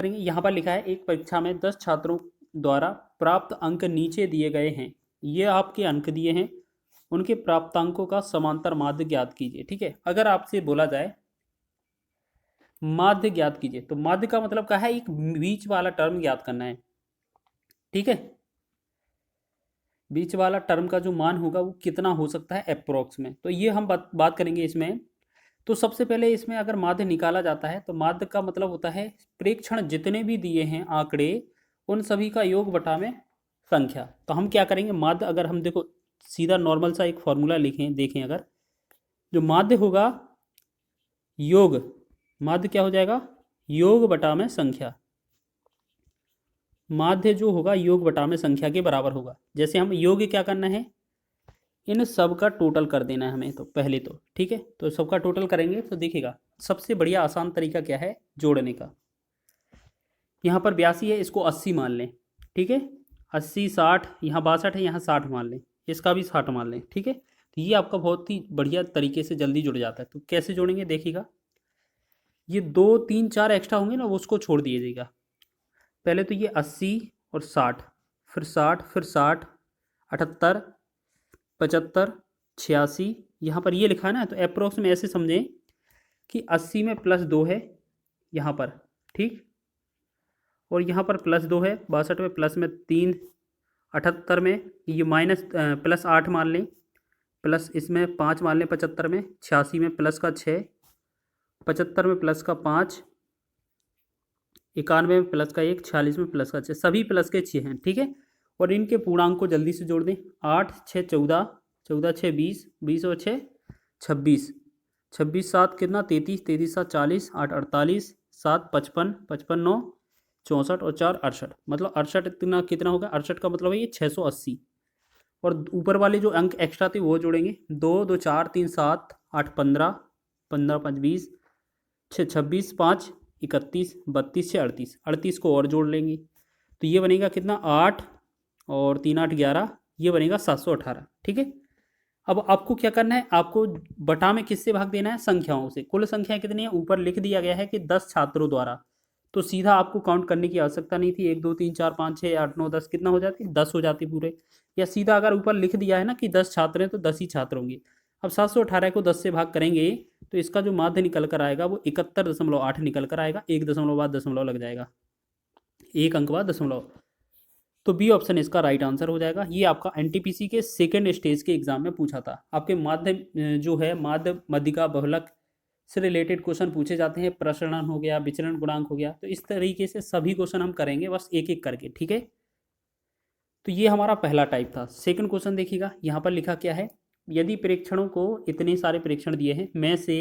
करेंगे, यहाँ पर लिखा है एक परीक्षा में 10 छात्रों द्वारा प्राप्त अंक नीचे दिए गए हैं। ये आपके अंक दिए हैं, उनके प्राप्तांकों का समांतर माध्य ज्ञात कीजिए। ठीक है, अगर आपसे बोला जाए माध्य ज्ञात कीजिए, तो माध्य का मतलब क्या है, एक बीच वाला टर्म ज्ञात करना है। ठीक है, बीच वाला टर्म का जो मान होगा वो कितना हो सकता है अप्रोक्स में, तो ये हम बात करेंगे इसमें। तो सबसे पहले इसमें अगर माध्य निकाला जाता है तो माध्य का मतलब होता है प्रेक्षण जितने भी दिए हैं आंकड़े, उन सभी का योग बटा में संख्या। तो हम क्या करेंगे, माध्य अगर हम देखो सीधा नॉर्मल सा एक फॉर्मूला लिखें, देखें, अगर जो माध्य होगा योग, माध्य क्या हो जाएगा, योग बटा में संख्या। माध्य जो होगा योग बटा में संख्या के बराबर होगा। जैसे हम योग क्या करना है, इन सब का टोटल कर देना है हमें, तो पहले तो ठीक है, तो सबका टोटल करेंगे तो देखिएगा सबसे बढ़िया आसान तरीका क्या है जोड़ने का। यहाँ पर 82 है, इसको 80 मान लें। ठीक है, 80 60, यहाँ 62 है, यहाँ 60 मान लें, इसका भी 60 मान लें। ठीक है, तो ये आपका बहुत ही बढ़िया तरीके से जल्दी जुड़ जाता है। तो कैसे जोड़ेंगे देखिएगा, ये 2 3 4 एक्स्ट्रा होंगे ना, वो उसको छोड़ दीजिएगा। पहले तो ये 80 और 60, फिर 60, फिर 60, 78, 75, 86, यहाँ पर ये लिखा है ना, तो अप्रोक्स में ऐसे समझें कि 80 में +2 है यहाँ पर, ठीक, और यहाँ पर +2 है, 62 में प्लस में 3, 78 में ये माइनस +8 मान लें, प्लस इसमें 5 मान लें 75 में, 86 में प्लस का 6, 75 में प्लस का 5, 91 में प्लस का 1, 46 में प्लस का 6, सभी प्लस के 6 हैं। ठीक है, और इनके पूर्णांक को जल्दी से जोड़ दें। 8 6 14, 14 6 20, 20 और 6 26, 26 7 कितना 33, 33 7 40, 8 48, 7 55, 55 9 64 और 4 68, मतलब 68 इतना कितना होगा, 68 का मतलब है ये 680। और ऊपर वाले जो अंक एक्स्ट्रा थे वो जोड़ेंगे, 2 2 4 3 7 8 15, 15 5 20, 6 26, 5 31, 32 6 38, 38 को और जोड़ लेंगे, तो ये बनेगा कितना 8 और 3 8 11, ये बनेगा 718। ठीक है, अब आपको क्या करना है, आपको बटा में किससे भाग देना है, संख्याओं से। कुल संख्या कितनी है, ऊपर लिख दिया गया है कि 10 छात्रों द्वारा, तो सीधा आपको काउंट करने की आवश्यकता नहीं थी, 1 2 3 4 5 6 8 9 10 कितना हो जाती, 10 हो जाती पूरे। या सीधा अगर ऊपर लिख दिया है ना कि 10 छात्र हैं तो 10 ही छात्र होंगे। अब 718 को 10 से भाग करेंगे तो इसका जो माध्य निकल कर आएगा वो 71.8 निकल कर आएगा, एक दशमलव बाद दशमलव लग जाएगा, एक अंक बाद दशमलव। तो बी ऑप्शन इसका राइट आंसर हो जाएगा। ये आपका एनटीपीसी के सेकंड स्टेज के एग्जाम में पूछा था। आपके माध्य जो है माध्य मध्यिका बहुलक से रिलेटेड क्वेश्चन पूछे जाते हैं, प्रसरण हो गया, विचरण गुणांक हो गया, तो इस तरीके से सभी क्वेश्चन हम करेंगे बस एक एक करके। ठीक है, तो ये हमारा पहला टाइप था। सेकंड क्वेश्चन देखिएगा, यहाँ पर लिखा क्या है, यदि प्रेक्षणों को इतने सारे प्रेक्षण दिए हैं में से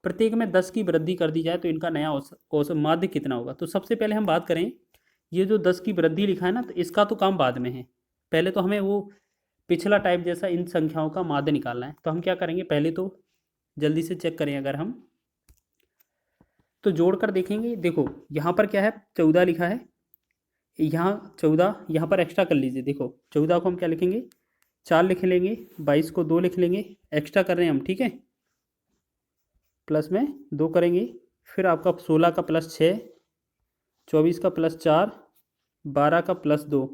प्रत्येक में 10 की वृद्धि कर दी जाए तो इनका नया औसत माध्य कितना होगा। तो सबसे पहले हम बात करें, ये जो 10 की वृद्धि लिखा है ना, तो इसका तो काम बाद में है, पहले तो हमें वो पिछला टाइप जैसा इन संख्याओं का माध्य निकालना है। तो हम क्या करेंगे, पहले तो जल्दी से चेक करें, अगर हम तो जोड़कर देखेंगे। देखो यहाँ पर क्या है, 14 लिखा है, यहाँ 14, यहाँ पर एक्स्ट्रा कर लीजिए। देखो 14 को हम क्या लिखेंगे, 4 लिख लेंगे, 22 को 2 लिख लेंगे, एक्स्ट्रा कर रहे हैं हम। ठीक है, प्लस में 2 करेंगे, फिर आपका 16 का +6, 24 का +4, 12 का +2।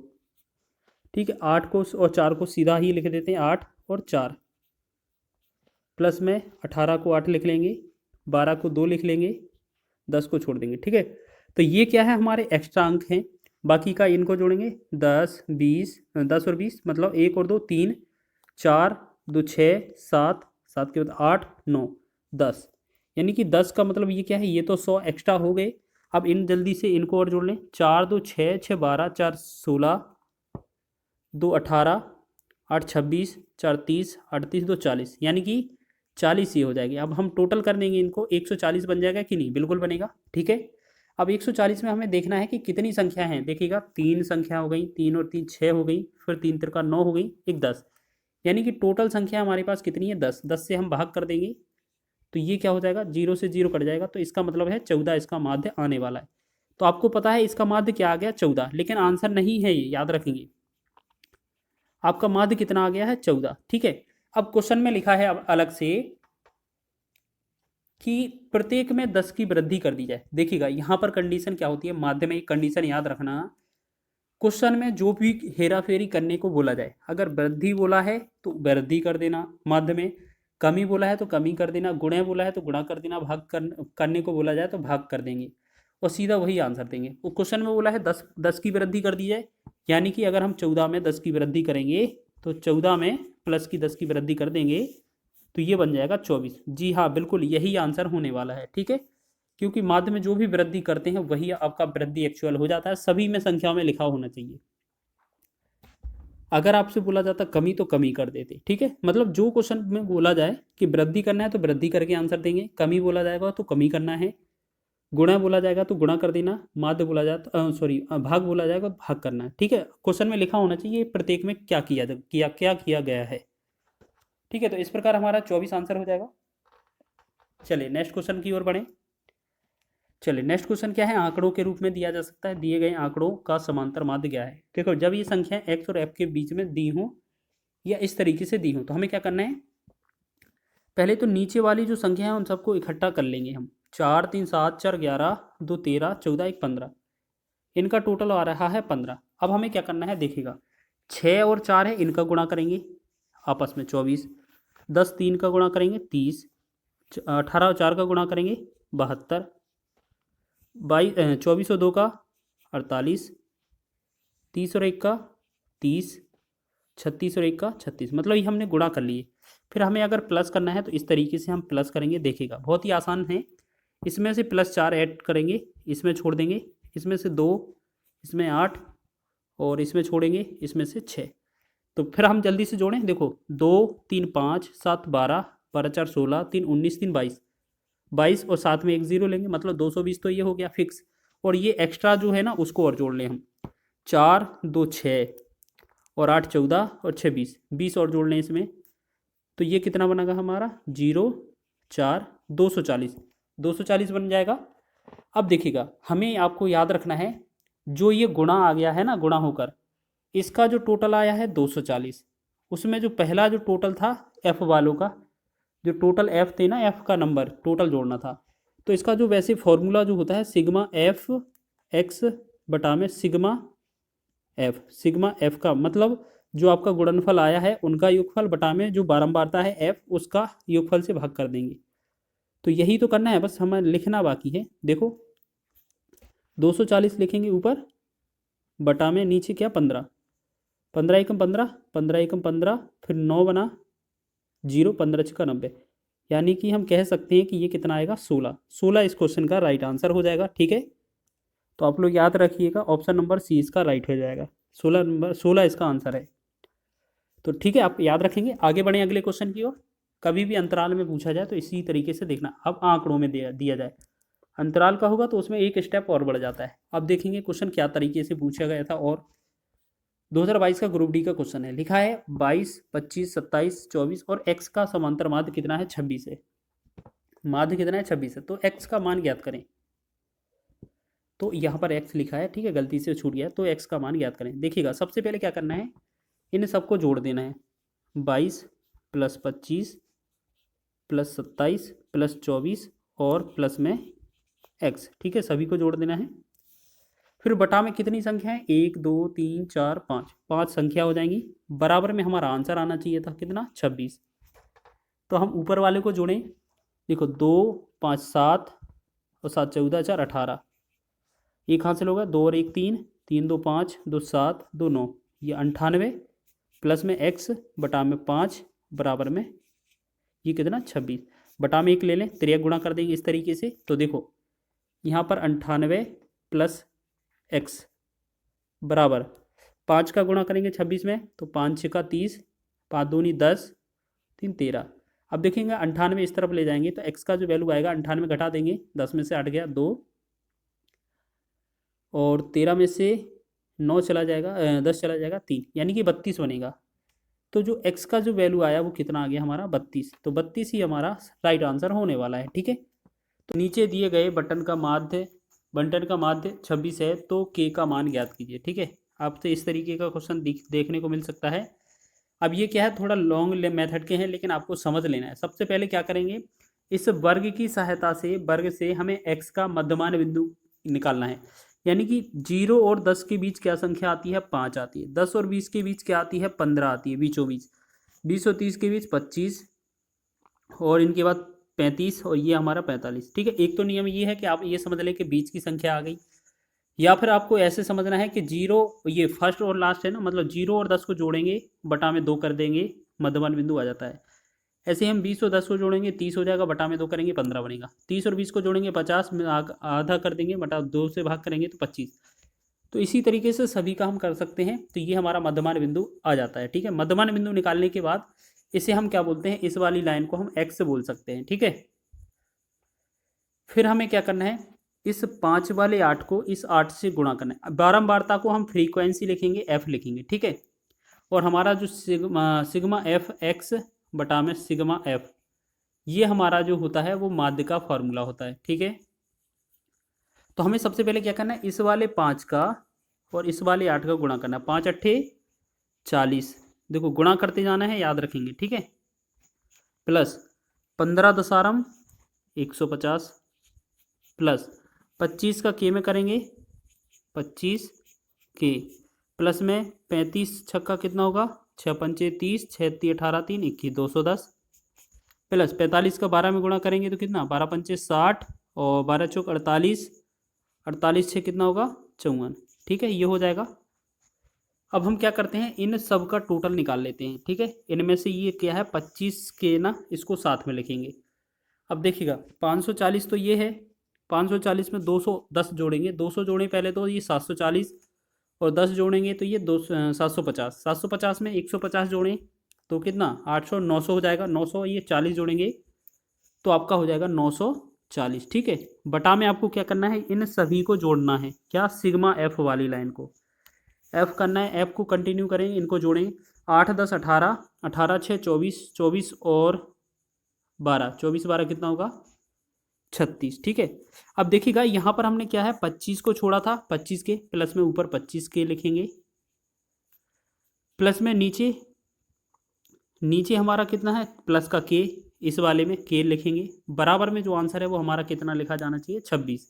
ठीक है, 8 को और 4 को सीधा ही लिख देते हैं, 8 और 4, प्लस में 18 को 8 लिख लेंगे, 12 को 2 लिख लेंगे, 10 को छोड़ देंगे। ठीक है, तो ये क्या है, हमारे एक्स्ट्रा अंक हैं। बाकी का इनको जोड़ेंगे, 10 20, 10 और 20 मतलब 1 और 2 3, 4 2 6 7, 7 के बाद 8 9 10, यानी कि 10 का मतलब ये क्या है, ये तो 100 एक्स्ट्रा हो गए। अब इन जल्दी से इनको और जोड़ लें, 4 2 6 6 12, 4 16, 2 18, 8 26, 4 30, 38 2 40, यानी कि 40 ही हो जाएगी। अब हम टोटल कर देंगे इनको, 140 बन जाएगा कि नहीं, बिल्कुल बनेगा। ठीक है, अब 140 में हमें देखना है कि कितनी संख्या है। देखिएगा 3 संख्या हो गई, 3 और 3 6 हो गई, फिर 3 तिरका 9 हो गई, एक 10, यानी कि टोटल संख्या हमारे पास कितनी है, 10। 10 से हम भाग कर देंगे तो ये क्या हो जाएगा, 0 से 0 कट जाएगा, तो इसका मतलब है 14 इसका माध्य आने वाला है। तो आपको पता है इसका माध्य क्या आ गया, 14, लेकिन आंसर नहीं है ये, याद रखेंगे। आपका माध्य कितना आ गया है, 14। ठीक है, अब क्वेश्चन में लिखा है अब अलग से कि प्रत्येक में 10 की वृद्धि कर दी जाए। देखिएगा यहाँ पर कंडीशन क्या होती है, माध्य में एक कंडीशन याद रखना, क्वेश्चन में जो भी हेरा फेरी करने को बोला जाए, अगर वृद्धि बोला है तो वृद्धि कर देना माध्य में, कमी बोला है तो कमी कर देना, गुणा बोला है तो गुणा कर देना, करने को बोला जाए तो भाग कर देंगे और सीधा वही आंसर देंगे। वो क्वेश्चन में बोला है 10 की वृद्धि कर दी जाए, यानी कि अगर हम 14 में 10 की वृद्धि करेंगे तो 14 में प्लस की 10 की वृद्धि कर देंगे तो ये बन जाएगा 24। जी हाँ, बिल्कुल यही आंसर होने वाला है, ठीक है, क्योंकि माध्य में जो भी वृद्धि करते हैं वही आपका वृद्धि एक्चुअल हो जाता है, सभी में संख्याओं में लिखा होना चाहिए। अगर आपसे बोला जाता कमी तो कमी कर देते, ठीक है, मतलब जो क्वेश्चन में बोला जाए कि वृद्धि करना है तो वृद्धि करके आंसर देंगे, कमी बोला जाएगा तो कमी करना है, गुणा बोला जाएगा तो गुणा कर देना, माध्य बोला जाए तो सॉरी भाग बोला जाएगा तो भाग करना है, ठीक है, क्वेश्चन में लिखा होना चाहिए प्रत्येक में क्या किया गया है, ठीक है। तो इस प्रकार हमारा 24 आंसर हो जाएगा। चलिए नेक्स्ट क्वेश्चन की ओर बढ़ें। चलिए नेक्स्ट क्वेश्चन क्या है, आंकड़ों के रूप में दिया जा सकता है, दिए गए आंकड़ों का समांतर माध्य क्या है। देखो जब ये संख्या एक्स और एफ के बीच में दी हो या इस तरीके से दी हो तो हमें क्या करना है, पहले तो नीचे वाली जो संख्या है उन सबको इकट्ठा कर लेंगे हम। 4 3 7 4 11 2 13 14 1 15, इनका टोटल आ रहा है 15। अब हमें क्या करना है, देखिएगा 6 और 4 है, इनका गुणा करेंगे आपस में 24, 10 3 का गुणा करेंगे 30, 18 और 4 का गुणा करेंगे 72, 24 और 2 का 48, 30 और 1 का 30, 36 और 1 का 36, मतलब ये हमने गुणा कर लिए। फिर हमें अगर प्लस करना है तो इस तरीके से हम प्लस करेंगे, देखिएगा बहुत ही आसान है। इसमें से +4 ऐड करेंगे, इसमें छोड़ देंगे, इसमें से 2, इसमें 8 और इसमें छोड़ेंगे, इसमें से 6। तो फिर हम जल्दी से जोड़ें, देखो 2 3 5 7 12 12 4 16 3 19 3 22, 22 और साथ में एक जीरो लेंगे, मतलब 220 तो ये हो गया फिक्स। और ये एक्स्ट्रा जो है ना उसको और जोड़ लें हम, 4 2 6 और 8 14 और 6 20, 20 और जोड़ लें इसमें, तो ये कितना बनेगा हमारा 0 4 240, 240 बन जाएगा। अब देखिएगा हमें आपको याद रखना है, जो ये गुणा आ गया है ना, गुणा होकर इसका जो टोटल आया है 240, उसमें जो पहला जो टोटल था एफ वालों का, जो टोटल एफ थे ना, एफ का नंबर टोटल जोड़ना था, तो इसका जो वैसे फॉर्मूला जो होता है सिग्मा एफ एक्स बटा में सिग्मा एफ का मतलब जो आपका गुणनफल आया है उनका योगफल बटा में जो बारंबारता है एफ उसका योगफल से भाग कर देंगे। तो यही तो करना है, बस हमें लिखना बाकी है। देखो 240 लिखेंगे ऊपर, बटा में नीचे क्या 15, 15 एकम 15, 15 एकम 15, फिर 9 बना 0, 15 छक्का 90, यानी कि हम कह सकते हैं कि ये कितना आएगा 16। 16 इस क्वेश्चन का राइट आंसर हो जाएगा, ठीक है। तो आप लोग याद रखिएगा ऑप्शन नंबर सी इसका राइट हो जाएगा, 16 इसका आंसर है। तो ठीक है, आप याद रखेंगे। आगे बढ़ें अगले क्वेश्चन की ओर। कभी भी अंतराल में पूछा जाए तो इसी तरीके से देखना। अब आंकड़ों में दिया जाए, अंतराल का होगा तो उसमें एक स्टेप और बढ़ जाता है। अब देखेंगे क्वेश्चन क्या तरीके से पूछा गया था। और 2022 का ग्रुप डी का क्वेश्चन है, लिखा है 22 25 27 24 और एक्स का समांतर माध्य कितना है 26 है। माध्य कितना है 26 है, तो एक्स का मान ज्ञात करें। तो यहाँ पर एक्स लिखा है, ठीक है, गलती से छूट गया, तो एक्स का मान ज्ञात करें। देखिएगा सबसे पहले क्या करना है, इन सबको जोड़ देना है, 22 + 25 + 27 + 24 और प्लस में एक्स, ठीक है, सभी को जोड़ देना है। फिर बटा में कितनी संख्या है, 1 2 3 4 5, 5 संख्या हो जाएंगी। बराबर में हमारा आंसर आना चाहिए था कितना 26। तो हम ऊपर वाले को जोड़ें, देखो 2 5 7 और 7 14 4 18, एक हासिल होगा, 2 और 1 3, 3 2 5 2 7 2 9, ये 98 प्लस में एक्स बटा में 5 बराबर में ये कितना 26। बटा में 1 ले लें, 3 गुणा कर देंगे इस तरीके से। तो देखो यहाँ पर 98 + एक्स बराबर 5 का गुणा करेंगे 26 में, तो 5 6 का 30, 5 दूनी 10, 3 13। अब देखेंगे 98 इस तरफ ले जाएंगे तो एक्स का जो वैल्यू आएगा 98 घटा देंगे, 10 में से 8 गया 2 और 13 में से 9 चला जाएगा, 10 चला जाएगा 3, यानी कि 32 बनेगा। तो जो x का जो वैल्यू आया वो कितना आ गया हमारा 32। तो 32 ही हमारा राइट आंसर होने वाला है, ठीक है। तो नीचे दिए गए बंटन का माध्य 26 है, तो k का मान ज्ञात कीजिए, ठीक है। आपसे इस तरीके का क्वेश्चन देखने को मिल सकता है। अब ये क्या है, थोड़ा लॉन्ग मेथड के हैं लेकिन आपको समझ लेना है। सबसे पहले क्या करेंगे, इस वर्ग की सहायता से वर्ग से हमें x का मध्यमान बिंदु निकालना है। यानी कि 0 और 10 के बीच क्या संख्या आती है? 5 आती है। 10 और 20 के बीच क्या आती है? 15 आती है बीचों बीच। 20 और 30 के बीच 25 और इनके बाद 35 और ये हमारा 45। ठीक है, एक तो नियम ये है कि आप ये समझ लें कि बीच की संख्या आ गई, या फिर आपको ऐसे समझना है कि 0 ये फर्स्ट और लास्ट है ना, मतलब 0 और 10 को जोड़ेंगे बटा में 2 कर देंगे, मध्यमान बिंदु आ जाता है। ऐसे हम 20 और 10 को जोड़ेंगे 30 हो जाएगा, बटा में 2 करेंगे 15 बनेगा। 30 और 20 को जोड़ेंगे 50 में आधा कर देंगे, बटा 2 से भाग करेंगे तो 25। तो इसी तरीके से सभी का हम कर सकते हैं। तो ये हमारा मध्यमान बिंदु आ जाता है। ठीक है, मध्यमान बिंदु निकालने के बाद इसे हम क्या बोलते हैं? इस वाली लाइन को हम एक्स बोल सकते हैं। ठीक है, फिर हमें क्या करना है? इस 5 वाले 8 को इस 8 से गुणा करना है। बारंबारता को हम फ्रीक्वेंसी लिखेंगे, एफ लिखेंगे। ठीक है, और हमारा जो सिग्मा एफ एक्स बटा में सिग्मा एफ, ये हमारा जो होता है वो माध्य का फॉर्मूला होता है। ठीक है, तो हमें सबसे पहले क्या करना है? इस वाले 5 का और इस वाले 8 का गुणा करना है। 5 अट्ठे 40, देखो गुणा करते जाना है, याद रखेंगे। ठीक है, प्लस 15 दसारम 150 प्लस 25 का के में करेंगे 25 के, प्लस में 35 छक्का कितना होगा? 6 पंचे 30, 6 ती 18 3 21 210, प्लस 45 का 12 में गुणा करेंगे तो कितना? 12 पंचे 60 और 12 चौक 48, 48 छः कितना होगा? 54। ठीक है, ये हो जाएगा। अब हम क्या करते हैं? इन सब का टोटल निकाल लेते हैं। ठीक है, इनमें से ये क्या है? 25 के ना, इसको साथ में लिखेंगे। अब देखिएगा 540 तो ये है, 540 में 210 जोड़ेंगे, 200 जोड़ें पहले तो ये 740, और 10 जोड़ेंगे तो ये 750, 750 में 150 जोड़ें तो कितना? 800, 900 हो जाएगा। 900 ये 40 जोड़ेंगे तो आपका हो जाएगा 940। ठीक है, बटा में आपको क्या करना है? इन सभी को जोड़ना है। क्या? सिग्मा एफ वाली लाइन को एफ करना है। एफ को कंटिन्यू करें, इनको जोड़ें। 8 10 18, 18 6 24, 24 और 12, 24 12 कितना होगा? 36। ठीक है, अब देखिएगा यहाँ पर हमने क्या है? 25 को छोड़ा था, 25 के प्लस में ऊपर 25 के लिखेंगे, प्लस में नीचे नीचे हमारा कितना है? प्लस का के, इस वाले में के लिखेंगे। बराबर में जो आंसर है वो हमारा कितना लिखा जाना चाहिए? 26।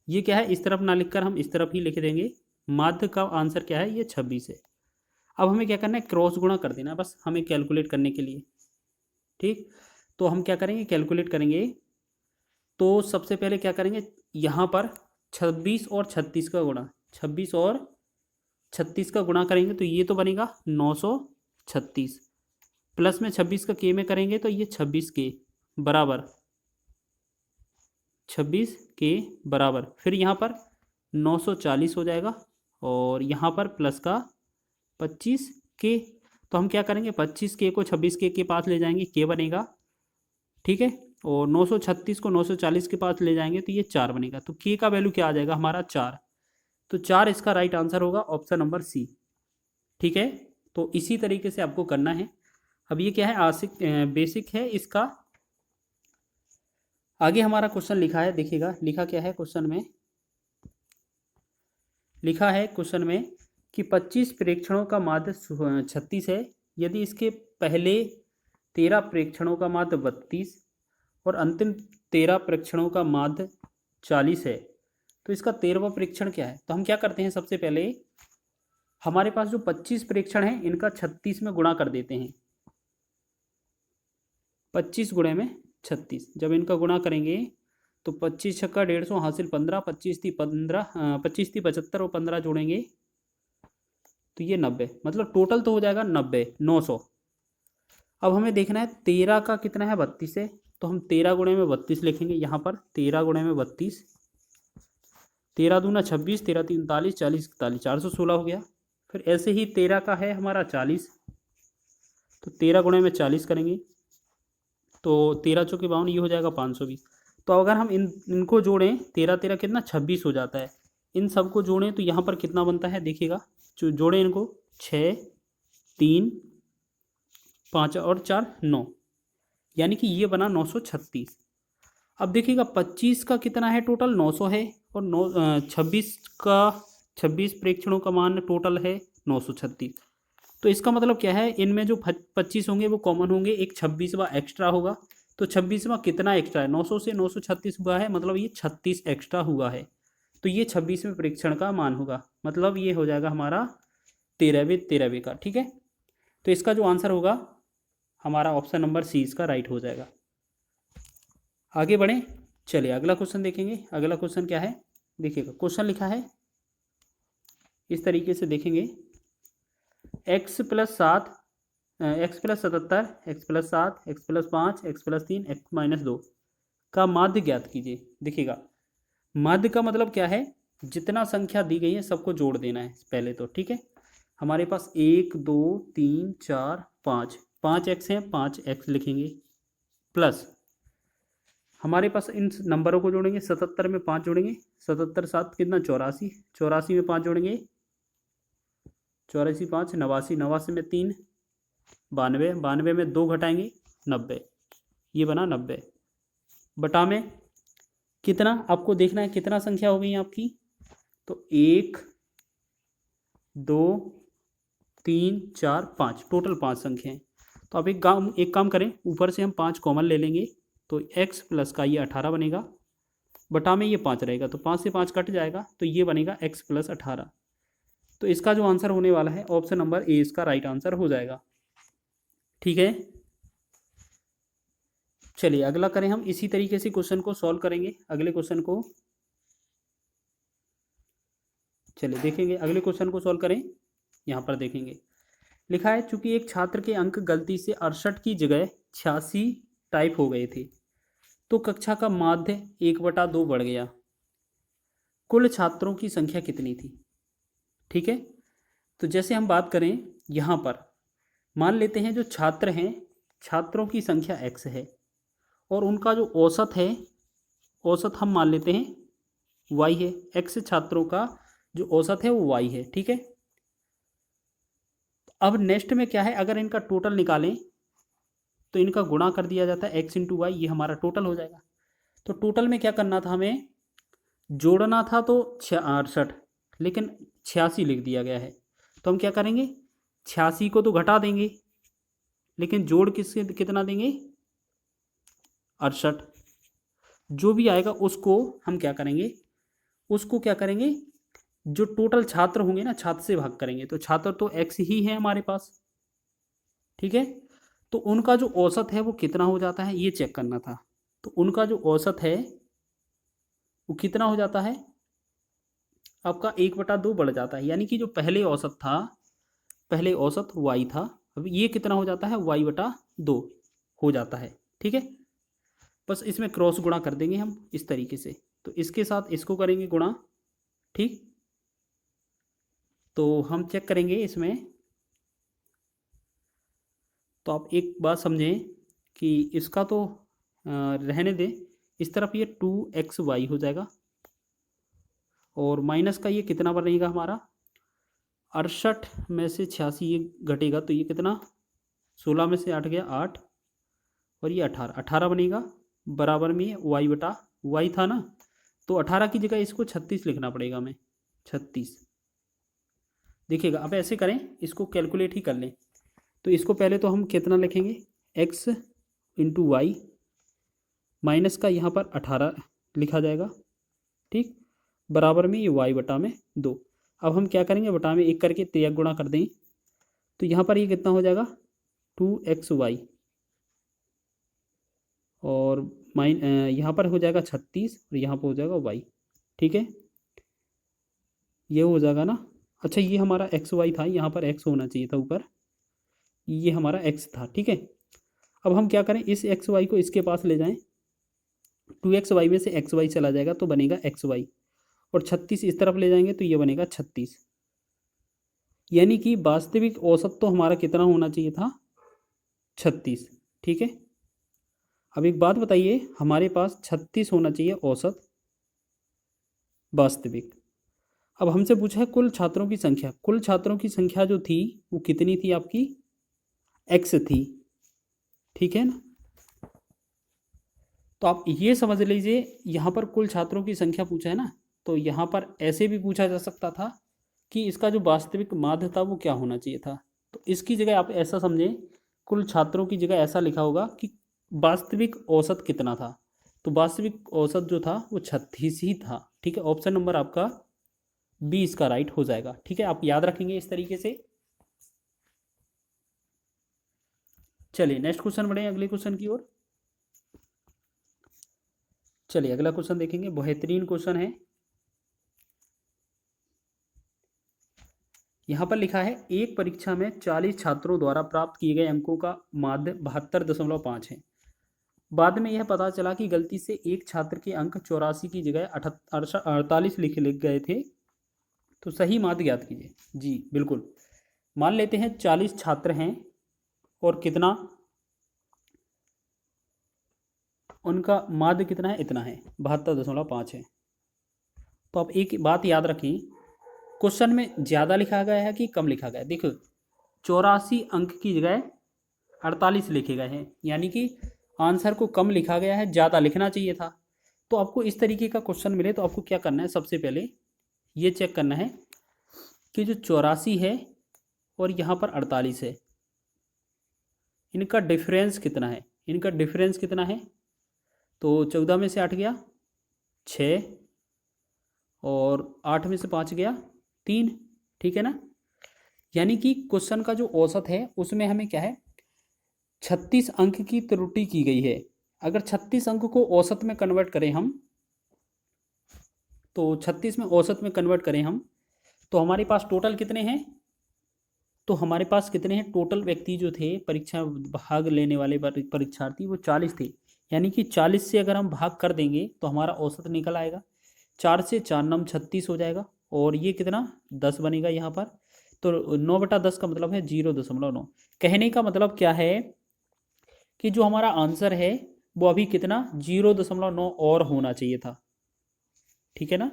ये क्या है? इस तरफ ना लिखकर हम इस तरफ ही लिख देंगे। माध्य का आंसर क्या है? ये 26 है। अब हमें क्या करना है? क्रॉस गुणा कर देना है बस, हमें कैलकुलेट करने के लिए। ठीक, तो हम क्या करेंगे? कैलकुलेट करेंगे। तो सबसे पहले क्या करेंगे? यहाँ पर 26 और 36 का गुणा, 26 और 36 का गुणा करेंगे तो ये तो बनेगा 936, प्लस में 26 का के में करेंगे तो ये 26 के बराबर, 26 के बराबर, फिर यहाँ पर 940 हो जाएगा, और यहाँ पर प्लस का 25 के। तो हम क्या करेंगे? 25 के को 26 के पास ले जाएंगे, के बनेगा। ठीक है, और 936 को 940 के पास ले जाएंगे तो ये 4 बनेगा। तो के का वैल्यू क्या आ जाएगा? हमारा 4। तो 4 इसका राइट आंसर होगा, ऑप्शन नंबर सी। ठीक है, तो इसी तरीके से आपको करना है। अब ये क्या है? बेसिक है इसका। आगे हमारा क्वेश्चन लिखा है, देखिएगा लिखा क्या है क्वेश्चन में। लिखा है क्वेश्चन में कि 25 प्रेक्षणों का माध्य 36 है, यदि इसके पहले 13 प्रेक्षणों का माध्य 32 और अंतिम 13 प्रेक्षणों का माध्य 40 है, तो इसका 13वां प्रेक्षण क्या है? तो हम क्या करते हैं? सबसे पहले हमारे पास जो 25 प्रेक्षण हैं इनका 36 में गुणा कर देते हैं। 25 गुणे में 36, जब इनका गुणा करेंगे तो 25 छक्का 150 हासिल 15, 25 थी 15, 25 थी 75 और 15 जोड़ेंगे तो ये 90, मतलब टोटल तो हो जाएगा 90, 900। अब हमें देखना है 13 का कितना है? 32 है, तो हम 13 गुणे में 32 लिखेंगे यहाँ पर। 13 गुणे में 32, 13 दूना 26, 13 तीन 39, 40 41, 416 हो गया। फिर ऐसे ही 13 का है हमारा 40, तो 13 गुणे में 40 करेंगे तो 13 चौके 52, ये हो जाएगा 520। तो अगर हम इनको जोड़ें 13 13 कितना? 26 हो जाता है। इन सब को जोड़ें तो यहाँ पर कितना बनता है? देखिएगा, जोड़ें इनको, 6 3 5 और 4 9, यानी कि ये बना 936। अब देखिएगा 25 का कितना है? टोटल 900 है, और 26 का 26 प्रेक्षणों का मान टोटल है 936। तो इसका मतलब क्या है? इनमें जो 25 होंगे वो कॉमन होंगे, एक 26वां एक्स्ट्रा होगा, तो 26वां कितना एक्स्ट्रा है, 900 से 936 हुआ है, मतलब ये 36 एक्स्ट्रा हुआ है। तो ये 26वें परीक्षण का मान होगा, मतलब ये हो जाएगा हमारा 13वें का। ठीक है, तो इसका जो आंसर होगा हमारा ऑप्शन नंबर सी इसका राइट हो जाएगा। आगे बढ़ें, चलिए अगला क्वेश्चन देखेंगे। अगला क्वेश्चन क्या है, देखिएगा क्वेश्चन लिखा है इस तरीके से, देखेंगे x+7 x+77 x+7 x+5 x+3 x-2 का माध्य ज्ञात कीजिए। देखिएगा माध्य का मतलब क्या है, जितना संख्या दी गई है सबको जोड़ देना है पहले तो। ठीक है, हमारे पास 1 2 3 4 5 5 x है, 5 x लिखेंगे, प्लस हमारे पास इन नंबरों को जोड़ेंगे। 77 में 5 जोड़ेंगे, 77 7 कितना 84, 84 में 5 जोड़ेंगे, 84 5 89, 89 में 3 92, 92 में 2 घटाएंगे 90, ये बना 90 बटा में कितना आपको देखना है, कितना संख्या हो गई आपकी, तो 1 2 3 4 5 टोटल 5 संख्या हैं। तो अब एक काम करें, ऊपर से हम 5 कॉमन ले लेंगे, तो x प्लस का ये 18 बनेगा, बटा में ये 5 रहेगा, तो 5 से 5 कट जाएगा, तो ये बनेगा x प्लस 18। तो इसका जो आंसर होने वाला है ऑप्शन नंबर ए इसका राइट आंसर हो जाएगा। ठीक है, चलिए अगला करें, हम इसी तरीके से क्वेश्चन को सॉल्व करेंगे। अगले क्वेश्चन को चलिए देखेंगे, अगले क्वेश्चन को सॉल्व करें। यहाँ पर देखेंगे लिखा है, चूंकि एक छात्र के अंक गलती से 68 की जगह 86 टाइप हो गए थे, तो कक्षा का माध्य 1/2 बढ़ गया। कुल छात्रों की संख्या कितनी थी। ठीक है, तो जैसे हम बात करें यहाँ पर, मान लेते हैं जो छात्र हैं, छात्रों की संख्या x है और उनका जो औसत है, औसत हम मान लेते हैं y है। x छात्रों का जो औसत है वो y है। ठीक है, अब नेक्स्ट में क्या है, अगर इनका टोटल निकालें तो इनका गुणा कर दिया जाता है x इंटू वाई, ये हमारा टोटल हो जाएगा। तो टोटल में क्या करना था, हमें जोड़ना था तो 68, लेकिन 86 लिख दिया गया है, तो हम क्या करेंगे 86 को तो घटा देंगे, लेकिन जोड़ किससे कितना देंगे 68। जो भी आएगा उसको हम क्या करेंगे, उसको क्या करेंगे, जो टोटल छात्र होंगे ना, छात्र से भाग करेंगे, तो छात्र तो x ही है हमारे पास। ठीक है, तो उनका जो औसत है वो कितना हो जाता है, ये चेक करना था। तो उनका जो औसत है वो कितना हो जाता है आपका 1/2 बढ़ जाता है, यानी कि जो पहले औसत था, पहले औसत y था, अब ये कितना हो जाता है y/2 हो जाता है। ठीक है, बस इसमें क्रॉस गुणा कर देंगे हम इस तरीके से, तो इसके साथ इसको करेंगे गुणा। ठीक, तो हम चेक करेंगे इसमें, तो आप एक बात समझें कि इसका तो रहने दें, इस तरफ ये 2xy हो जाएगा और माइनस का ये कितना बनेगा हमारा 68 में से 86 ये घटेगा, तो ये कितना 16 में से 8 गया 8 और ये 18 बनेगा, बराबर में y/y था ना, तो 18 की जगह इसको 36 लिखना पड़ेगा हमें, 36। देखिएगा अब ऐसे करें, इसको कैलकुलेट ही कर लें, तो इसको पहले तो हम कितना लिखेंगे x इंटू वाई, माइनस का यहाँ पर 18 लिखा जाएगा। ठीक, बराबर में ये y/2। अब हम क्या करेंगे, बटा में 1 करके 3 गुणा कर दें, तो यहाँ पर ये कितना हो जाएगा 2xy और यहाँ पर हो जाएगा 36 और यहाँ पर हो जाएगा y। ठीक है, ये हो जाएगा ना। अच्छा, ये हमारा xy था, यहाँ पर x होना चाहिए था ऊपर, ये हमारा x था। ठीक है, अब हम क्या करें, इस xy को इसके पास ले जाएं, 2xy में से xy चला जाएगा तो बनेगा xy, और 36 इस तरफ ले जाएंगे तो ये बनेगा 36, यानी कि वास्तविक औसत तो हमारा कितना होना चाहिए था 36। ठीक है, अब एक बात बताइए, हमारे पास 36 होना चाहिए औसत वास्तविक। अब हमसे पूछा है कुल छात्रों की संख्या, कुल छात्रों की संख्या जो थी वो कितनी थी आपकी x थी। ठीक है ना, तो आप ये समझ लीजिए, यहाँ पर कुल छात्रों की संख्या पूछा है ना, तो यहाँ पर ऐसे भी पूछा जा सकता था कि इसका जो वास्तविक माध्य था वो क्या होना चाहिए था। तो इसकी जगह आप ऐसा समझें, कुल छात्रों की जगह ऐसा लिखा होगा कि वास्तविक औसत कितना था, तो वास्तविक औसत जो था वो 36 ही था। ठीक है, ऑप्शन नंबर आपका बी इसका राइट हो जाएगा। ठीक है, आप याद रखेंगे इस तरीके से। चलिए नेक्स्ट क्वेश्चन बढ़े अगले क्वेश्चन की ओर। चलिए अगला क्वेश्चन देखेंगे, बेहतरीन क्वेश्चन है। यहाँ पर लिखा है एक परीक्षा में 40 छात्रों द्वारा प्राप्त किए गए अंकों का माध्य 72.5 है। बाद में यह पता चला कि गलती से एक छात्र के अंक 84 की जगह 48 लिख गए थे, तो सही माध्य ज्ञात कीजिए। जी बिल्कुल, मान लेते हैं 40 छात्र हैं और कितना, उनका माध्य कितना है, इतना है, 72.5 है। तो आप एक बात याद रखें, क्वेश्चन में ज़्यादा लिखा गया है कि कम लिखा गया है। देखो 84 अंक की जगह 48 लिखे गए हैं, यानी कि आंसर को कम लिखा गया है, ज़्यादा लिखना चाहिए था। तो आपको इस तरीके का क्वेश्चन मिले तो आपको क्या करना है, सबसे पहले ये चेक करना है कि जो 84 है और यहाँ पर 48 है, इनका डिफरेंस कितना है। इनका डिफरेंस कितना है, तो 14 में से 8 गया 6, और 8 में से 5 गया 3। ठीक है ना, यानी कि क्वेश्चन का जो औसत है उसमें हमें क्या है, 36 अंक की त्रुटि की गई है। अगर 36 अंक को औसत में कन्वर्ट करें हम, तो 36 में औसत में कन्वर्ट करें हम, तो हमारे पास टोटल कितने हैं, तो हमारे पास कितने हैं टोटल व्यक्ति जो थे परीक्षा भाग लेने वाले परीक्षार्थी, वो 40 थे। यानी कि 40 से अगर हम भाग कर देंगे तो हमारा औसत निकल आएगा। 4 से 4 9 36 हो जाएगा, और ये कितना 10 बनेगा यहाँ पर। तो 9/10 का मतलब है 0.9। कहने का मतलब क्या है कि जो हमारा आंसर है वो अभी कितना 0.9 और होना चाहिए था। ठीक है ना,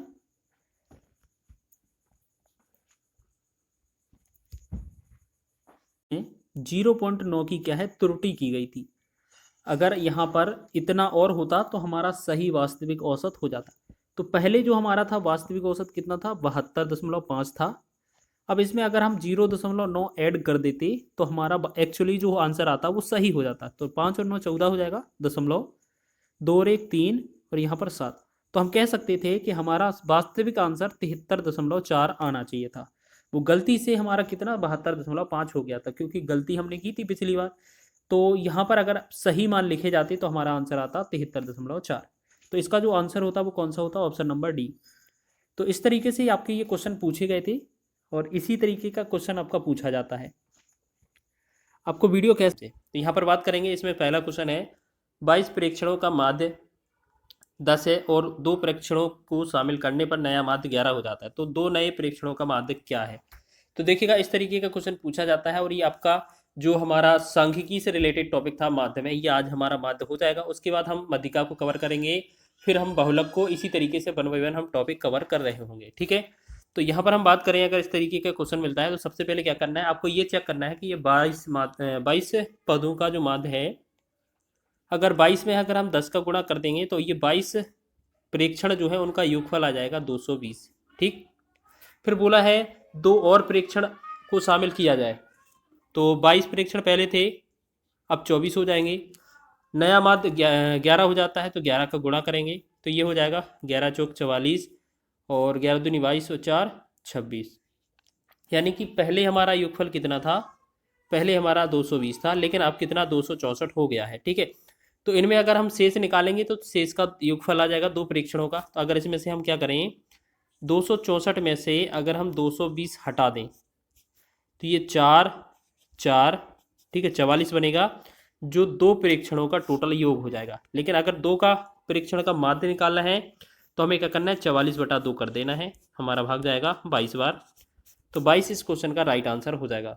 0.9 की क्या है, त्रुटि की गई थी। अगर यहाँ पर इतना और होता तो हमारा सही वास्तविक औसत हो जाता। तो पहले जो हमारा था वास्तविक औसत कितना था, 72.5 था। अब इसमें अगर हम 0.9 ऐड कर देते तो हमारा एक्चुअली जो आंसर आता वो सही हो जाता। तो 5 और 9 14 हो जाएगा, 2 और 1 3, और यहाँ पर 7। तो हम कह सकते थे कि हमारा वास्तविक आंसर 73.4 आना चाहिए था। वो गलती से हमारा कितना 72.5 हो गया था, क्योंकि गलती हमने की थी पिछली बार। तो यहाँ पर अगर सही मान लिखे जाते तो हमारा आंसर आता 73.4। तो इसका जो आंसर होता वो कौन सा होता, ऑप्शन नंबर डी। तो इस तरीके से आपके ये क्वेश्चन पूछे गए थे, और इसी तरीके का क्वेश्चन आपका पूछा जाता है। आपको वीडियो कैसे, तो यहाँ पर बात करेंगे। इसमें पहला क्वेश्चन है 22 प्रेक्षणों का माध्य 10 है और 2 प्रेक्षणों को शामिल करने पर नया माध्य 11 हो जाता है। तो 2 नए प्रेक्षणों का माध्य क्या है। तो देखिएगा इस तरीके का क्वेश्चन पूछा जाता है, और ये आपका जो हमारा सांख्यिकी से रिलेटेड टॉपिक था माध्य में, ये आज हमारा माध्य हो जाएगा। उसके बाद हम मध्यिका को कवर करेंगे, फिर हम बहुलक को, इसी तरीके से 1 बाय 1 हम टॉपिक कवर कर रहे होंगे। ठीक है, तो यहाँ पर हम बात करें, अगर इस तरीके का क्वेश्चन मिलता है तो सबसे पहले क्या करना है, आपको ये चेक करना है कि ये 22 पदों का जो माध्य है, अगर 22 में अगर हम 10 का गुणा कर देंगे तो ये 22 प्रेक्षण जो है उनका योगफल आ जाएगा 220। ठीक, फिर बोला है 2 और प्रेक्षण को शामिल किया जाए, तो 22 प्रेक्षण पहले थे, अब 24 हो जाएंगे। नया माध्य 11 हो जाता है, तो 11 का गुणा करेंगे तो ये हो जाएगा 11 चौक 44, और 11 दूनी 22 और 4 26। यानी कि पहले हमारा योगफल कितना था, पहले हमारा 220 था, लेकिन अब कितना 264 हो गया है। ठीक है, तो इनमें अगर हम शेष निकालेंगे तो शेष का योगफल आ जाएगा 2 परीक्षणों का। तो अगर इसमें से हम क्या करें, 264 में से अगर हम 220 हटा दें तो ये 4 4, ठीक है 44 बनेगा, जो 2 परीक्षणों का टोटल योग हो जाएगा। लेकिन अगर 2 का परीक्षण का माध्य निकालना है तो हमें क्या करना है, 44/2 कर देना है, हमारा भाग जाएगा 22 बार। तो 22 इस क्वेश्चन का राइट आंसर हो जाएगा।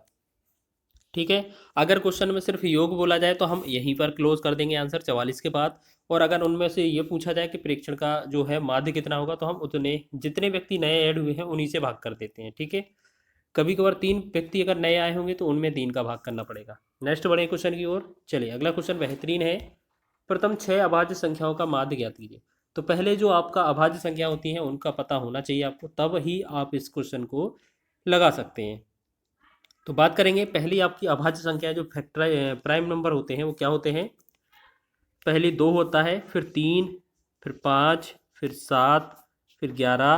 ठीक है, अगर क्वेश्चन में सिर्फ योग बोला जाए तो हम यहीं पर क्लोज कर देंगे आंसर 44 के बाद। और अगर उनमें से ये पूछा जाए कि प्रेक्षण का जो है माध्य कितना होगा, तो हम उतने जितने व्यक्ति नए ऐड हुए हैं उन्हीं से भाग कर देते हैं। ठीक है, कभी कभार 3 व्यक्ति अगर नए आए होंगे तो उनमें 3 का भाग करना पड़ेगा। नेक्स्ट बढ़े क्वेश्चन की ओर। चलिए अगला क्वेश्चन बेहतरीन है, प्रथम 6 अभाज्य संख्याओं का माध्य ज्ञात कीजिए। तो पहले जो आपका अभाज्य संख्या होती है उनका पता होना चाहिए आपको, तब ही आप इस क्वेश्चन को लगा सकते हैं। तो बात करेंगे पहली आपकी अभाज्य संख्या, जो फैक्टर प्राइम नंबर होते हैं वो क्या होते हैं, पहले 2 होता है, फिर 3, फिर 5, फिर 7, फिर 11,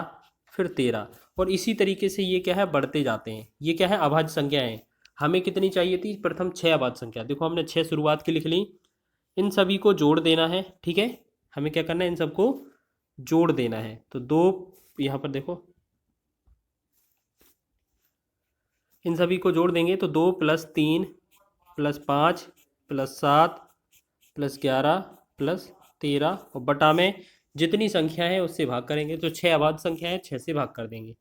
फिर 13, और इसी तरीके से ये क्या है बढ़ते जाते हैं। ये क्या है अभाज्य संख्याएं। हमें कितनी चाहिए थी प्रथम 6 अभाज्य संख्या। देखो हमने 6 शुरुआत की लिख ली, इन सभी को जोड़ देना है। ठीक है, हमें क्या करना है इन सबको जोड़ देना है। तो 2 यहाँ पर देखो, इन सभी को जोड़ देंगे तो 2 + 3 + 5 + 7 + 11 + 13 और बटा में जितनी संख्या है उससे भाग करेंगे। तो 6 अभाज्य संख्या है, 6 से भाग कर देंगे।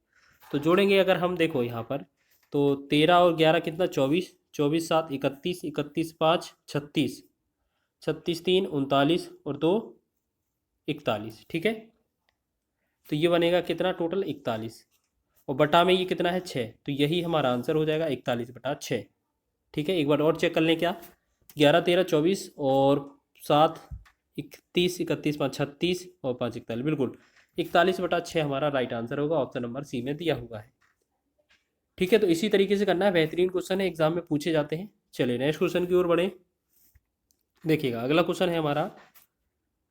तो जोड़ेंगे अगर हम देखो यहाँ पर, तो 13 और 11 कितना 24, 24 7 31, 31 5 36, 36 3 39 और 2 41। ठीक है, तो ये बनेगा कितना टोटल 41, और बटा में ये कितना है 6, तो यही हमारा आंसर हो जाएगा 41/6। ठीक है, एक बार और चेक कर लें क्या, 11 13 24 और 7 31 31 5 36 और 5 41, बिल्कुल 41/6 हमारा राइट आंसर होगा। ऑप्शन नंबर सी में दिया हुआ है। ठीक है, तो इसी तरीके से करना है, बेहतरीन क्वेश्चन है, एग्जाम में पूछे जाते हैं। चलिए नेक्स्ट क्वेश्चन की ओर बढ़े। देखिएगा अगला क्वेश्चन है हमारा,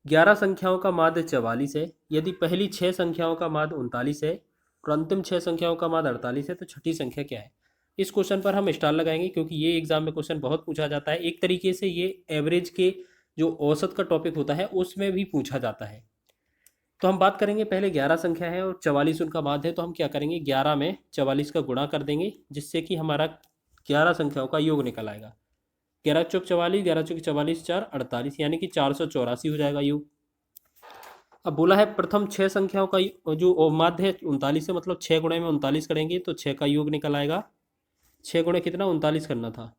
11 संख्याओं का माध्य 44 है, यदि पहली 6 संख्याओं का माध्य 39 है और अंतिम 6 संख्याओं का माध्य 48 है, तो छठी संख्या क्या है। इस क्वेश्चन पर हम स्टार लगाएंगे क्योंकि ये एग्जाम में क्वेश्चन बहुत पूछा जाता है। एक तरीके से ये एवरेज के जो औसत का टॉपिक होता है उसमें भी पूछा जाता है। तो हम बात करेंगे, पहले 11 संख्या है और 44 उनका माध्य है, तो हम क्या करेंगे 11 में 44 का गुणा कर देंगे, जिससे कि हमारा 11 संख्याओं का योग निकल आएगा। 11 चौक 44, 11 चौक 44 4 48, यानी कि 484 हो जाएगा योग। अब बोला है प्रथम 6 संख्याओं का जो माध्य है 39 है, मतलब 6 गुणे में 39 करेंगे तो 6 का योग निकल आएगा। 6 गुणे कितना 39 करना था,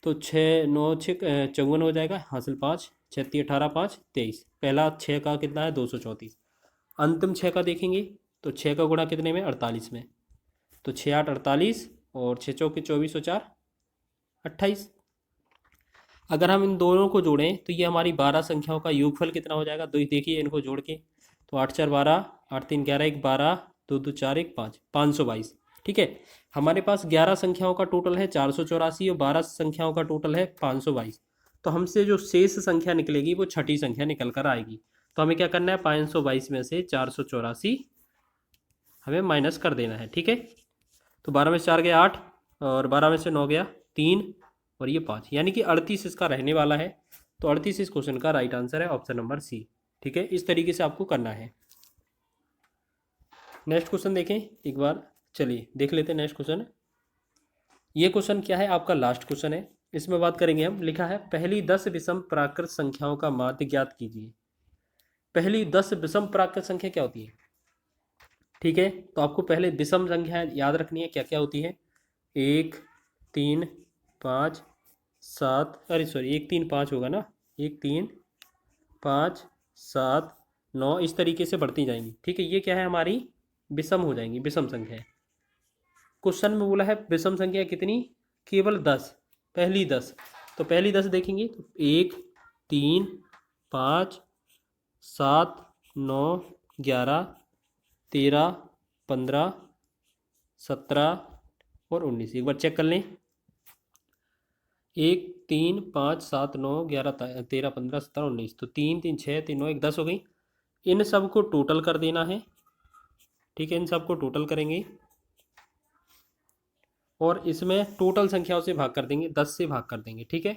तो 6 9 6 54 हो जाएगा, हासिल 5 6 3 18 5 23। पहला 6 का कितना है 234। अंतिम 6 का देखेंगे तो 6 का गुणा कितने में 48 में, तो 6 8 48 और 6 चौके 24 और 4 28। अगर हम इन दोनों को जोड़ें तो ये हमारी 12 संख्याओं का योगफल कितना हो जाएगा। दो देखिए इनको जोड़ के, तो 8 4 12, 8 3 11 1 12, 2 2 4 1 5, 522। ठीक है, हमारे पास 11 संख्याओं का टोटल है 484 और 12 संख्याओं का टोटल है 522। तो हमसे जो शेष संख्या निकलेगी वो छठी संख्या निकल कर आएगी। तो हमें क्या करना है 522 में से 484 हमें माइनस कर देना है। ठीक है, तो 12 में से 4 गया 8 और 12 में से 9 गया 3 और ये 5, यानी कि 38 इसका रहने वाला है। तो 38 इस क्वेश्चन का राइट आंसर है, ऑप्शन नंबर सी। ठीक है, इस तरीके से आपको करना है। नेक्स्ट क्वेश्चन देखें एक बार, चलिए देख लेते हैं नेक्स्ट क्वेश्चन। ये क्वेश्चन क्या है आपका लास्ट क्वेश्चन है, इसमें बात करेंगे हम। लिखा है पहली 10 विषम प्राकृत संख्याओं का माध्य ज्ञात कीजिए। पहली 10 विषम प्राकृत संख्या क्या होती है। ठीक है, तो आपको पहले विषम संख्या याद रखनी है, क्या क्या होती है। 1 3 5 7, अरे सॉरी 1 3 5 होगा ना, 1 3 5 7 9, इस तरीके से बढ़ती जाएंगी। ठीक है, ये क्या है हमारी विषम हो जाएंगी, विषम संख्या है। क्वेश्चन में बोला है विषम संख्या कितनी, केवल 10, पहली 10। तो पहली 10 देखेंगे तो 1 3 5 7 9 11 13 15 17 और 19। एक बार चेक कर लें, 1 3 5 7 9 11 13 15 17 19, तो 3 3 6 3 9 1 10 हो गई। इन सब को टोटल कर देना है। ठीक है, इन सब को टोटल करेंगे और इसमें टोटल संख्याओं से भाग कर देंगे, 10 से भाग कर देंगे। ठीक है,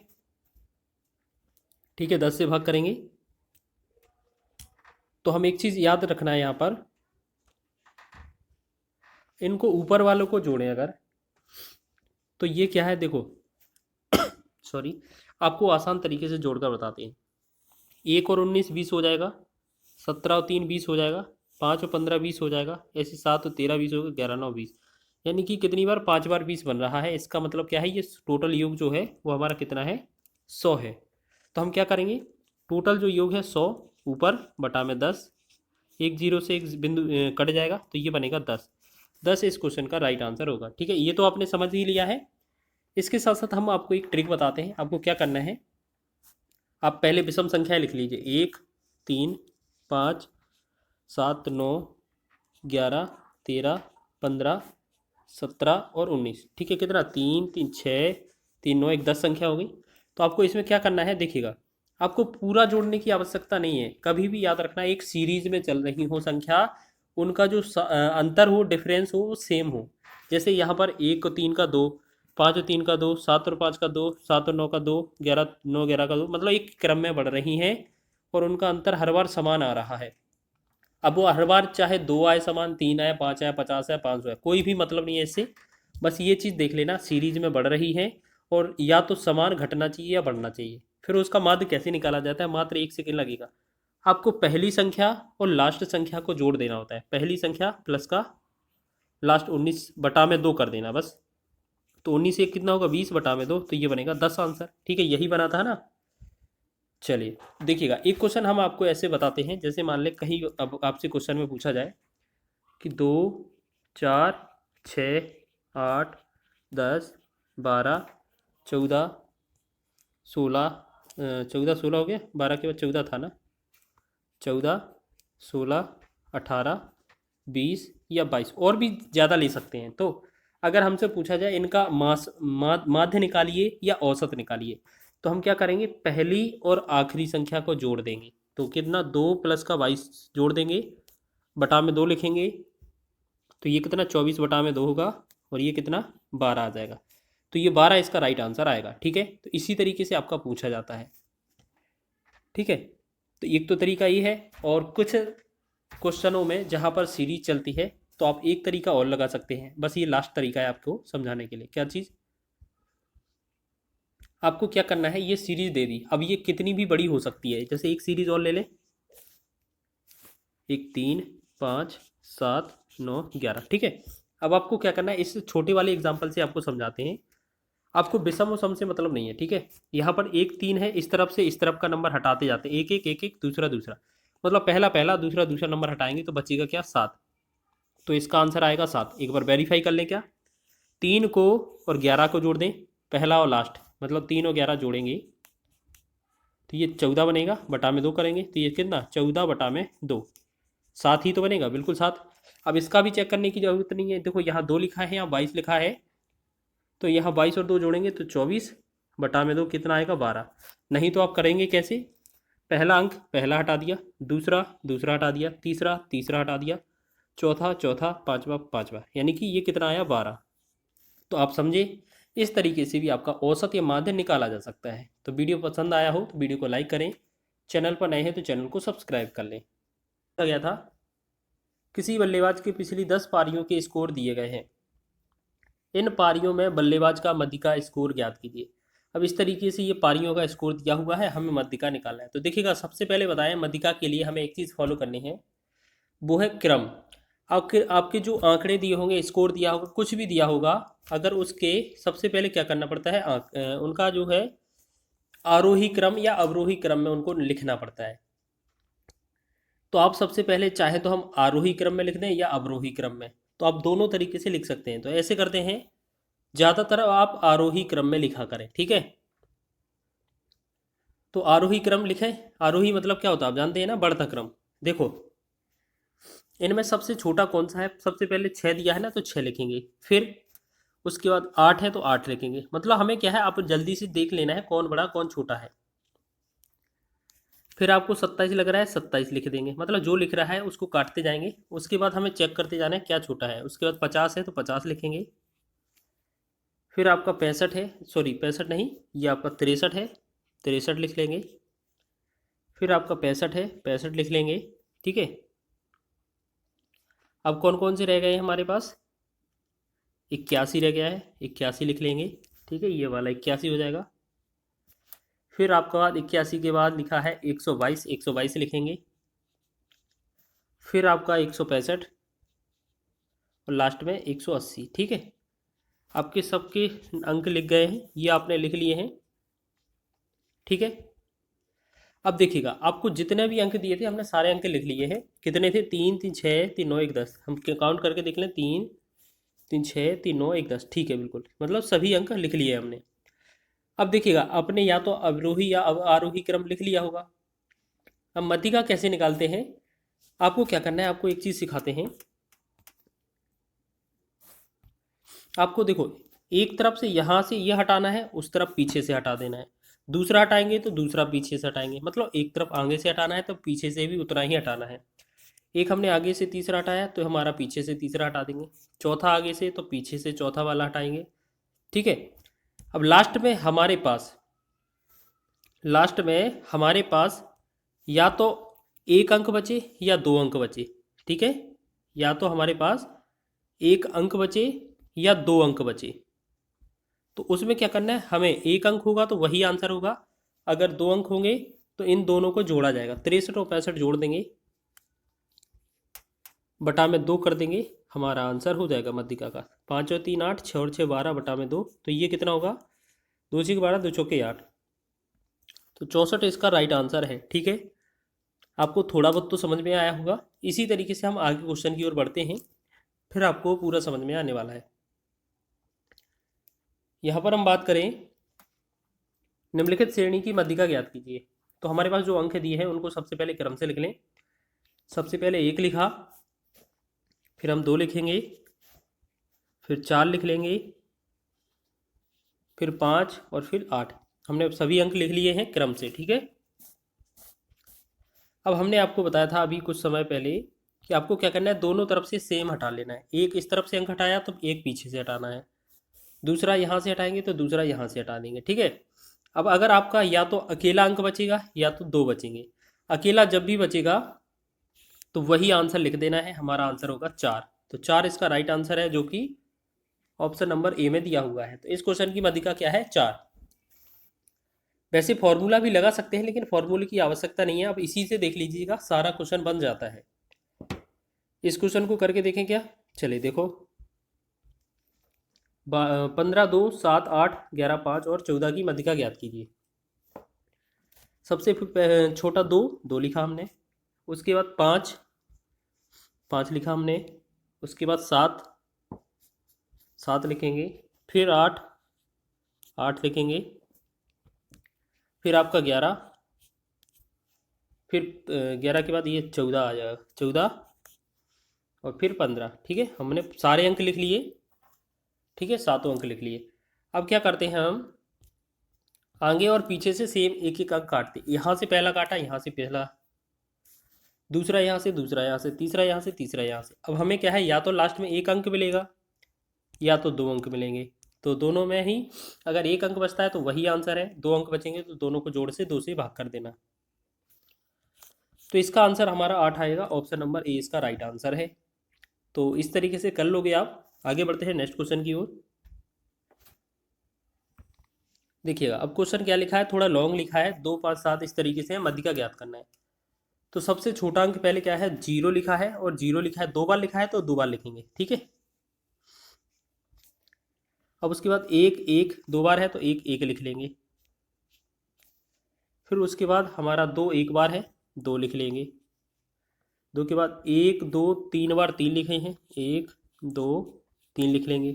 ठीक है 10 से भाग करेंगे। तो हम एक चीज़ याद रखना है यहाँ पर, इनको ऊपर वालों को जोड़ें अगर, तो ये क्या है देखो सॉरी, आपको आसान तरीके से जोड़कर बताते हैं। 1 और 19 20 हो जाएगा, 17 और 3 20 हो जाएगा, 5 और 15 20 हो जाएगा, ऐसे 7 और 13 20 होगा, 11 9 20, यानी कि कितनी बार 5 बार 20 बन रहा है। इसका मतलब क्या है, ये टोटल योग जो है वो हमारा कितना है 100 है। तो हम क्या करेंगे, टोटल जो योग है 100 ऊपर बटा में 10, एक जीरो से एक बिंदु कट जाएगा, तो ये बनेगा 10। 10 इस क्वेश्चन का राइट आंसर होगा। ठीक है, ये तो आपने समझ ही लिया है। इसके साथ साथ हम आपको एक ट्रिक बताते हैं। आपको क्या करना है, आप पहले विषम संख्या लिख लीजिए, 1 3 5 7 9 11 13 15 17 और 19। ठीक है, कितना 3 3 6 3 9 1 10 संख्या हो गई। तो आपको इसमें क्या करना है, देखिएगा आपको पूरा जोड़ने की आवश्यकता नहीं है। कभी भी याद रखना, एक सीरीज में चल रही हो संख्या, उनका जो अंतर हो, डिफरेंस हो, वो सेम हो। जैसे यहाँ पर 1 और 3 का 2, 5 और 3 का 2, 7 और 5 का 2, 7 और 9 का 2, 11 9 11 का 2, मतलब एक क्रम में बढ़ रही हैं और उनका अंतर हर बार समान आ रहा है। अब वो हर बार चाहे 2 आए समान, 3 आए, 5 आए, 50 आए, 500 आए, कोई भी मतलब नहीं है इससे। बस ये चीज़ देख लेना, सीरीज में बढ़ रही है और या तो समान घटना चाहिए या बढ़ना चाहिए। फिर उसका माध्य कैसे निकाला जाता है, मात्र 1 सेकेंड लगेगा। आपको पहली संख्या और लास्ट संख्या को जोड़ देना होता है। पहली संख्या प्लस का लास्ट 19/2 कर देना बस। तो 19 से कितना होगा, 20/2, तो ये बनेगा 10 आंसर। ठीक है, यही बना था ना। चलिए देखिएगा, एक क्वेश्चन हम आपको ऐसे बताते हैं, जैसे मान लें कहीं अब आपसे क्वेश्चन में पूछा जाए कि 2 4 6 8 10 12 14 16, 14 16 हो गया, 12 के बाद 14 था ना, 14 16 18 20 या 22, और भी ज़्यादा ले सकते हैं। तो अगर हमसे पूछा जाए इनका माध्य निकालिए या औसत निकालिए, तो हम क्या करेंगे, पहली और आखिरी संख्या को जोड़ देंगे। तो कितना, 2 प्लस का 22 जोड़ देंगे, बटा में 2 लिखेंगे, तो ये कितना 24/2 होगा, और ये कितना 12 आ जाएगा। तो ये 12 इसका राइट आंसर आएगा। ठीक है, तो इसी तरीके से आपका पूछा जाता है। ठीक है, तो एक तो तरीका ये है, और कुछ क्वेश्चनों में जहाँ पर सीरीज चलती है तो आप एक तरीका और लगा सकते हैं। बस ये लास्ट तरीका है आपको समझाने के लिए। क्या चीज़, आपको क्या करना है, ये सीरीज दे दी, अब ये कितनी भी बड़ी हो सकती है। जैसे एक सीरीज और ले लें, 1 3 5 7 9 11। ठीक है, अब आपको क्या करना है, इस छोटे वाले एग्जाम्पल से आपको समझाते हैं। आपको विषम और सम से मतलब नहीं है। ठीक है, यहाँ पर 1 3 है, इस तरफ से इस तरफ का नंबर हटाते जाते हैं, 1 1 1 1, दूसरा दूसरा, मतलब पहला पहला, दूसरा दूसरा नंबर हटाएंगे तो बचेगा क्या, 7। तो इसका आंसर आएगा 7। एक बार वेरीफाई कर लें क्या, 3 को और 11 को जोड़ दें, पहला और लास्ट, मतलब 3 और 11 जोड़ेंगे तो ये 14 बनेगा, बटा में 2 करेंगे तो ये कितना, 14/2, 7 ही तो बनेगा, बिल्कुल 7। अब इसका भी चेक करने की जरूरत नहीं है, देखो यहाँ 2 लिखा है, यहाँ 22 लिखा है, तो यहाँ 22 और 2 जोड़ेंगे तो 24/2 कितना आएगा, 12। नहीं तो आप करेंगे कैसे, पहला अंक पहला हटा दिया, दूसरा दूसरा हटा दिया, तीसरा तीसरा हटा दिया, चौथा चौथा, पांचवा पांचवा, यानी कि ये कितना आया, 12। तो आप समझे, इस तरीके से भी आपका औसत या माध्य निकाला जा सकता है। तो वीडियो पसंद आया हो तो वीडियो को लाइक करें, चैनल पर नए हैं तो चैनल को सब्सक्राइब कर लें। कहा गया था, किसी बल्लेबाज के पिछली 10 पारियों के स्कोर दिए गए हैं, इन पारियों में बल्लेबाज का मध्य का स्कोर ज्ञात कीजिए। अब इस तरीके से ये पारियों का स्कोर दिया हुआ है, हमें मध्य का निकालना है। तो देखिएगा, सबसे पहले बताएं, मध्य का के लिए हमें एक चीज़ फॉलो करनी है, वो है क्रम। आपके जो आंकड़े दिए होंगे, स्कोर दिया होगा, कुछ भी दिया होगा, अगर उसके सबसे पहले क्या करना पड़ता है, उनका जो है आरोही क्रम या अवरोही क्रम में उनको लिखना पड़ता है। तो आप सबसे पहले चाहे तो हम आरोही क्रम में लिख दें या अवरोही क्रम में, तो आप दोनों तरीके से लिख सकते हैं। तो ऐसे करते हैं, ज़्यादातर आप आरोही क्रम में लिखा करें। ठीक है, तो आरोही क्रम लिखें। आरोही मतलब क्या होता है, आप जानते हैं ना, बढ़ता क्रम। देखो इनमें सबसे छोटा कौन सा है, सबसे पहले 6 दिया है ना, तो 6 लिखेंगे, फिर उसके बाद 8 है तो 8 लिखेंगे। मतलब हमें क्या है, आप जल्दी से देख लेना है कौन बड़ा कौन छोटा है। फिर आपको 27 लग रहा है, 27 लिख देंगे, मतलब जो लिख रहा है उसको काटते जाएंगे। उसके बाद हमें चेक करते जाना है क्या छोटा है। उसके बाद 50 है तो 50 लिखेंगे। फिर आपका 65 है, सॉरी 65 नहीं, ये आपका 63 है, 63 लिख लेंगे। फिर आपका 65 है, 65 लिख लेंगे। ठीक है, अब कौन कौन से रह गए हैं हमारे पास, 81 रह गया है, 81 लिख लेंगे। ठीक है, ये वाला 81 हो जाएगा। फिर आपका बाद 81 के बाद लिखा है 122, 122 लिखेंगे। फिर आपका 165 और लास्ट में 180। ठीक है, आपके सबके अंक लिख गए हैं, ये आपने लिख लिए हैं। ठीक है, अब देखिएगा, आपको जितने भी अंक दिए थे हमने सारे अंक लिख लिए हैं। कितने थे, 3 3 6 3 9 1 10, हम काउंट करके देख लें, 3 3 6 3 9 1 10। ठीक है, बिल्कुल, मतलब सभी अंक लिख लिए हमने। अब देखिएगा, आपने या तो अवरोही या आरोही क्रम लिख लिया होगा। अब मध्य का कैसे निकालते हैं, आपको क्या करना है, आपको एक चीज़ सिखाते हैं। आपको देखो, एक तरफ से यहाँ से ये हटाना है, उस तरफ पीछे से हटा देना है। दूसरा हटाएंगे तो दूसरा पीछे से हटाएंगे, मतलब एक तरफ आगे से हटाना है तो पीछे से भी उतना ही हटाना है। एक हमने आगे से तीसरा हटाया तो हमारा पीछे से तीसरा हटा देंगे। चौथा आगे से तो पीछे से चौथा वाला हटाएंगे। ठीक है। अब लास्ट में हमारे पास या तो एक अंक बचे या दो अंक बचे। ठीक है। या तो हमारे पास एक अंक बचे या दो अंक बचे। तो उसमें क्या करना है, हमें एक अंक होगा तो वही आंसर होगा, अगर दो अंक होंगे तो इन दोनों को जोड़ा जाएगा। 63 और 65 जोड़ देंगे, बटा में दो कर देंगे, हमारा आंसर हो जाएगा मध्यिका का। 5 और 3 8, 6 और 6 12, बटा में दो, तो ये कितना होगा, 2 6 12, 2 चौके 8। तो 64 इसका राइट आंसर है। ठीक है। आपको थोड़ा बहुत तो समझ में आया होगा। इसी तरीके से हम आगे क्वेश्चन की ओर बढ़ते हैं, फिर आपको पूरा समझ में आने वाला है। यहाँ पर हम बात करें, निम्नलिखित श्रेणी की मध्यिका ज्ञात कीजिए। तो हमारे पास जो अंक दिए हैं उनको सबसे पहले क्रम से लिख लें। सबसे पहले एक लिखा, फिर हम दो लिखेंगे, फिर चार लिख लेंगे, फिर पाँच और फिर आठ। हमने सभी अंक लिख लिए हैं क्रम से। ठीक है। अब हमने आपको बताया था अभी कुछ समय पहले कि आपको क्या करना है, दोनों तरफ से सेम हटा लेना है। एक इस तरफ से अंक हटाया तो एक पीछे से हटाना है, दूसरा यहाँ से हटाएंगे तो दूसरा यहाँ से हटा देंगे। ठीक है। अब अगर आपका या तो अकेला अंक बचेगा या तो दो बचेंगे, अकेला जब भी बचेगा तो वही आंसर लिख देना है, हमारा आंसर होगा 4। तो 4 इसका राइट आंसर है, जो कि ऑप्शन नंबर ए में दिया हुआ है। तो इस क्वेश्चन की मध्यिका क्या है, 4। वैसे फॉर्मूला भी लगा सकते हैं, लेकिन फॉर्मूले की आवश्यकता नहीं है। अब इसी से देख लीजिएगा, सारा क्वेश्चन बन जाता है। इस क्वेश्चन को करके देखें क्या। चलिए देखो, 15 2 7 8 11 5 और 14 की मध्यिका ज्ञात कीजिए। सबसे छोटा दो, दो लिखा हमने। उसके बाद पाँच, पाँच लिखा हमने। उसके बाद सात, सात लिखेंगे। फिर आठ, आठ लिखेंगे। फिर आपका 11, फिर 11 के बाद ये 14 आ जाएगा, 14 और फिर 15। ठीक है। हमने सारे अंक लिख लिए। ठीक है, सातों अंक लिख लिए। अब क्या करते हैं हम, आगे और पीछे से सेम एक एक अंक काटते। यहाँ से पहला काटा, यहाँ से पहला, दूसरा यहाँ से, दूसरा यहाँ से, तीसरा यहाँ से, तीसरा यहाँ से। अब हमें क्या है, या तो लास्ट में एक अंक मिलेगा या तो दो अंक मिलेंगे। तो दोनों में ही अगर एक अंक बचता है तो वही आंसर है, दो अंक बचेंगे तो दोनों को जोड़ से दो से भाग कर देना। तो इसका आंसर हमारा 8 आएगा। ऑप्शन नंबर ए इसका राइट आंसर है। तो इस तरीके से कर लोगे आप। आगे बढ़ते हैं नेक्स्ट क्वेश्चन की ओर। देखिएगा, अब क्वेश्चन क्या लिखा है, थोड़ा लॉन्ग लिखा है, 2 5 7 इस तरीके से मध्यिका ज्ञात करना है। तो सबसे छोटा अंक पहले क्या है, जीरो लिखा है, और जीरो लिखा है, दो बार लिखा है तो दो बार लिखेंगे। ठीक है। अब उसके बाद एक, एक दो बार है तो एक एक लिख लेंगे। फिर उसके बाद हमारा दो एक बार है, दो लिख लेंगे। दो के बाद एक दो तीन बार तीन लिखे हैं, एक दो तीन लिख लेंगे।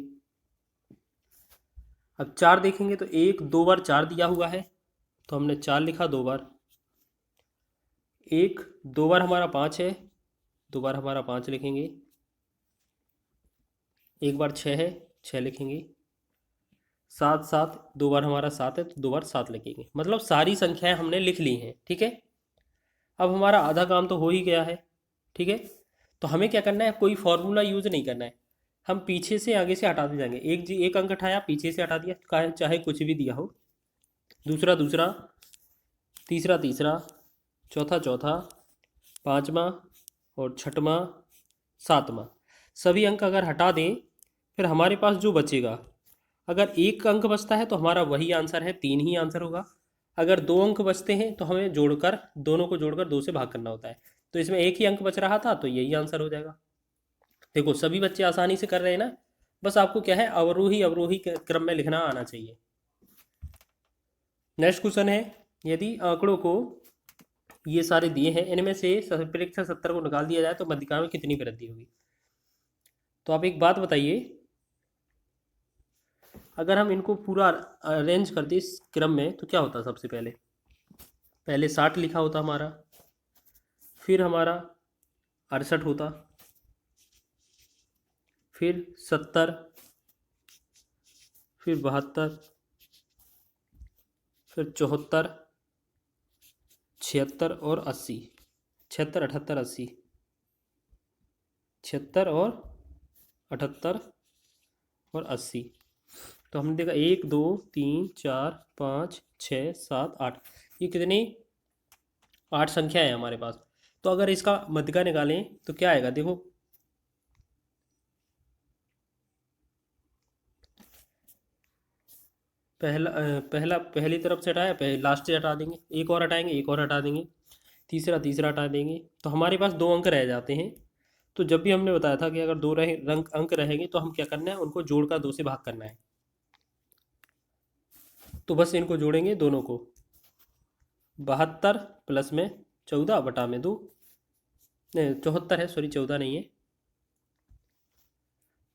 अब चार देखेंगे तो एक दो बार चार दिया हुआ है, तो हमने चार लिखा दो बार। एक दो बार हमारा पाँच है, दो बार हमारा पाँच लिखेंगे। एक बार छः है, छः लिखेंगे। सात, सात दो बार हमारा सात है तो दो बार सात लिखेंगे। मतलब सारी संख्याएं हमने लिख ली हैं। ठीक है। अब हमारा आधा काम तो हो ही गया है। ठीक है। तो हमें क्या करना है, कोई फॉर्मूला यूज़ नहीं करना है, हम पीछे से आगे से हटाते जाएंगे। एक अंक हटाया, पीछे से हटा दिया, चाहे कुछ भी दिया हो, दूसरा दूसरा, तीसरा तीसरा, चौथा चौथा, पाँचवा और छठवां, सातवां। सभी अंक अगर हटा दें, फिर हमारे पास जो बचेगा, अगर एक अंक बचता है तो हमारा वही आंसर है, तीन ही आंसर होगा। अगर दो अंक बचते हैं तो हमें जोड़कर, दोनों को जोड़कर दो से भाग करना होता है। तो इसमें एक ही अंक बच रहा था तो यही आंसर हो जाएगा। देखो, सभी बच्चे आसानी से कर रहे हैं ना। बस आपको क्या है, अवरोही अवरोही क्रम में लिखना आना चाहिए। नेक्स्ट क्वेश्चन है, यदि आंकड़ों को ये सारे दिए हैं, इनमें से परीक्षा 70 को निकाल दिया जाए तो मध्यिका में कितनी वृद्धि होगी। तो आप एक बात बताइए, अगर हम इनको पूरा अरेंज करते इस क्रम में तो क्या होता। सबसे पहले पहले 60 लिखा होता हमारा, फिर हमारा 68 होता, फिर 70, फिर 72, फिर 74, 76 और 80, 76, 78, 80, 76 और 78 और 80। तो हमने देखा 1 2 3 4 5 6 7 8, ये कितनी 8 संख्या है हमारे पास। तो अगर इसका मध्यका निकालें तो क्या आएगा, देखो पहली तरफ से हटाया, लास्ट से हटा देंगे, एक और हटाएंगे, एक और हटा देंगे, तीसरा हटा देंगे, तो हमारे पास 2 अंक रह जाते हैं। तो जब भी हमने बताया था कि अगर 2 अंक रहेंगे तो हम क्या करना है, उनको जोड़कर 2 से भाग करना है। तो बस इनको जोड़ेंगे दोनों को, 72 प्लस में 14 बटा में 2, नहीं 74 है, सॉरी 14 नहीं है,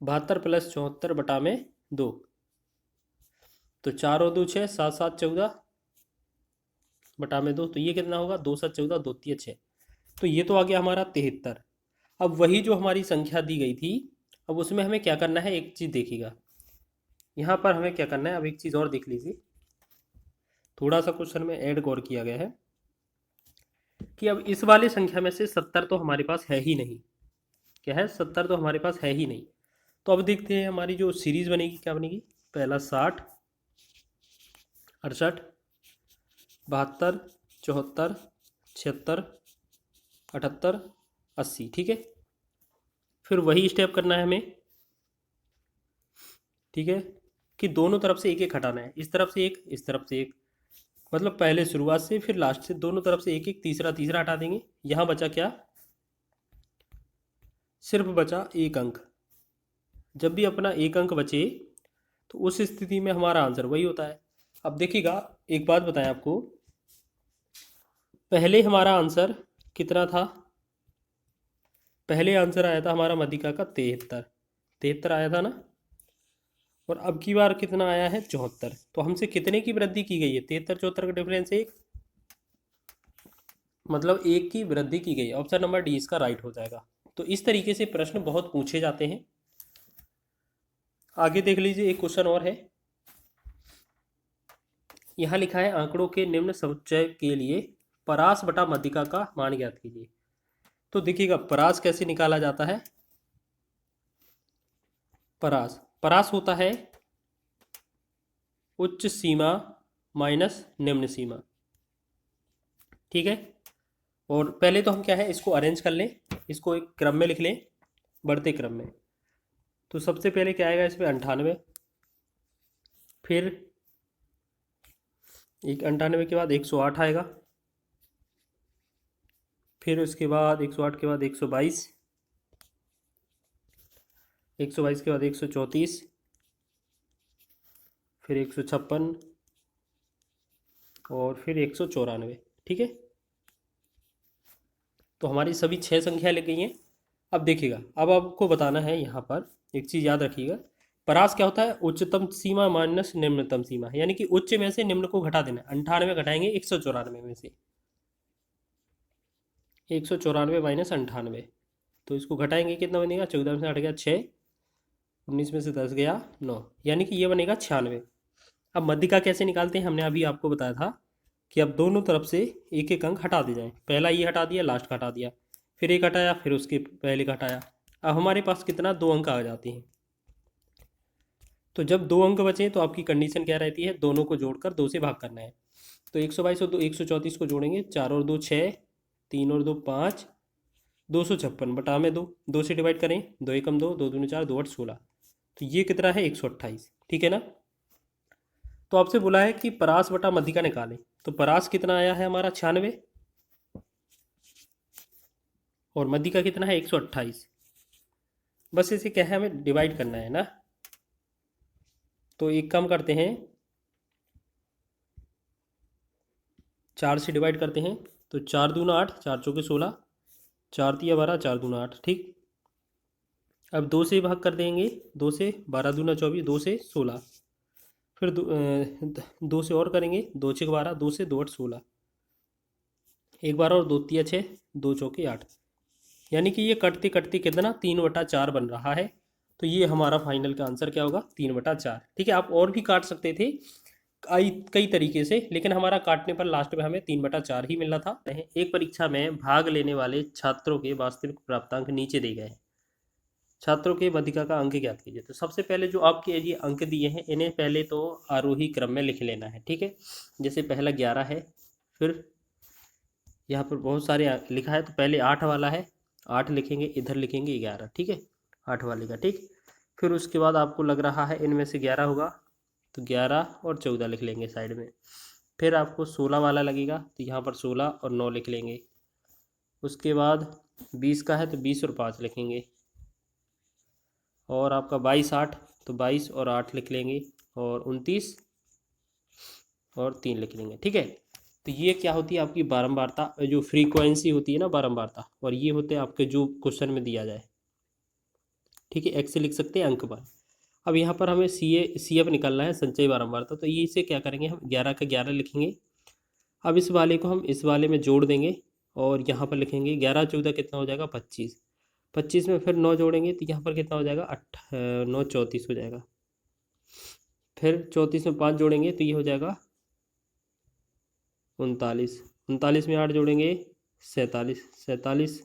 72 प्लस 74 बटा में 2, तो 4 और 2 6, 7 7 14 बटा में 2, तो ये कितना होगा, 2 7 14, 2 3 6, तो ये तो आ गया हमारा 73। अब वही जो हमारी संख्या दी गई थी, अब उसमें हमें क्या करना है, एक चीज़ देखिएगा यहाँ पर हमें क्या करना है, अब एक चीज़ और देख लीजिए, थोड़ा सा क्वेश्चन में ऐड गौर किया गया है कि अब इस वाली संख्या में से 70 तो हमारे पास है ही नहीं, क्या है, 70 तो हमारे पास है ही नहीं। तो अब देखते हैं हमारी जो सीरीज बनेगी क्या बनेगी, पहला 60, 68, 72, 74, 76, 78, 80, ठीक है। फिर वही स्टेप करना है हमें, ठीक है, कि दोनों तरफ से एक एक हटाना है, इस तरफ से एक, इस तरफ से एक, मतलब पहले शुरुआत से फिर लास्ट से दोनों तरफ से एक एक, तीसरा हटा देंगे। यहाँ बचा क्या, सिर्फ बचा एक अंक। जब भी अपना एक अंक बचे तो उस स्थिति में हमारा आंसर वही होता है। अब देखिएगा एक बात बताएं आपको, पहले हमारा आंसर कितना था, पहले आंसर आया था हमारा मदिका का 73 आया था ना, और अब की बार कितना आया है 74। तो हमसे कितने की वृद्धि की गई है, 73 74 का डिफरेंस एक, मतलब एक की वृद्धि की गई। ऑप्शन नंबर डी इसका राइट हो जाएगा। तो इस तरीके से प्रश्न बहुत पूछे जाते हैं। आगे देख लीजिए, एक क्वेश्चन और है, यहाँ लिखा है आंकड़ों के निम्न समुच्चय के लिए परास बटा मध्यिका का मान ज्ञात कीजिए। तो देखिएगा परास कैसे निकाला जाता है, परास होता है उच्च सीमा माइनस निम्न सीमा, ठीक है। और पहले तो हम क्या है, इसको अरेंज कर लें, इसको एक क्रम में लिख लें, बढ़ते क्रम में। तो सबसे पहले क्या आएगा इसमें 98, फिर एक 98 के बाद 108 आएगा, फिर उसके बाद 108 के बाद 122, 122 के बाद 134, फिर 156 और फिर 194, ठीक है। तो हमारी सभी 6 संख्या लग गई हैं। अब देखिएगा, अब आपको बताना है यहाँ पर एक चीज़ याद रखिएगा, परास क्या होता है, उच्चतम सीमा माइनस निम्नतम सीमा, यानी कि उच्च में से निम्न को घटा देना। 98 घटाएंगे 194 में से, 194 माइनस 98, तो इसको घटाएंगे कितना बनेगा, 14 में से 8 गया 6, 19 में से 10 गया 9, यानी कि ये बनेगा 96। अब मध्यिका कैसे निकालते हैं, हमने अभी आपको बताया था कि अब दोनों तरफ से एक एक अंक हटा दिए जाएँ। पहला ये हटा दिया, लास्ट का हटा दिया, फिर एक हटाया, फिर उसके पहले का हटाया। अब हमारे पास कितना, 2 अंक आ जाते हैं। तो जब 2 अंक बचे तो आपकी कंडीशन क्या रहती है, दोनों को जोड़कर 2 से भाग करना है। तो 122 और 134 को जोड़ेंगे, 4 और 2 6, 3 और 2 5, 256 बटा में 2, 2 से डिवाइड करें, 2 एकम 2, 2 दूनी 4, 2 8 16, तो ये कितना है 128, ठीक है ना। तो आपसे बोला है कि परास बटा मध्यिका निकालें, तो परास कितना आया है हमारा 96 और मध्यिका कितना है 128। बस इसे क्या है, हमें डिवाइड करना है ना। तो एक काम करते हैं, 4 से डिवाइड करते हैं, तो 4 दूना 8, 4 चौके 16, 4 तिया 12, 4 दूना 8, ठीक। अब 2 से भाग कर देंगे, 2 से, 12 दूना 24, 2 से 16, फिर 2 से और करेंगे, 2 छः 12, 2 से 2 8 16, एक बार और 2 तिया 6, 2 चौके 8, यानी कि ये कटते कटते कितना 3/4 बन रहा है। तो ये हमारा फाइनल का आंसर क्या होगा, 3/4, ठीक है। आप और भी काट सकते थे, कई तरीके से, लेकिन हमारा काटने पर लास्ट में हमें 3/4 ही मिलना था। एक परीक्षा में भाग लेने वाले छात्रों के वास्तविक प्राप्तांक नीचे दिए गए हैं। छात्रों के मध्यिका का अंक ज्ञात कीजिए। तो सबसे पहले जो आपके ये अंक दिए हैं इन्हें पहले तो आरोही क्रम में लिख लेना है, ठीक है। जैसे पहला 11 है, फिर यहाँ पर बहुत सारे लिखा है, तो पहले 8 वाला है, 8 लिखेंगे, इधर लिखेंगे 11, ठीक है, 8 वाले का, ठीक। फिर उसके बाद आपको लग रहा है इनमें से 11 होगा, तो 11 और 14 लिख लेंगे साइड में। फिर आपको 16 वाला लगेगा, तो यहाँ पर 16 और 9 लिख लेंगे। उसके बाद 20 का है, तो 20 और 5 लिखेंगे। और आपका 22 8, तो 22 और 8 लिख लेंगे। और 29 और 3 लिख लेंगे, ठीक है। तो ये क्या होती है आपकी बारंबारता, जो फ्रीक्वेंसी होती है ना, बारंबारता। और ये होते हैं आपके जो क्वेश्चन में दिया जाए, ठीक है। एक्स से लिख सकते हैं अंक बार। अब यहाँ पर हमें सी एफ निकालना है, संचयी बारंबारता। तो ये इसे क्या करेंगे, हम 11 का 11 लिखेंगे। अब इस वाले को हम इस वाले में जोड़ देंगे और यहाँ पर लिखेंगे 11 14 कितना हो जाएगा 25। 25 में फिर 9 जोड़ेंगे तो यहाँ पर कितना हो जाएगा 9 34 हो जाएगा। फिर 34 में 5 जोड़ेंगे तो ये हो जाएगा 39। 39 में 8 जोड़ेंगे 47। 47,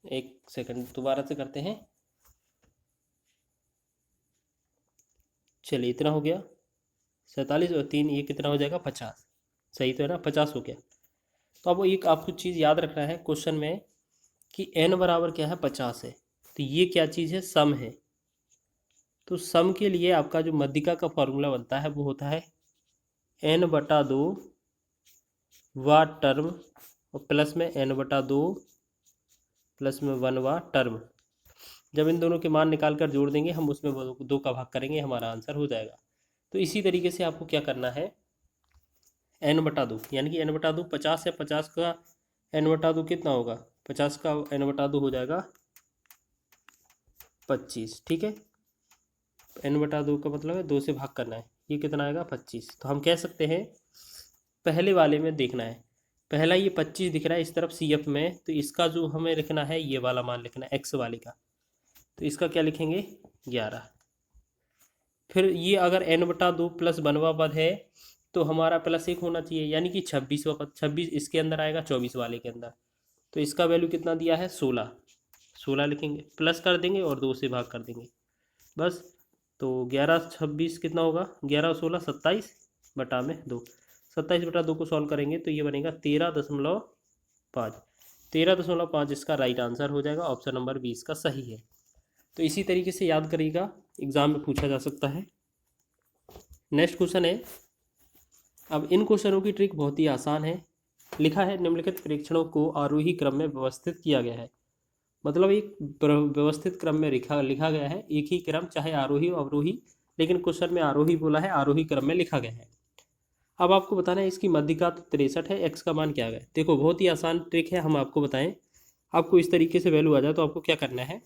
एक सेकंड दोबारा से करते हैं। चलिए इतना हो गया 47 और 3, ये कितना हो जाएगा 50। सही तो है ना, 50 हो गया। तो अब एक आपको चीज़ याद रखना है क्वेश्चन में कि n बराबर क्या है 50 है। तो ये क्या चीज़ है, सम है। तो सम के लिए आपका जो मध्यिका का फॉर्मूला बनता है वो होता है n/2 वा टर्म और प्लस में n/2 प्लस में 1 वा टर्म। जब इन दोनों के मान निकाल कर जोड़ देंगे हम, उसमें 2 का भाग करेंगे, हमारा आंसर हो जाएगा। तो इसी तरीके से आपको क्या करना है, n/2 यानी कि n/2 50 है, 50 का n/2 कितना होगा, 50 का n/2 हो जाएगा 25, ठीक है। n/2 का मतलब है 2 से भाग करना है, ये कितना आएगा 25। तो हम कह सकते हैं पहले वाले में देखना है, पहला ये 25 दिख रहा है इस तरफ सी एफ में, तो इसका जो हमें लिखना है ये वाला मान लिखना है एक्स वाले का। तो इसका क्या लिखेंगे 11। फिर ये अगर n/2 प्लस 1वां पद है तो हमारा +1 होना चाहिए, यानी कि 26वां पद। 26 इसके अंदर आएगा 24 वाले के अंदर। तो इसका वैल्यू कितना दिया है 16। 16 लिखेंगे, प्लस कर देंगे और 2 से भाग कर देंगे बस। तो 11 26 कितना होगा, 11 और 16 27 बटा में 2। 27/2 को सॉल्व करेंगे तो ये बनेगा 13.5। 13.5 इसका राइट आंसर हो जाएगा, ऑप्शन नंबर 20 का सही है। तो इसी तरीके से याद करिएगा, एग्जाम में पूछा जा सकता है। नेक्स्ट क्वेश्चन है, अब इन क्वेश्चनों की ट्रिक बहुत ही आसान है। लिखा है निम्नलिखित प्रेक्षणों को आरोही क्रम में व्यवस्थित किया गया है। मतलब एक व्यवस्थित क्रम में लिखा गया है, एक ही क्रम, चाहे आरोही और अवरोही, लेकिन क्वेश्चन में आरोही बोला है, आरोही क्रम में लिखा गया है। अब आपको बताना है इसकी मध्यिका तो 63 है, एक्स का मान क्या है। देखो बहुत ही आसान ट्रिक है, हम आपको बताएं। आपको इस तरीके से वैल्यू आ जाए तो आपको क्या करना है,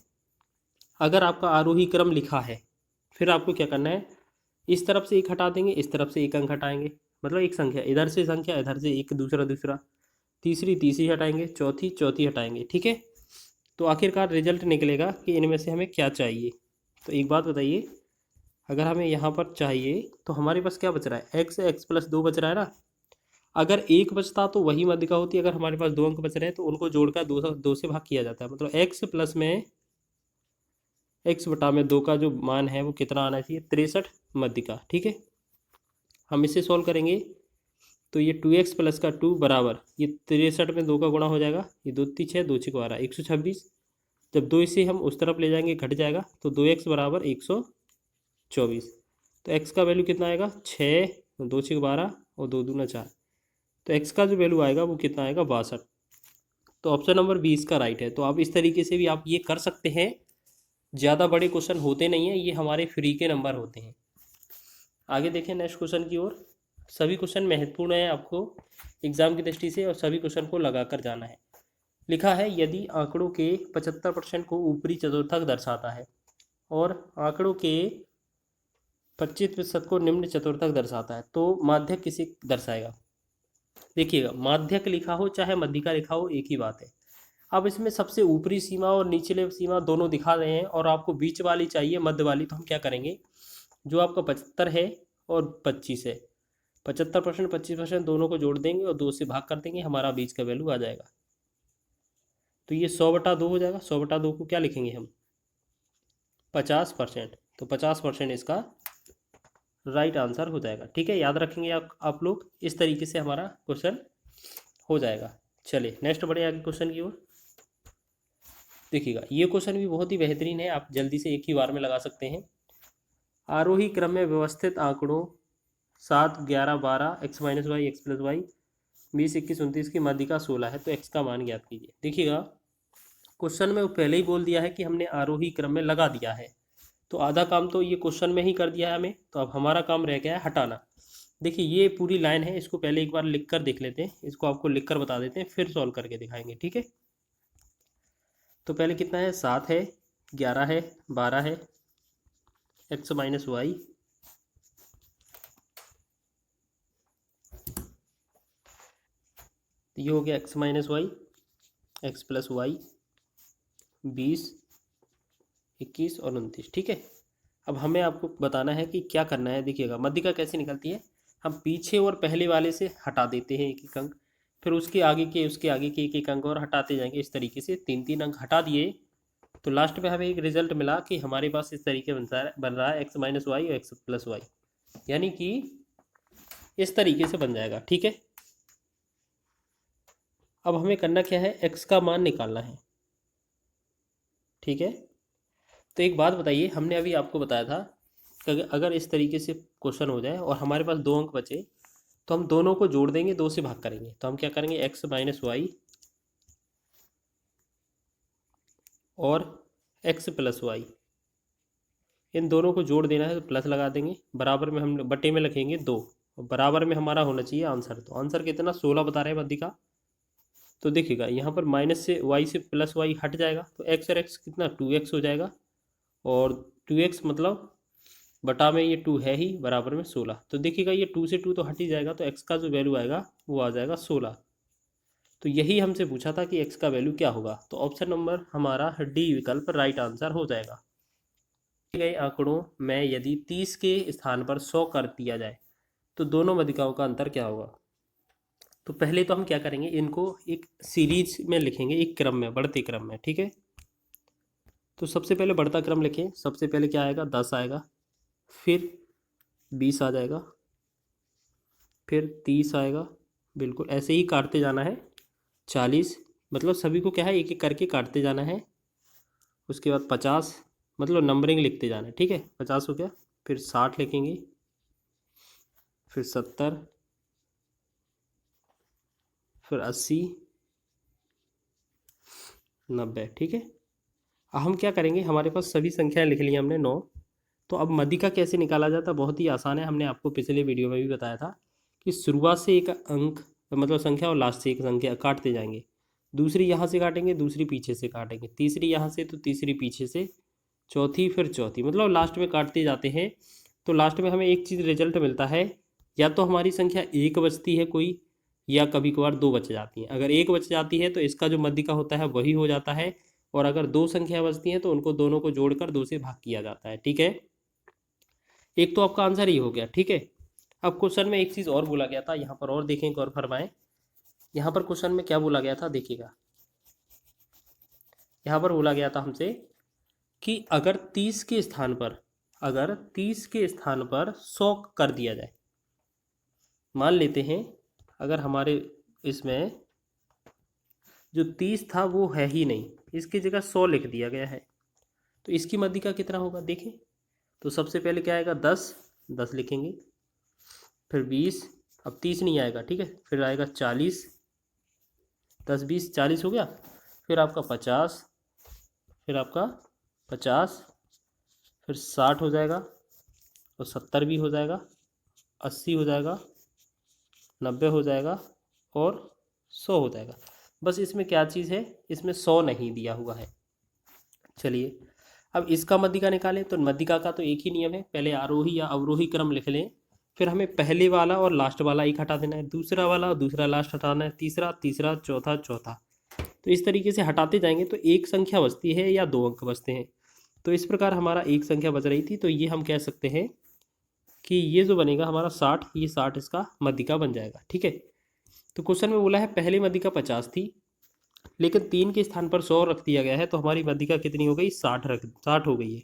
अगर आपका आरोही क्रम लिखा है फिर आपको क्या करना है, इस तरफ से 1 हटा देंगे, इस तरफ से 1 अंक हटाएंगे, मतलब एक संख्या इधर से, संख्या इधर से, एक दूसरा, तीसरी हटाएंगे, चौथी हटाएंगे, ठीक है। तो आखिरकार रिजल्ट निकलेगा कि इनमें से हमें क्या चाहिए। तो एक बात बताइए, अगर हमें यहाँ पर चाहिए तो हमारे पास क्या बच रहा है, x + 2 बच रहा है ना। अगर 1 बचता तो वही मध्यिका होती, अगर हमारे पास 2 अंक बच रहे हैं तो उनको जोड़कर 2 से भाग किया जाता है। मतलब x प्लस में x/2 का जो मान है वो कितना आना चाहिए 63 मध्यिका, ठीक है। हम इसे सॉल्व करेंगे तो ये 2x + का 2 बराबर, ये 63 में 2 का गुणा हो जाएगा, ये 2 × 6 2 × 12 126। जब 2 इसे हम उस तरफ ले जाएंगे घट जाएगा, तो 2x बराबर 124। तो x का वैल्यू कितना आएगा 6, 2 × 12 और 2 दूना 4। तो x का जो वैल्यू आएगा वो कितना आएगा 62। तो ऑप्शन नंबर 20 का राइट है। तो आप इस तरीके से भी आप ये कर सकते हैं, ज़्यादा बड़े क्वेश्चन होते नहीं हैं, ये हमारे फ्री के नंबर होते हैं। आगे देखें नेक्स्ट क्वेश्चन की ओर। सभी क्वेश्चन महत्वपूर्ण है आपको एग्जाम की दृष्टि से, और सभी क्वेश्चन को लगाकर जाना है। लिखा है यदि आंकड़ों के 75% को ऊपरी चतुर्थक दर्शाता है और आंकड़ों के 25% को निम्न चतुर्थक दर्शाता है तो माध्यक किसे दर्शाएगा। देखिएगा, माध्यक लिखा हो चाहे मध्यिका लिखा हो एक ही बात है। अब इसमें सबसे ऊपरी सीमा और निचले सीमा दोनों दिखा रहे हैं और आपको बीच वाली चाहिए, मध्य वाली। तो हम क्या करेंगे, जो आपका 75 है और 25 है। 75%, 25% दोनों को जोड़ देंगे और 2 से भाग कर देंगे, हमारा बीच का वैल्यू आ जाएगा। तो ये 100/2 हो जाएगा। 100/2 को क्या लिखेंगे हम? 50%। तो 50% इसका राइट आंसर हो जाएगा। ठीक है, याद रखेंगे आप लोग। इस तरीके से हमारा क्वेश्चन हो जाएगा। चलिए नेक्स्ट बढ़े आगे क्वेश्चन की ओर। देखिएगा, ये क्वेश्चन भी बहुत ही बेहतरीन है, आप जल्दी से एक ही बार में लगा सकते हैं। आरोही क्रम में व्यवस्थित आंकड़ों 7, 11, 12, x minus y, x plus y, 20, 21, 29 की माध्यिका 16 है, तो x का मान ज्ञात कीजिए। देखिएगा, क्वेश्चन में पहले ही बोल दिया है कि हमने आरोही क्रम में लगा दिया है, तो आधा काम तो ये क्वेश्चन में ही कर दिया है हमें। तो अब हमारा काम रह गया है हटाना। देखिए, ये पूरी लाइन है, इसको पहले एक बार लिख कर देख लेते हैं, इसको आपको लिख कर बता देते हैं, फिर सॉल्व करके दिखाएंगे। ठीक है, तो पहले कितना है? 7 है, 11 है, 12 है, एक्स माइनस वाई, ये हो गया x minus y, x plus y, 20, 21 और 29। ठीक है, अब हमें आपको बताना है कि क्या करना है। देखिएगा, माध्यिका कैसे निकलती है। हम पीछे और पहले वाले से हटा देते हैं एक एक अंक, फिर उसके आगे के एक एक अंक और हटाते जाएंगे। इस तरीके से 3 अंक हटा दिए, तो लास्ट में हमें एक रिजल्ट मिला कि हमारे पास इस तरीके बन रहा है एक्स माइनस वाई और एक्स प्लस वाई, यानी कि इस तरीके से बन जाएगा। ठीक है, अब हमें करना क्या है? एक्स का मान निकालना है। ठीक है, तो एक बात बताइए, हमने अभी आपको बताया था कि अगर इस तरीके से क्वेश्चन हो जाए और हमारे पास 2 अंक बचे, तो हम दोनों को जोड़ देंगे, 2 से भाग करेंगे। तो हम क्या करेंगे? एक्स माइनस वाई और एक्स प्लस वाई, इन दोनों को जोड़ देना है, तो प्लस लगा देंगे। बराबर में हम बटे में लिखेंगे 2, और बराबर में हमारा होना चाहिए आंसर। तो आंसर कितना? 16 बता रहे हैं माध्यिका। तो देखिएगा, यहाँ पर माइनस से वाई से प्लस वाई हट जाएगा, तो एक्स और एक्स कितना? 2x हो जाएगा, और 2x मतलब बटा में ये 2 है ही, बराबर में 16। तो देखिएगा, ये 2 से 2 तो हट ही जाएगा, तो x का जो वैल्यू आएगा वो आ जाएगा 16। तो यही हमसे पूछा था कि x का वैल्यू क्या होगा। तो ऑप्शन नंबर हमारा डी विकल्प राइट आंसर हो जाएगा। दिए गए आंकड़ों में यदि 30 के स्थान पर 100 कर दिया जाए, तो दोनों माध्यिकाओं का अंतर क्या होगा? तो पहले तो हम क्या करेंगे, इनको एक सीरीज में लिखेंगे, एक क्रम में, बढ़ते क्रम में। ठीक है, तो सबसे पहले बढ़ता क्रम लिखें। सबसे पहले क्या आएगा? 10 आएगा, फिर 20 आ जाएगा, फिर 30 आएगा, बिल्कुल ऐसे ही काटते जाना है। 40, मतलब सभी को क्या है, एक एक करके काटते जाना है। उसके बाद 50, मतलब नंबरिंग लिखते जाना है। ठीक है, 50 हो गया, फिर 60 लिखेंगे, फिर 70, फिर 80, 90। ठीक है, अब हम क्या करेंगे, हमारे पास सभी संख्याएं लिख ली हमने 9। तो अब माध्यिका कैसे निकाला जाता है? बहुत ही आसान है, हमने आपको पिछले वीडियो में भी बताया था कि शुरुआत से एक अंक मतलब संख्या और लास्ट से एक संख्या काटते जाएंगे। दूसरी यहाँ से काटेंगे, दूसरी पीछे से काटेंगे, तीसरी यहाँ से तो तीसरी पीछे से, चौथी फिर चौथी, मतलब लास्ट में काटते जाते हैं। तो लास्ट में हमें एक चीज़ रिजल्ट मिलता है, या तो हमारी संख्या एक बचती है कोई, या कभी कभार 2 बच जाती हैं। अगर एक बच जाती है तो इसका जो माध्यिका होता है वही हो जाता है, और अगर 2 संख्या बचती हैं तो उनको दोनों को जोड़कर 2 से भाग किया जाता है। ठीक है, एक तो आपका आंसर ही हो गया। ठीक है, अब क्वेश्चन में एक चीज़ और बोला गया था, यहाँ पर और देखें, गौर फरमाएं। यहाँ पर क्वेश्चन में क्या बोला गया था? देखिएगा, यहाँ पर बोला गया था हमसे कि अगर 30 के स्थान पर, अगर 30 के स्थान पर 100 कर दिया जाए, मान लेते हैं अगर हमारे इसमें जो 30 था वो है ही नहीं, इसकी जगह 100 लिख दिया गया है, तो इसकी माध्यिका कितना होगा? देखें, तो सबसे पहले क्या आएगा? 10, 10 लिखेंगे, फिर 20, अब 30 नहीं आएगा। ठीक है, फिर आएगा 40, 10, 20, 40 हो गया, फिर आपका 50, फिर आपका 50, फिर 60 हो जाएगा, और 70 भी हो जाएगा, 80 हो जाएगा, 90 हो जाएगा, और 100 हो जाएगा। बस इसमें क्या चीज़ है? इसमें 100 नहीं दिया हुआ है। चलिए, अब इसका माध्यिका निकालें। तो माध्यिका का तो एक ही नियम है, पहले आरोही या अवरोही क्रम लिख लें, फिर हमें पहले वाला और लास्ट वाला एक हटा देना है, दूसरा वाला और दूसरा लास्ट हटाना है, तीसरा तीसरा, चौथा चौथा। तो इस तरीके से हटाते जाएंगे तो एक संख्या बचती है या 2 अंक बचते हैं। तो इस प्रकार हमारा एक संख्या बच रही थी, तो ये हम कह सकते हैं कि ये जो बनेगा हमारा 60, ये 60 इसका मध्यिका बन जाएगा। ठीक है, तो क्वेश्चन में बोला है पहली मध्यिका 50 थी, लेकिन 3 के स्थान पर 100 रख दिया गया है, तो हमारी मध्यिका कितनी हो गई? 60 हो गई है।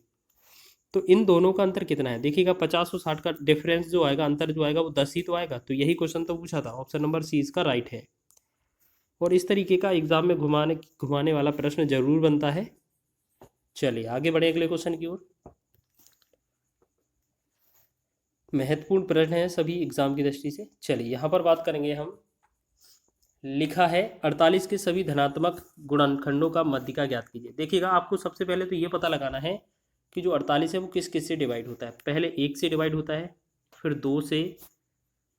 तो इन दोनों का अंतर कितना है? देखिएगा 50 और 60 का डिफरेंस जो आएगा, अंतर जो आएगा वो 10 ही तो आएगा। तो यही क्वेश्चन तो पूछा था, ऑप्शन नंबर सी इसका राइट है। और इस तरीके का एग्जाम में घुमाने वाला प्रश्न जरूर बनता है। चलिए आगे बढ़े अगले क्वेश्चन की ओर। महत्वपूर्ण प्रश्न है सभी एग्जाम की दृष्टि से। चलिए यहाँ पर बात करेंगे हम। लिखा है 48 के सभी धनात्मक गुणनखंडों का मध्यिका ज्ञात कीजिए। देखिएगा आपको सबसे पहले तो ये पता लगाना है कि जो 48 है वो किस किस से डिवाइड होता है। पहले 1 से डिवाइड होता है, फिर 2 से,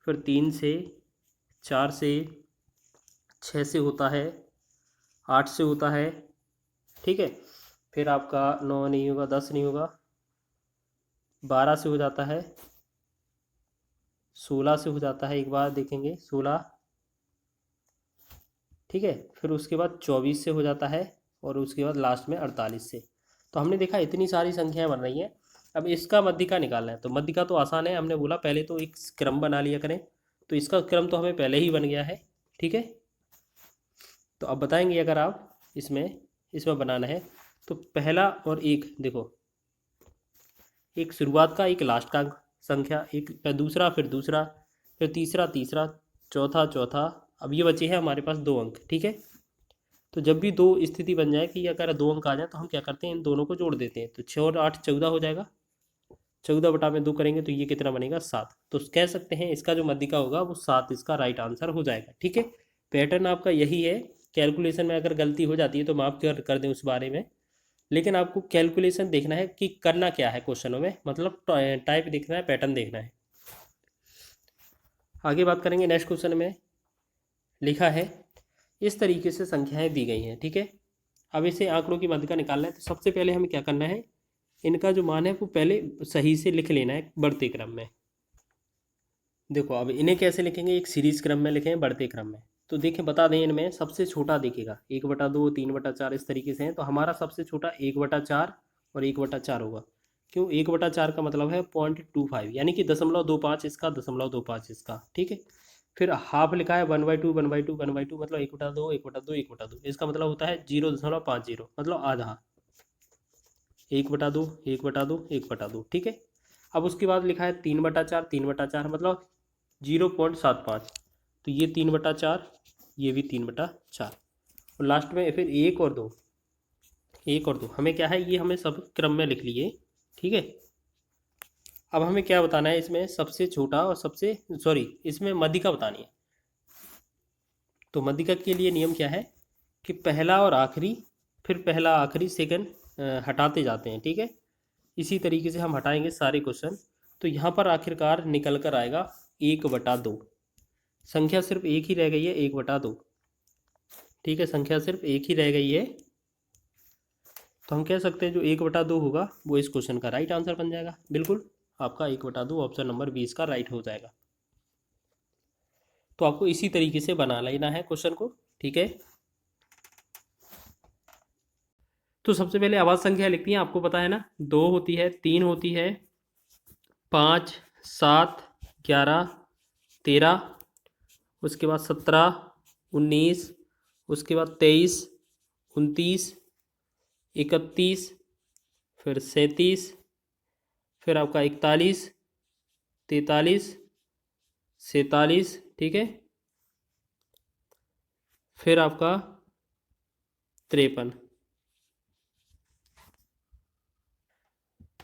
फिर 3 से, 4 से, 6 से होता है, 8 से होता है। ठीक है, फिर आपका 9 नहीं होगा, 10 नहीं होगा, 12 से हो जाता है, 16 से हो जाता है, एक बार देखेंगे 16। ठीक है, फिर उसके बाद 24 से हो जाता है, और उसके बाद लास्ट में 48 से। तो हमने देखा इतनी सारी संख्याएं बन रही हैं। अब इसका मध्यिका निकालना है, तो मध्यिका तो आसान है, हमने बोला पहले तो एक क्रम बना लिया करें। तो इसका क्रम तो हमें पहले ही बन गया है। ठीक है, तो अब बताएंगे अगर आप इसमें बनाना है तो पहला और एक देखो, एक शुरुआत का, एक लास्ट का संख्या, एक दूसरा, फिर तीसरा, चौथा। अब ये बचे हैं हमारे पास 2 अंक। ठीक है, तो जब भी 2 स्थिति बन जाए कि अगर 2 अंक आ जाए तो हम क्या करते हैं, इन दोनों को जोड़ देते हैं। तो 6 और 8 14 हो जाएगा, 14 बटा में 2 करेंगे तो ये कितना बनेगा? 7। तो कह सकते हैं इसका जो मध्यिका होगा वो 7 इसका राइट आंसर हो जाएगा। ठीक है, पैटर्न आपका यही है। कैलकुलेशन में अगर गलती हो जाती है तो माफ कर दें उस बारे में, लेकिन आपको कैलकुलेशन देखना है कि करना क्या है क्वेश्चनों में, मतलब टाइप देखना है, पैटर्न देखना है। आगे बात करेंगे। नेक्स्ट क्वेश्चन में लिखा है इस तरीके से संख्याएं दी गई हैं। ठीक है, अब इसे आंकड़ों की मध्यिका निकालना है। तो सबसे पहले हमें क्या करना है, इनका जो मान है वो पहले सही से लिख लेना है बढ़ते क्रम में। देखो अब इन्हें कैसे लिखेंगे, एक सीरीज क्रम में लिखें, बढ़ते क्रम में। तो देखें, बता दें इनमें सबसे छोटा देखिएगा 1/2, 3/4 इस तरीके से है। तो हमारा सबसे छोटा 1/4 और 1/4 होगा। क्यों? 1/4 का मतलब है 0.25, यानी कि 0.25 इसका, 0.25 इसका। ठीक है, फिर हाफ लिखा है 1/2, 1/2, 1/2, मतलब 1/2, 1/2, 1/2। इसका मतलब होता है 0.50, मतलब आधा। 1/2, 1/2, 1/2। ठीक है, अब उसके बाद लिखा है 3/4, 3/4, मतलब 0.75। तो ये 3/4, ये भी 3/4, और लास्ट में फिर 1 और 2, 1 और 2। हमें क्या है, ये हमें सब क्रम में लिख लिए। ठीक है, अब हमें क्या बताना है, इसमें सबसे छोटा और इसमें मध्यिका बतानी है। तो मध्यिका के लिए नियम क्या है कि पहला और आखिरी, फिर पहला आखिरी सेकंड हटाते जाते हैं। ठीक है, इसी तरीके से हम हटाएंगे सारे क्वेश्चन। तो यहाँ पर आखिरकार निकल कर आएगा 1/2। संख्या सिर्फ एक ही रह गई है, 1/2। ठीक है, संख्या सिर्फ एक ही रह गई है। तो हम कह सकते हैं जो 1/2 होगा वो इस क्वेश्चन का राइट आंसर बन जाएगा। बिल्कुल, आपका 1/2 ऑप्शन नंबर 20 का राइट हो जाएगा। तो आपको इसी तरीके से बना लेना है क्वेश्चन को। ठीक है, तो सबसे पहले आवाज संख्या लिखती हैं, आपको पता है ना, 2 होती है, 3 होती है, 5, 7, 11, 13, उसके बाद 17, 19, उसके बाद 23, 29, 31, फिर 37, फिर आपका 41, 43, 47। ठीक है, फिर आपका 53।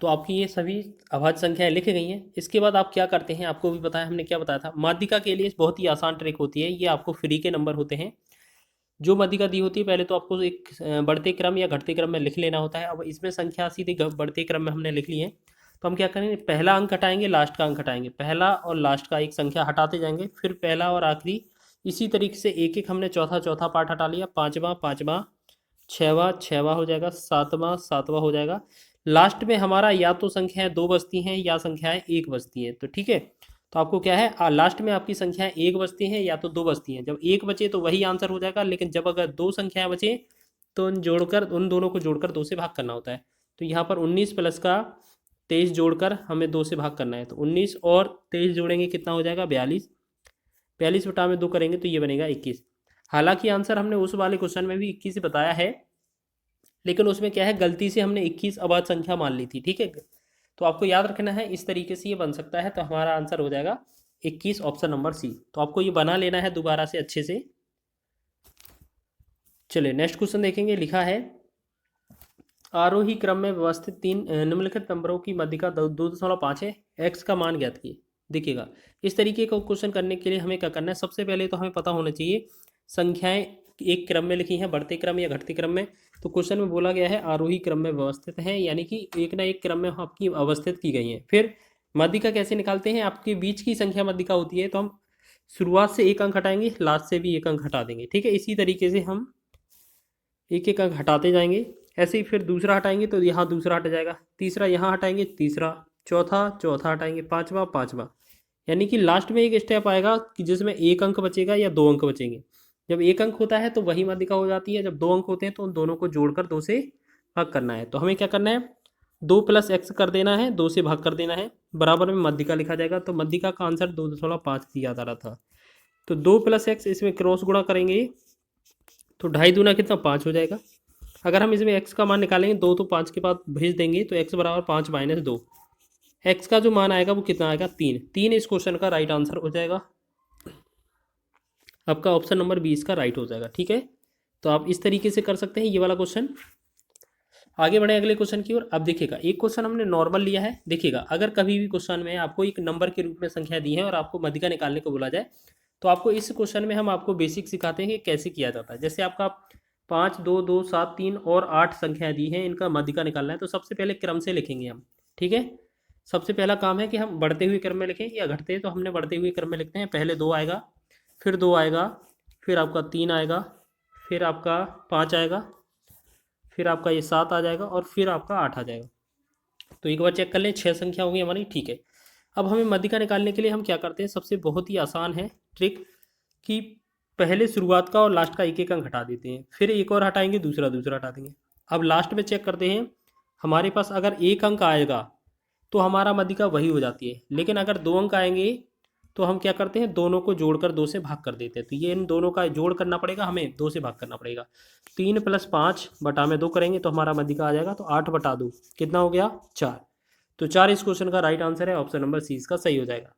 तो आपकी ये सभी अभाज्य संख्याएं लिखी गई हैं। इसके बाद आप क्या करते हैं, आपको भी पता है, हमने क्या बताया था, माध्यिका के लिए बहुत ही आसान ट्रिक होती है। ये आपको फ्री के नंबर होते हैं। जो मध्यिका दी होती है पहले तो आपको एक बढ़ते क्रम या घटते क्रम में लिख लेना होता है। अब इसमें संख्या सीधी बढ़ते क्रम में हमने लिख ली है। तो हम क्या करेंगे, पहला अंक हटाएंगे, लास्ट का अंक हटाएंगे, पहला और लास्ट का एक संख्या हटाते जाएंगे, फिर पहला और आखिरी। इसी तरीके से एक एक हमने चौथा पार्ट हटा लिया, 5वां, 6वां हो जाएगा, 7वां हो जाएगा। लास्ट में हमारा या तो संख्याएं 2 बचती हैं या संख्याएं 1 बचती हैं। तो ठीक है, तो आपको क्या है, लास्ट में आपकी संख्याएं 1 बचती हैं या तो 2 बचती हैं। जब 1 बचे तो वही आंसर हो जाएगा, लेकिन जब अगर 2 संख्याएं बचे तो उन दोनों को जोड़कर 2 से भाग करना होता है। तो यहाँ पर 19 प्लस का 23 जोड़कर हमें 2 से भाग करना है, तो 19 और 23 जोड़ेंगे कितना हो जाएगा 42। 42 बटा में 2 करेंगे तो ये बनेगा 21। हालांकि आंसर हमने उस वाले क्वेश्चन में भी 21 बताया है, लेकिन उसमें क्या है, गलती से हमने 21 अभाज्य संख्या मान ली थी, ठीक है। तो आपको याद रखना है, इस तरीके से ये बन सकता है, तो हमारा आंसर हो जाएगा 21, ऑप्शन नंबर सी। तो आपको ये बना लेना है दोबारा से अच्छे से। चलिए नेक्स्ट क्वेश्चन देखेंगे। लिखा है आरोही क्रम में व्यवस्थित 3 निम्नलिखित नंबरों की मध्यिका 2.5 है, एक्स का मान ज्ञात कीजिए। देखिएगा, इस तरीके का क्वेश्चन करने के लिए हमें क्या करना है, सबसे पहले तो हमें पता होना चाहिए संख्याएं एक क्रम में लिखी हैं, बढ़ते क्रम या घटते क्रम में। तो क्वेश्चन में बोला गया है आरोही क्रम में व्यवस्थित है, यानी कि एक ना एक क्रम में आपकी अवस्थित की गई हैं। फिर मध्यिका कैसे निकालते हैं, आपके बीच की संख्या मध्यिका होती है, तो हम शुरुआत से एक अंक हटाएंगे, लास्ट से भी एक अंक हटा देंगे, ठीक है। इसी तरीके से हम एक एक अंक हटाते जाएंगे। ऐसे ही फिर दूसरा हटाएंगे तो यहाँ दूसरा हट जाएगा, तीसरा यहाँ हटाएंगे, तीसरा, चौथा, चौथा हटाएंगे, पांचवा, पांचवा, यानी कि लास्ट में एक स्टेप आएगा कि जिसमें एक अंक बचेगा या 2 अंक बचेंगे। जब एक अंक होता है तो वही मध्यिका हो जाती है, जब 2 अंक होते हैं तो उन दोनों को जोड़कर 2 से भाग करना है। तो हमें क्या करना है, 2 + x कर देना है, 2 से भाग कर देना है, बराबर में मध्यिका लिखा जाएगा। तो मध्यिका का आंसर 2.5 दिया जा रहा था, तो 2 + x इसमें क्रॉस गुणा करेंगे तो 2.5 दूना कितना 5 हो जाएगा। अगर हम इसमें x का मान निकालेंगे 2 तो 5 के बाद भेज देंगे, तो x बराबर 5 - 2, x का जो मान आएगा वो कितना आएगा 3। 3 इस क्वेश्चन का राइट आंसर हो जाएगा, आपका ऑप्शन नंबर 20 का राइट हो जाएगा, ठीक है। तो आप इस तरीके से कर सकते हैं ये वाला क्वेश्चन। आगे बढ़े अगले क्वेश्चन की ओर। अब देखिएगा, एक क्वेश्चन हमने नॉर्मल लिया है। देखिएगा, अगर कभी भी क्वेश्चन में आपको एक नंबर के रूप में संख्या दी है और आपको मध्यिका निकालने को बोला जाए, तो आपको इस क्वेश्चन में हम आपको बेसिक सिखाते हैं कि कैसे किया जाता है। जैसे आपका 5, 2, 2, 7, 3 और 8 संख्याएं दी हैं, इनका मध्यिका निकालना है, तो सबसे पहले क्रम से लिखेंगे हम, ठीक है। सबसे पहला काम है कि हम बढ़ते हुए क्रम में लिखें या घटते, तो हमने बढ़ते हुए क्रम में लिखते हैं। पहले 2 आएगा, फिर 2 आएगा, फिर आपका 3 आएगा, फिर आपका 5 आएगा, फिर आपका ये 7 आ जाएगा और फिर आपका 8 आ जाएगा। तो एक बार चेक कर लें, 6 संख्या होगी हमारी, ठीक है। अब हमें मध्यिका निकालने के लिए हम क्या करते हैं, सबसे बहुत ही आसान है ट्रिक कि पहले शुरुआत का और लास्ट का एक एक अंक हटा देते हैं, फिर एक और हटाएंगे, दूसरा दूसरा हटा देंगे। अब लास्ट में चेक करते हैं, हमारे पास अगर एक अंक आएगा तो हमारा मध्यिका वही हो जाती है, लेकिन अगर 2 अंक आएंगे तो हम क्या करते हैं, दोनों को जोड़कर 2 से भाग कर देते हैं। तो ये इन दोनों का जोड़ करना पड़ेगा, हमें 2 से भाग करना पड़ेगा। 3 + 5 बटा में 2 करेंगे तो हमारा मध्यिका आ जाएगा, तो 8 बटा 2 कितना हो गया 4। तो 4 इस क्वेश्चन का राइट आंसर है, ऑप्शन नंबर सी इसका सही हो जाएगा।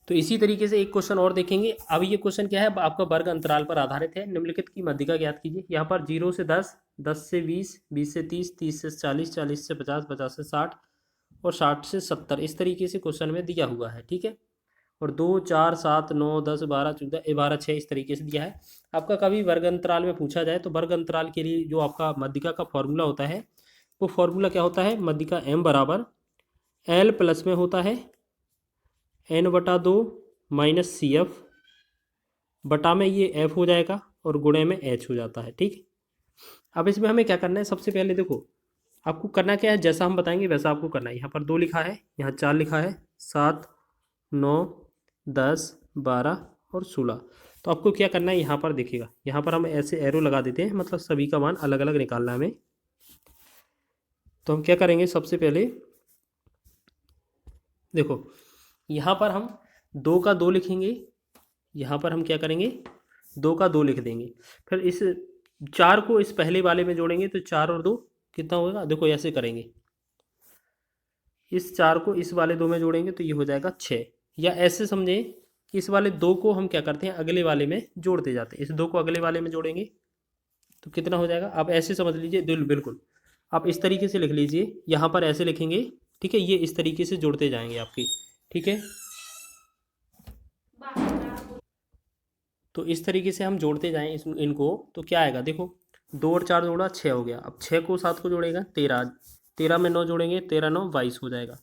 तो इसी तरीके से एक क्वेश्चन और देखेंगे। अब ये क्वेश्चन क्या है, आपका वर्ग अंतराल पर आधारित है। निम्नलिखित की मध्यिका ज्ञात कीजिए। यहाँ पर 0 से 10, 10 से 20, 20 से 30, 30 से 40, 40 से 50, 50 से 60 और 60 से 70, इस तरीके से क्वेश्चन में दिया हुआ है, ठीक है। और 2, 4, 7, 9, 10, 12, 14, 12, 6 इस तरीके से दिया है। आपका कभी वर्ग अंतराल में पूछा जाए तो वर्ग अंतराल के लिए जो आपका मध्यिका का फॉर्मूला होता है, वो फॉर्मूला क्या होता है, मध्यिका m बराबर l प्लस में होता है n/2 माइनस CF बटा में ये f हो जाएगा और गुणे में h हो जाता है, ठीक। अब इसमें हमें क्या करना है, सबसे पहले देखो आपको करना क्या है, जैसा हम बताएंगे वैसा आपको करना है। यहाँ पर 2 लिखा है, यहाँ 4 लिखा है, 7, 9, 10, 12 और 16। तो आपको क्या करना है, यहाँ पर देखिएगा, यहाँ पर हम ऐसे एरो लगा देते हैं, मतलब सभी का मान अलग अलग निकालना है हमें। तो हम क्या करेंगे, सबसे पहले देखो यहाँ पर हम 2 का 2 लिखेंगे, यहाँ पर हम क्या करेंगे 2 का 2 लिख देंगे। फिर इस 4 को इस पहले वाले में जोड़ेंगे तो 4 और 2 कितना होगा, देखो ऐसे करेंगे, इस 4 को इस वाले 2 में जोड़ेंगे तो ये हो जाएगा 6। या ऐसे समझें कि इस वाले 2 को हम क्या करते हैं, अगले वाले में जोड़ते जाते हैं। इस 2 को अगले वाले में जोड़ेंगे तो कितना हो जाएगा, आप ऐसे समझ लीजिए, बिल्कुल आप इस तरीके से लिख लीजिए, यहाँ पर ऐसे लिखेंगे, ठीक है। ये इस तरीके से जोड़ते जाएंगे आपकी, ठीक है। तो इस तरीके से हम जोड़ते जाएं इनको, तो क्या आएगा, देखो 2 और 4 जोड़ा 6 हो गया। अब 6 को 7 को जोड़ेगा 13, 13 में 9 जोड़ेंगे, 13, 9, 22 हो जाएगा।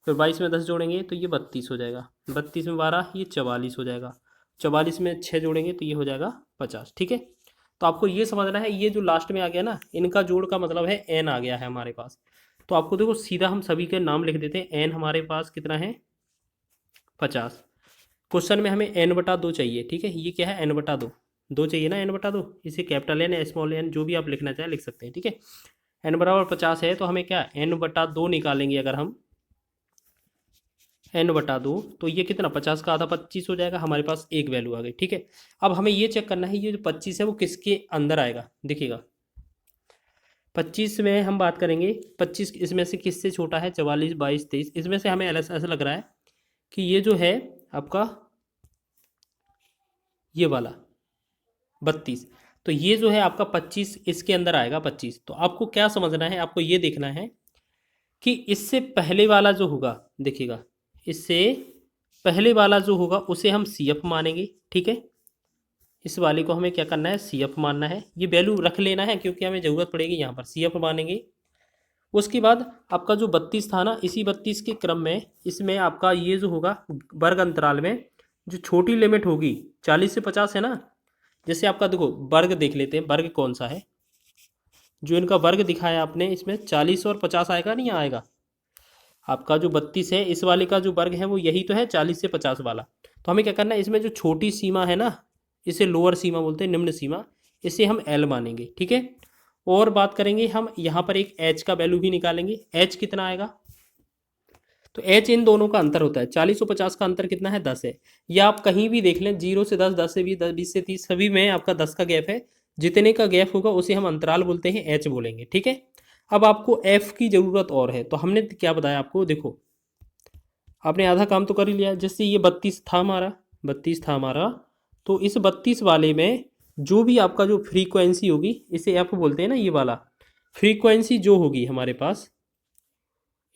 फिर 22 में 10 जोड़ेंगे तो ये 32 हो जाएगा, 32 में 12 ये 44 हो जाएगा, 44 में 6 जोड़ेंगे तो ये हो जाएगा 50, ठीक है। तो आपको ये समझना है, ये जो लास्ट में आ गया ना, इनका जोड़ का मतलब है n आ गया है हमारे पास। तो आपको देखो सीधा हम सभी के नाम लिख देते हैं। n हमारे पास कितना है 50। क्वेश्चन में हमें n/2 चाहिए, ठीक है। ये क्या है n/2, 2 चाहिए ना n/2, इसे कैपिटल N या स्मॉल n जो भी आप लिखना चाहें लिख सकते हैं, ठीक है। n बराबर 50 है तो हमें क्या n/2 निकालेंगे। अगर हम n/2 तो ये कितना 50 का आधा 25 हो जाएगा, हमारे पास एक वैल्यू आ गई। ठीक है, अब हमें ये चेक करना है ये जो 25 है वो किसके अंदर आएगा। देखिएगा 25 में हम बात करेंगे, 25 इसमें से किससे छोटा है, 44, 22, 23, इसमें से हमें ऐसा लग रहा है कि ये जो है आपका ये वाला 32, तो ये जो है आपका 25 इसके अंदर आएगा 25। तो आपको क्या समझना है, आपको ये देखना है कि इससे पहले वाला जो होगा, देखिएगा इससे पहले वाला जो होगा उसे हम CF मानेंगे। ठीक है, इस वाले को हमें क्या करना है, CF मानना है। ये वैल्यू रख लेना है क्योंकि हमें ज़रूरत पड़ेगी, यहाँ पर CF मानेंगे। उसके बाद आपका जो 32 था ना, इसी 32 के क्रम में इसमें आपका ये जो होगा वर्ग अंतराल में जो छोटी लिमिट होगी 40 से 50 है ना, जैसे आपका देखो वर्ग देख लेते हैं, वर्ग कौन सा है, जो इनका वर्ग दिखाया आपने इसमें 40 और 50 आएगा, नहीं आएगा। आपका जो 32 है इस वाले का जो वर्ग है वो यही तो है 40 से 50 वाला। तो हमें क्या करना है, इसमें जो छोटी सीमा है ना, इसे लोअर सीमा बोलते हैं, निम्न सीमा, इसे हम L मानेंगे। ठीक है, और बात करेंगे हम यहाँ पर एक H का वैल्यू भी निकालेंगे। H कितना आएगा, तो H इन दोनों का अंतर होता है, 40 और 50 का अंतर कितना है, 10 है। या आप कहीं भी देख लें, 0 से 10, 10 से 20, 20 से 30, सभी में आपका 10 का गैप है। जितने का गैप होगा उसे हम अंतराल बोलते हैं, H बोलेंगे। ठीक है, अब आपको F की ज़रूरत और है, तो हमने क्या बताया आपको, देखो आपने आधा काम तो कर ही लिया। जैसे ये 32 था हमारा, 32 था हमारा, तो इस 32 वाले में जो भी आपका जो फ्रीक्वेंसी होगी, इसे F बोलते हैं ना, ये वाला फ्रीक्वेंसी जो होगी हमारे पास,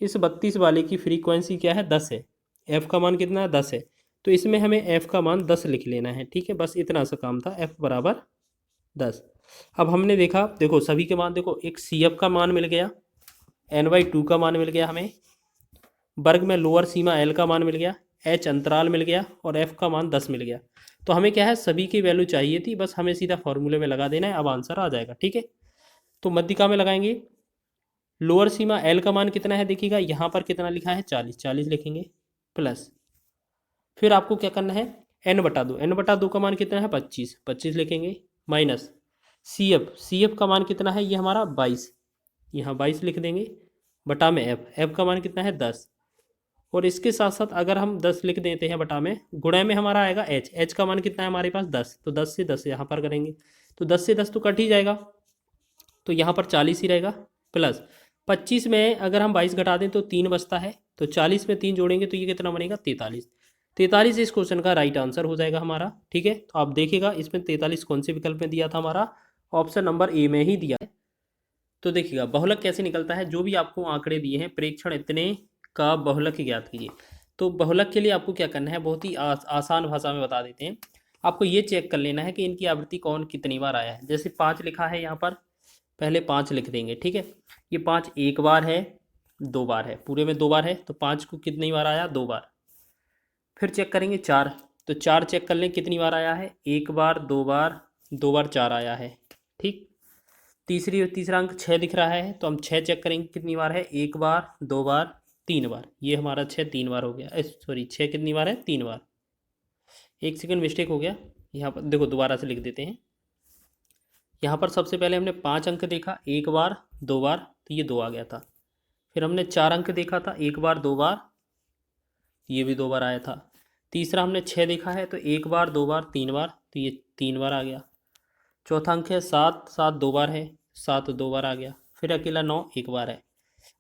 इस 32 वाले की फ्रीक्वेंसी क्या है, 10 है। F का मान कितना है, 10 है। तो इसमें हमें F का मान 10 लिख लेना है। ठीक है, बस इतना सा काम था, F बराबर 10। अब हमने देखा, देखो सभी के मान, देखो एक CF का मान मिल गया, n/2 का मान मिल गया हमें, वर्ग में लोअर सीमा L का मान मिल गया, H अंतराल मिल गया, और F का मान 10 मिल गया। तो हमें क्या है, सभी की वैल्यू चाहिए थी, बस हमें सीधा फॉर्मूले में लगा देना है, अब आंसर आ जाएगा। ठीक है, तो मध्यिका में लगाएंगे, लोअर सीमा L का मान कितना है, देखिएगा यहाँ पर कितना लिखा है, 40, 40 लिखेंगे, प्लस फिर आपको क्या करना है, n/2, n/2 का मान कितना है, 25, 25 लिखेंगे, माइनस CF, CF का मान कितना है, ये हमारा 22, यहाँ 22 लिख देंगे, बटा में F का मान कितना है, 10, और इसके साथ साथ अगर हम 10 लिख देते हैं बटा में, गुणा में हमारा आएगा H का मान कितना है हमारे पास, 10, तो 10 से 10 यहाँ पर करेंगे, तो 10 से 10 तो कट ही जाएगा, तो यहाँ पर 40 ही रहेगा, प्लस 25 में अगर हम 22 घटा दें तो 3 बचता है, तो 40 में 3 जोड़ेंगे तो ये कितना बनेगा, 43। 43 इस क्वेश्चन का राइट आंसर हो जाएगा हमारा। ठीक है, तो आप देखिएगा इसमें 43 कौन से विकल्प में दिया था, हमारा ऑप्शन नंबर ए में ही दिया है। तो देखिएगा बहुलक कैसे निकलता है, जो भी आपको आंकड़े दिए हैं, प्रेक्षण इतने का बहुलक ज्ञात कीजिए। तो बहुलक के लिए आपको क्या करना है, बहुत ही आसान भाषा में बता देते हैं। आपको ये चेक कर लेना है कि इनकी आवृत्ति कौन कितनी बार आया है। जैसे 5 लिखा है यहाँ पर, पहले 5 लिख देंगे। ठीक है, ये 5 एक बार है, 2 बार है, पूरे में 2 बार है, तो 5 को कितनी बार आया, 2 बार। फिर चेक करेंगे 4, तो 4 चेक कर लें कितनी बार आया है, 1 बार, 2 बार, 2 बार 4 आया है। ठीक, तीसरा अंक 6 दिख रहा है, तो हम 6 चेक करेंगे कितनी बार है, 1 बार, 2 बार, 3 बार। ये हमारा 6 3 बार हो गया, सॉरी 6 कितनी बार है, 3 बार। एक सेकंड मिस्टेक हो गया, यहाँ पर देखो दोबारा से लिख देते हैं। यहाँ पर सबसे पहले हमने 5 अंक देखा, 1 बार, 2 बार, तो ये 2 आ गया था। फिर हमने 4 अंक देखा था, 1 बार, 2 बार, ये भी 2 बार आया था। तीसरा हमने 6 देखा है, तो 1 बार, 2 बार, 3 बार, तो ये 3 बार आ गया। चौथा अंक है 7, 7 2 बार है, 7 2 बार आ गया। फिर अकेला 9 1 बार है।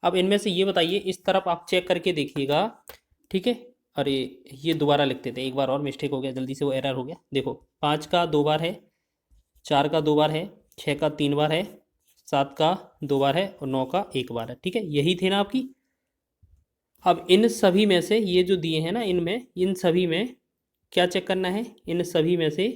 अब इनमें से ये बताइए, इस तरफ आप चेक करके देखिएगा। ठीक है, अरे ये दोबारा लिख देते हैं, एक बार और मिस्टेक हो गया, जल्दी से वो एरर हो गया। देखो 5 का 2 बार है, 4 का 2 बार है, 6 का 3 बार है, 7 का 2 बार है, और 9 का 1 बार है। ठीक है, यही थे ना आपकी। अब इन सभी में से ये जो दिए हैं ना, इनमें इन सभी में क्या चेक करना है, इन सभी में से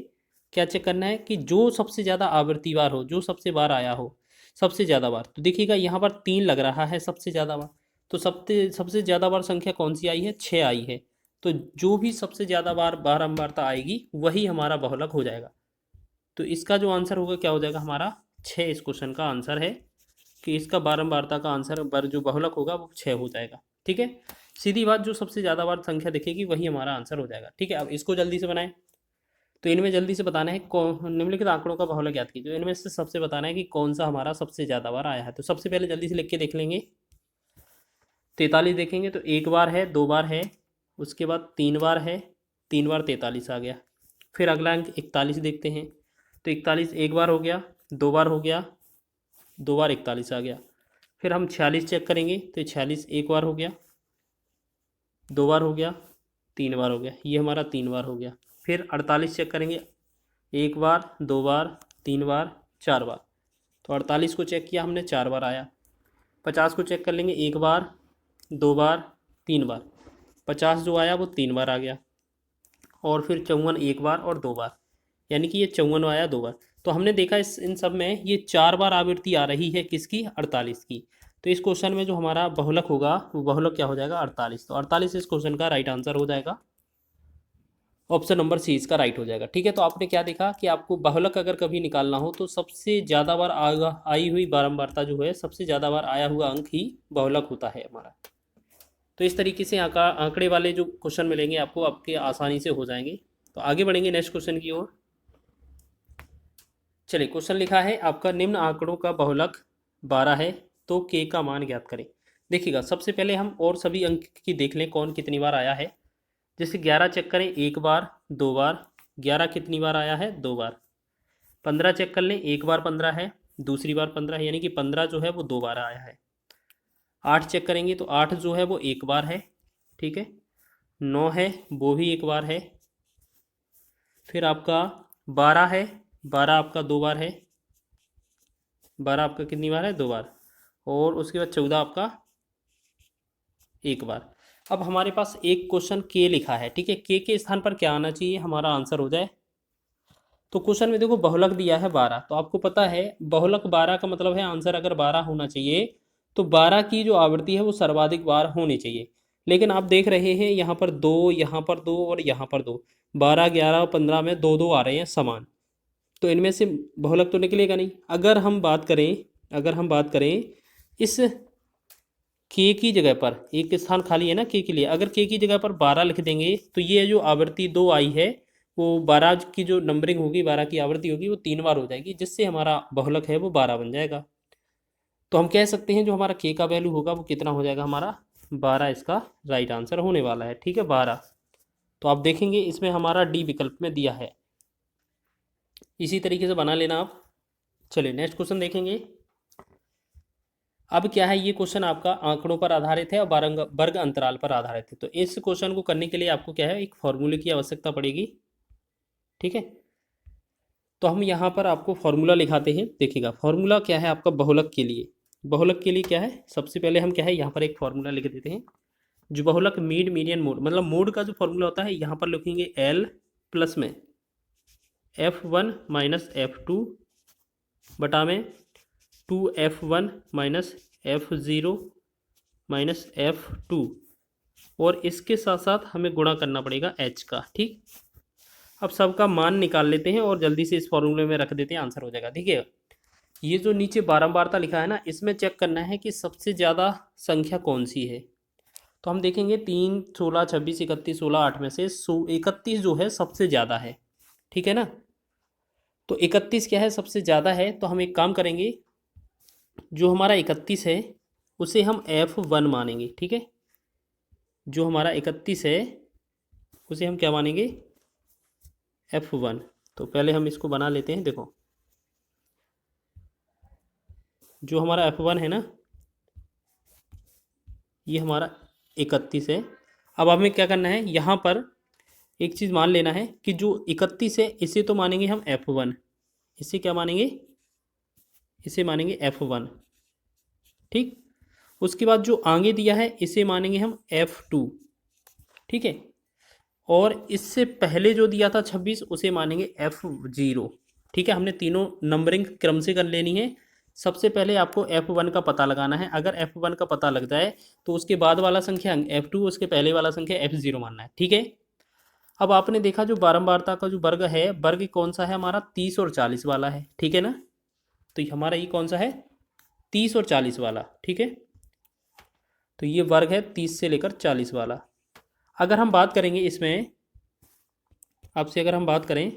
क्या चेक करना है कि जो सबसे ज़्यादा आवृत्ति बार हो, जो सबसे बार आया हो, सबसे ज़्यादा बार। तो देखिएगा यहाँ पर 3 लग रहा है सबसे ज़्यादा बार, तो सबसे ज़्यादा बार संख्या कौन सी आई है, 6 आई है। तो जो भी सबसे ज़्यादा बार बारंबारता आएगी वही हमारा बहुलक हो जाएगा। तो इसका जो आंसर होगा क्या हो जाएगा हमारा, 6 इस क्वेश्चन का आंसर है, कि इसका बारंबारता का आंसर जो बहुलक होगा वो 6 हो जाएगा। ठीक है, सीधी बात, जो सबसे ज़्यादा बार संख्या दिखेगी वही हमारा आंसर हो जाएगा। ठीक है, अब इसको जल्दी से बनाएं। तो इनमें जल्दी से बताना है कौन निम्नलिखित आंकड़ों का बहुलक ज्ञात कीजिए। तो इनमें से सबसे बताना है कि कौन सा हमारा सबसे ज़्यादा बार आया है। तो सबसे पहले जल्दी से लिख के देख लेंगे। 43 देखेंगे तो एक बार है, दो बार है, उसके बाद 3 बार है, 3 बार 43 आ गया। फिर अगला अंक 41 देखते हैं। तो 41 एक बार हो गया, दो बार हो गया, दो बार 41 आ गया। फिर हम 46 चेक करेंगे तो 46 एक बार हो गया, दो बार हो गया, 3 बार हो गया, ये हमारा 3 बार हो गया। फिर 48 चेक करेंगे, एक बार, दो बार, 3 बार, 4 बार। तो 48 को चेक किया हमने, 4 बार आया। 50 को चेक कर लेंगे, एक बार, दो बार, 3 बार। 50 जो आया वो 3 बार आ गया। और फिर 54 एक बार और 2 बार, यानी कि ये 54 आया 2 बार। तो हमने देखा इन सब में ये 4 बार आवृत्ति आ रही है किसकी, 48 की। तो इस क्वेश्चन में जो हमारा बहुलक होगा वो बहुलक क्या हो जाएगा, 48। तो 48 इस क्वेश्चन का राइट आंसर हो जाएगा। ऑप्शन नंबर सी इसका राइट हो जाएगा। ठीक है, तो आपने क्या देखा कि आपको बहुलक अगर कभी निकालना हो तो सबसे ज़्यादा बार आई हुई बारंबारता जो है, सबसे ज़्यादा बार आया हुआ अंक ही बहुलक होता है हमारा। तो इस तरीके से आंकड़े वाले जो क्वेश्चन मिलेंगे आपको, आपके आसानी से हो जाएंगे। तो आगे बढ़ेंगे नेक्स्ट क्वेश्चन की ओर। चलिए, क्वेश्चन लिखा है आपका, निम्न आंकड़ों का बहुलक 12 है तो के का मान ज्ञात करें। देखिएगा, सबसे पहले हम और सभी अंक की देख लें कौन कितनी बार आया है। जैसे 11 चेक करें, एक बार, दो बार। 11 कितनी बार आया है, दो बार। 15 चेक कर लें, एक बार 15 है, दूसरी बार 15 है, यानी कि 15 जो है वो दो बार आया है। 8 चेक करेंगे तो 8 जो है वो एक बार है। ठीक है, 9 है, वो भी एक बार है। फिर आपका 12 है, 12 आपका दो बार है। 12 आपका कितनी बार है, दो बार। और उसके बाद 14 आपका एक बार। अब हमारे पास एक क्वेश्चन के लिखा है। ठीक है, के स्थान पर क्या आना चाहिए हमारा आंसर हो जाए। तो क्वेश्चन में देखो बहुलक दिया है 12, तो आपको पता है बहुलक 12 का मतलब है आंसर अगर 12 होना चाहिए तो 12 की जो आवृत्ति है वो सर्वाधिक बार होनी चाहिए। लेकिन आप देख रहे हैं यहाँ पर दो, यहाँ पर दो और यहाँ पर दो, 12, 11 और 15 में दो दो आ रहे हैं समान। तो इनमें से बहुलक तो निकलेगा नहीं। अगर हम बात करें इस के की जगह पर, एक स्थान खाली है ना के के लिए, अगर के की जगह पर 12 लिख देंगे तो ये जो आवृत्ति दो आई है वो 12 की जो नंबरिंग होगी, 12 की आवृत्ति होगी वो 3 बार हो जाएगी, जिससे हमारा बहुलक है वो 12 बन जाएगा। तो हम कह सकते हैं जो हमारा के का वैल्यू होगा वो कितना हो जाएगा, हमारा 12 इसका राइट आंसर होने वाला है। ठीक है, 12। तो आप देखेंगे इसमें हमारा डी विकल्प में दिया है, इसी तरीके से बना लेना आप। चलिए नेक्स्ट क्वेश्चन देखेंगे। अब क्या है, ये क्वेश्चन आपका आंकड़ों पर आधारित है और वर्ग अंतराल पर आधारित है। तो इस क्वेश्चन को करने के लिए आपको क्या है, एक फॉर्मूले की आवश्यकता पड़ेगी। ठीक है, तो हम यहाँ पर आपको फॉर्मूला लिखाते हैं। देखिएगा, फॉर्मूला क्या है आपका बहुलक के लिए। बहुलक के लिए क्या है, सबसे पहले हम क्या है यहाँ पर एक फॉर्मूला लिख देते हैं। जो बहुलक मीड, मीडियन, मोड, मतलब मोड का जो फॉर्मूला होता है यहाँ पर लिखेंगे एल प्लस में F1 माइनस F2 बटा में 2F1 minus F0 minus F2, और इसके साथ साथ हमें गुणा करना पड़ेगा H का। ठीक, अब सबका मान निकाल लेते हैं और जल्दी से इस फॉर्मूले में रख देते हैं, आंसर हो जाएगा। ठीक है, ये जो नीचे बारंबारता लिखा है ना, इसमें चेक करना है कि सबसे ज़्यादा संख्या कौन सी है। तो हम देखेंगे 3, 16, 26, 31, 16, 8 में से 31 जो है सबसे ज़्यादा है। ठीक है ना, तो 31 क्या है, सबसे ज़्यादा है। तो हम एक काम करेंगे, जो हमारा 31 है उसे हम F1 मानेंगे। ठीक है, जो हमारा 31 है उसे हम क्या मानेंगे, F1। तो पहले हम इसको बना लेते हैं। देखो, जो हमारा F1 है ना, ये हमारा 31 है। अब हमें क्या करना है, यहाँ पर एक चीज़ मान लेना है कि जो 31 है इसे तो मानेंगे हम F1, इसे क्या मानेंगे, इसे मानेंगे F1। ठीक, उसके बाद जो आगे दिया है इसे मानेंगे हम F2। ठीक है, और इससे पहले जो दिया था 26 उसे मानेंगे F0। ठीक है, हमने तीनों नंबरिंग क्रम से कर लेनी है। सबसे पहले आपको F1 का पता लगाना है। अगर F1 का पता लग जाए तो उसके बाद वाला संख्या F2, उसके पहले वाला संख्या F0 मानना है। ठीक है, अब आपने देखा जो बारंबारता का जो वर्ग है, वर्ग कौन सा है हमारा, 30 और 40 वाला है। ठीक है ना, तो हमारा ये कौन सा है, 30 और 40 वाला। ठीक है, तो ये वर्ग है 30 से लेकर 40 वाला। अगर हम बात करेंगे इसमें आपसे, अगर हम बात करें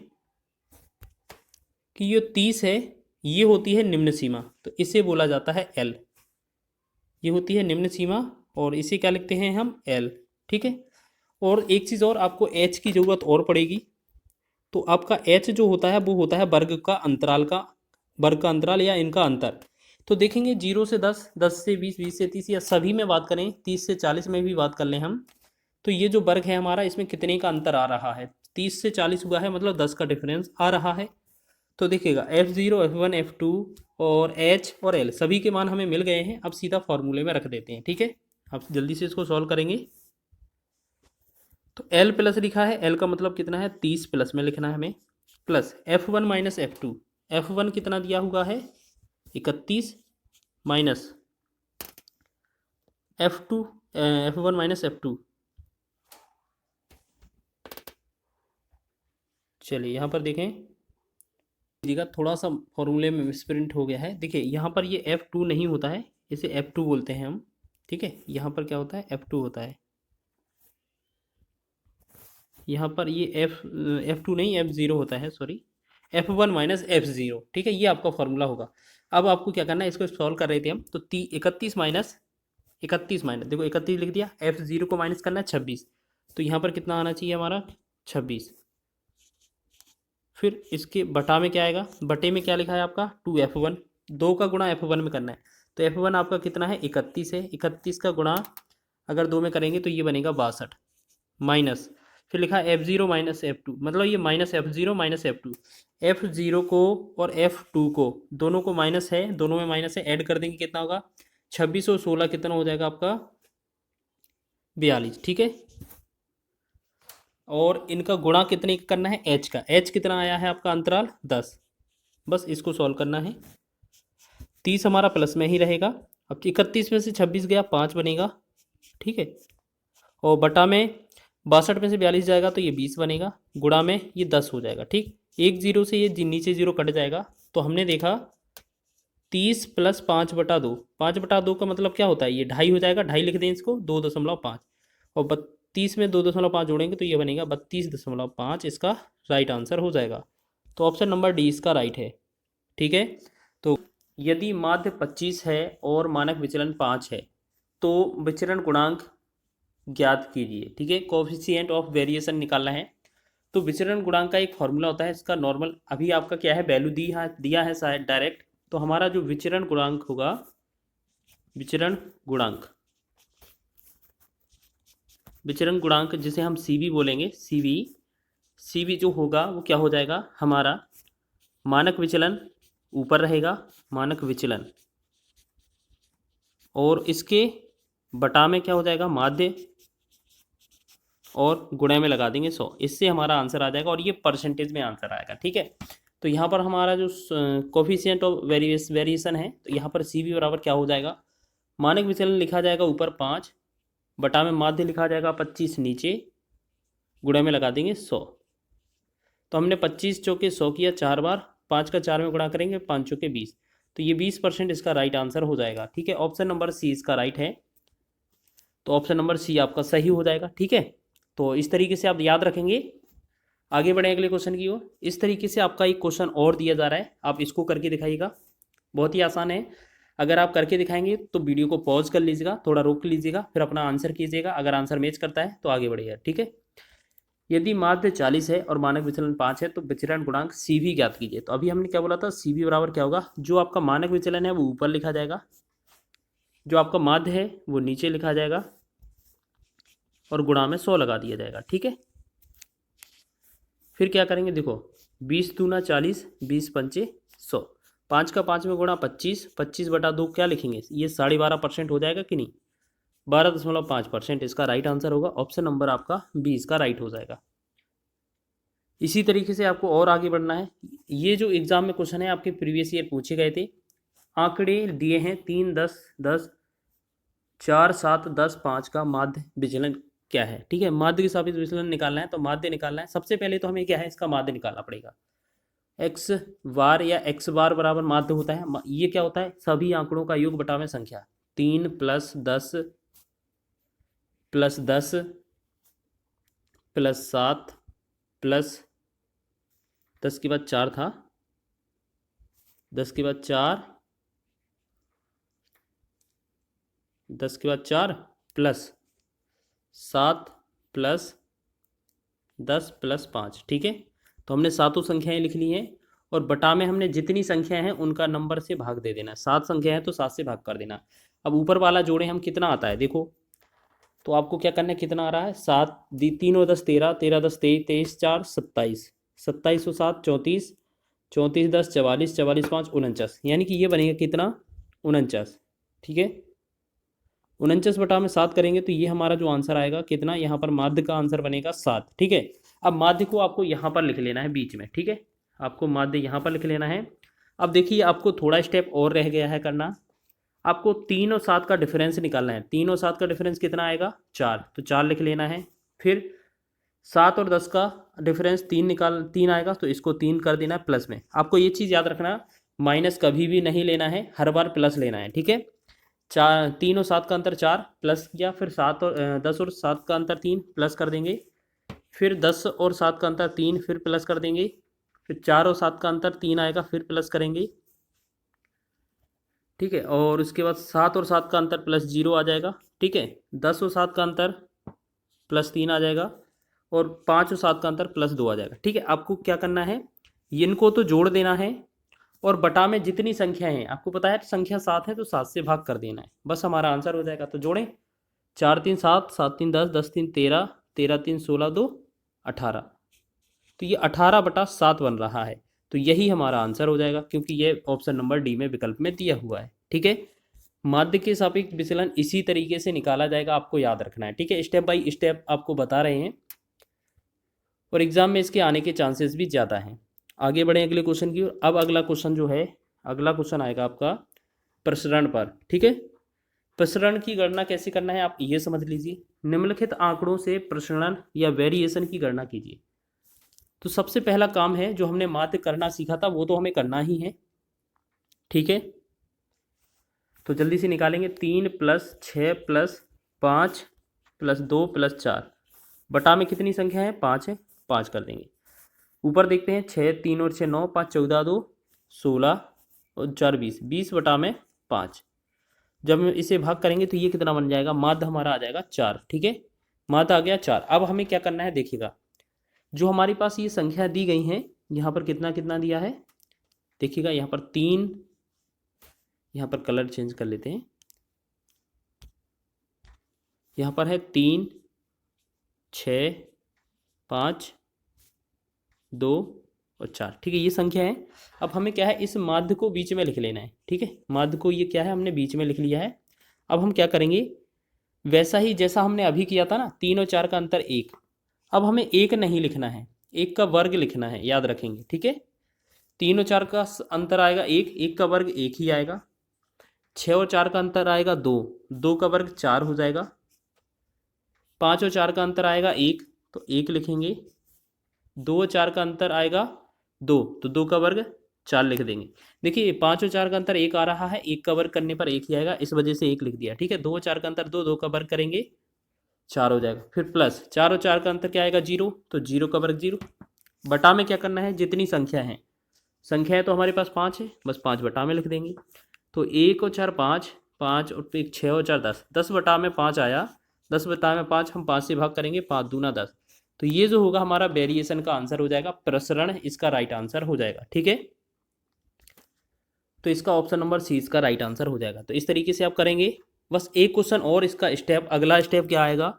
कि ये 30 है, ये होती है निम्न सीमा, तो इसे बोला जाता है एल। ये होती है निम्न सीमा और इसे क्या लिखते हैं हम, एल। ठीक है। और एक चीज़ और, आपको एच की ज़रूरत और पड़ेगी। तो आपका एच जो होता है वो होता है वर्ग का अंतराल या इनका अंतर। तो देखेंगे 0 से 10, 10 से 20, 20 से 30, या सभी में बात करें 30 से 40 में भी बात कर लें हम, तो ये जो वर्ग है हमारा, इसमें कितने का अंतर आ रहा है, 30 से 40 हुआ है, मतलब 10 का डिफरेंस आ रहा है। तो देखिएगा F0, F1, F2 और H और L सभी के मान हमें मिल गए हैं। अब सीधा फॉर्मूले में रख देते हैं। ठीक है, अब जल्दी से इसको सॉल्व करेंगे। तो L प्लस लिखा है, L का मतलब कितना है, 30 प्लस में लिखना है हमें, plus F1 minus F2। F1 कितना दिया हुआ है, 31, minus F2, F1 minus F2। चलिए यहाँ पर देखें, देखिएगा थोड़ा सा फॉर्मूले में मिसप्रिंट हो गया है। देखिए यहाँ पर ये F2 नहीं होता है, इसे F2 बोलते हैं हम। ठीक है, यहाँ पर क्या होता है, F2 होता है। यहाँ पर ये F2 नहीं, F0 होता है, सॉरी, F1 माइनस F0। ठीक है, ये आपका फॉर्मूला होगा। अब आपको क्या करना है, इसको सॉल्व कर रहे थे हम, तो 31 माइनस 31 माइनस, देखो 31 लिख दिया, F0 को माइनस करना है 26, तो यहाँ पर कितना आना चाहिए हमारा, 26। फिर इसके बटा में क्या आएगा, बटे में क्या लिखा है आपका, 2F1, 2 का गुणा F1 में करना है। तो F1 आपका कितना है, 31 है, 31 का गुणा अगर 2 में करेंगे तो ये बनेगा 62, माइनस, फिर लिखा F0 माइनस F2, मतलब ये minus F0 minus F2। F0 को और F2 को, दोनों को माइनस है, दोनों में माइनस है, ऐड कर देंगे कितना होगा, 26 और 16 कितना हो जाएगा आपका, 42। ठीक है, और इनका गुणा कितने का करना है, एच का, एच कितना आया है आपका अंतराल 10। बस इसको सॉल्व करना है। 30 हमारा प्लस में ही रहेगा। अब 31 में से 26 गया, 5 बनेगा। ठीक है, और बटा में 62 में से 42 जाएगा तो ये 20 बनेगा, गुणा में ये 10 हो जाएगा। ठीक, एक जीरो से ये नीचे जीरो कट जाएगा, तो हमने देखा 30 प्लस 5/2, 5/2 का मतलब क्या होता है, ये 2.5 हो जाएगा, 2.5 लिख दें इसको, 2.5, और 32 में 2.5 जोड़ेंगे तो ये बनेगा 32.5, इसका राइट आंसर हो जाएगा। तो ऑप्शन नंबर डी इसका राइट है। ठीक है, तो यदि माध्य 25 है और मानक विचलन 5 है तो विचरण गुणांक ज्ञात कीजिए। ठीक है, कोफिशिएंट ऑफ वेरिएशन निकालना है। तो विचरण गुणांक का एक फॉर्मूला होता है, इसका नॉर्मल अभी आपका क्या है, वैल्यू दिया है शायद डायरेक्ट। तो हमारा जो विचरण गुणांक होगा, विचरण गुणांक जिसे हम सीवी बोलेंगे, सीवी जो होगा वो क्या हो जाएगा हमारा, मानक विचलन ऊपर रहेगा, मानक विचलन, और इसके बटा में क्या हो जाएगा, माध्य, और गुणे में लगा देंगे 100, इससे हमारा आंसर आ जाएगा, और ये परसेंटेज में आंसर आएगा। ठीक है, तो यहाँ पर हमारा जो कोफिशिएंट ऑफ वेरिएशन है, तो यहाँ पर सी वी बराबर क्या हो जाएगा, मानक विचलन लिखा जाएगा ऊपर 5, बटा में माध्य लिखा जाएगा 25 नीचे, गुणे में लगा देंगे 100। तो हमने 25 चौके 100 किया 4 बार, 5 का 4 में गुणा करेंगे, 5 चौके 20, तो ये 20% इसका राइट आंसर हो जाएगा। ठीक है, ऑप्शन नंबर सी इसका राइट है, तो ऑप्शन नंबर सी आपका सही हो जाएगा। ठीक है, तो इस तरीके से आप याद रखेंगे। आगे बढ़े अगले क्वेश्चन की ओर। इस तरीके से आपका एक क्वेश्चन और दिया जा रहा है, आप इसको करके दिखाइएगा, बहुत ही आसान है। अगर आप करके दिखाएंगे तो वीडियो को पॉज कर लीजिएगा, थोड़ा रोक लीजिएगा, फिर अपना आंसर कीजिएगा, अगर आंसर मैच करता है तो आगे बढ़िएगा। ठीक है, यदि माध्य 40 है और मानक विचलन 5 है तो विचरण गुणांक सी भी ज्ञात कीजिए। तो अभी हमने क्या बोला था, सी भी बराबर क्या होगा, जो आपका मानक विचलन है वो ऊपर लिखा जाएगा, जो आपका माध्य है वो नीचे लिखा जाएगा, और गुणा में 100 लगा दिया जाएगा। ठीक है, फिर क्या करेंगे, देखो 20 दूना 40, 20 पंचे 100, 5 का 5 में गुणा 25, 25/2 क्या लिखेंगे, ये 12.5% हो जाएगा कि नहीं, 12.5% इसका राइट आंसर होगा। ऑप्शन नंबर आपका 20 का राइट हो जाएगा। इसी तरीके से आपको और आगे बढ़ना है। ये जो एग्जाम में क्वेश्चन है आपके प्रीवियस ईयर पूछे गए थे, आंकड़े दिए हैं 3, 10, 10, 4, 7, 10, 5 का माध्य विचलन क्या है। ठीक है, माध्य के सापेक्ष विचलन निकालना है, तो माध्य निकालना है। सबसे पहले तो हमें क्या है, इसका माध्य निकालना पड़ेगा। एक्स बार या एक्स बार बराबर माध्य होता है, ये क्या होता है, सभी आंकड़ों का योग बटा में संख्या, 3 + 10 + 10 + 7 + 10 के बाद 4 था, 10 के बाद 4, 10 के बाद 4 प्लस 7 प्लस 10 प्लस 5, ठीक है। तो हमने सातों संख्याएं लिख ली हैं और बटा में हमने जितनी संख्याएं हैं उनका नंबर से भाग दे देना। 7 संख्या है तो 7 से भाग कर देना। अब ऊपर वाला जोड़े हम, कितना आता है देखो। तो आपको क्या करना है, कितना आ रहा है 7, 3 और 10 13, 13 10 23, 23 4 27, 27 और 7 34, 34 10 44, 44 5 49, यानी कि ये बनेगा कितना 49, ठीक है। 49 बटा में 7 करेंगे तो ये हमारा जो आंसर आएगा कितना, यहाँ पर माध्य का आंसर बनेगा 7, ठीक है। अब माध्य को आपको यहाँ पर लिख लेना है बीच में, ठीक है। आपको माध्य यहाँ पर लिख लेना है। अब देखिए आपको थोड़ा स्टेप और रह गया है करना। आपको 3 और 7 का डिफरेंस निकालना है। 3 और 7 का डिफरेंस कितना आएगा 4, तो 4 लिख लेना है। फिर 7 और 10 का डिफरेंस 3 आएगा तो इसको 3 कर देना है प्लस में। आपको ये चीज़ याद रखना, माइनस कभी भी नहीं लेना है, हर बार प्लस लेना है, ठीक है। 3 और 7 का अंतर 4 प्लस किया, फिर 10 और 7 का अंतर 3 प्लस कर देंगे, फिर 10 और 7 का अंतर 3 फिर प्लस कर देंगे, फिर 4 और 7 का अंतर 3 आएगा फिर प्लस करेंगे, ठीक है। और उसके बाद 7 और 7 का अंतर प्लस 0 आ जाएगा, ठीक है। 10 और 7 का अंतर प्लस 3 आ जाएगा और 5 और 7 का अंतर प्लस 2 आ जाएगा, ठीक है। आपको क्या करना है, इनको तो जोड़ देना है और बटा में जितनी संख्या है, आपको पता है संख्या 7 है तो 7 से भाग कर देना है, बस हमारा आंसर हो जाएगा। तो जोड़ें, 4 3 7, 7 3 10, 10 3 13, 13 3 16, 2 18, तो ये 18/7 बन रहा है। तो यही हमारा आंसर हो जाएगा, क्योंकि ये ऑप्शन नंबर डी में विकल्प में दिया हुआ है, ठीक है। माध्य के सापेक्ष विचलन इसी तरीके से निकाला जाएगा, आपको याद रखना है, ठीक है। स्टेप बाय स्टेप आपको बता रहे हैं और एग्जाम में इसके आने के चांसेस भी ज़्यादा हैं। आगे बढ़ें अगले क्वेश्चन की ओर। अब अगला क्वेश्चन जो है, अगला क्वेश्चन आएगा आपका प्रसरण पर, ठीक है। प्रसरण की गणना कैसे करना है आप ये समझ लीजिए। निम्नलिखित आंकड़ों से प्रसरण या वेरिएशन की गणना कीजिए। तो सबसे पहला काम है, जो हमने माध्य करना सीखा था वो तो हमें करना ही है, ठीक है। तो जल्दी से निकालेंगे। 3 + 6 + 5 + 2 + 4 बटा में कितनी संख्या है 5 है, 5 कर देंगे। ऊपर देखते हैं 6 3 और 6 9, 5 14 2 16 और 4 20, 20 बटा में 5। जब हम इसे भाग करेंगे तो ये कितना बन जाएगा, माध्य हमारा आ जाएगा 4, ठीक है। माध्य आ गया 4। अब हमें क्या करना है देखिएगा, जो हमारे पास ये संख्या दी गई हैं, यहाँ पर कितना कितना दिया है देखिएगा। यहाँ पर 3, यहाँ पर कलर चेंज कर लेते हैं, यहाँ पर है 3 6 5 2 और 4, ठीक है। ये संख्या है। अब हमें क्या है, इस माध्य को बीच में लिख लेना है, ठीक है। माध्य को ये क्या है, हमने बीच में लिख लिया है। अब हम क्या करेंगे, वैसा ही जैसा हमने अभी किया था ना, 3 और 4 का अंतर 1। अब हमें 1 नहीं लिखना है, 1 का वर्ग लिखना है, याद रखेंगे, ठीक है। 3 और 4 का अंतर आएगा 1, 1 का वर्ग 1 ही आएगा। 6 और 4 का अंतर आएगा 2, 2 का वर्ग 4 हो जाएगा। 5 और 4 का अंतर आएगा 1, तो 1 लिखेंगे। 2 और 4 का अंतर आएगा 2, तो 2 का वर्ग 4 लिख देंगे। देखिए 5 और 4 का अंतर 1 आ रहा है, 1 का वर्ग करने पर 1 ही आएगा, इस वजह से 1 लिख दिया, ठीक है। 2 और 4 का अंतर 2, 2 का वर्ग करेंगे 4 हो जाएगा। फिर प्लस 4 और 4 का अंतर क्या आएगा 0, तो 0 का वर्ग 0। बटा में क्या करना है, जितनी संख्या है, संख्या है तो हमारे पास 5 है, बस 5 बटा में लिख देंगे। तो 1 और 4 5, 5 और 1 6 और 4 10, 10 बटा में 5 आया। 10 बटा में 5 हम 5 से भाग करेंगे, 5 दूना 10। तो ये जो होगा हमारा वेरिएशन का आंसर हो जाएगा, प्रसरण इसका राइट आंसर हो जाएगा, ठीक है। तो इसका ऑप्शन नंबर सी इसका राइट आंसर हो जाएगा। तो इस तरीके से आप करेंगे। बस एक क्वेश्चन और, इसका स्टेप, अगला स्टेप क्या आएगा,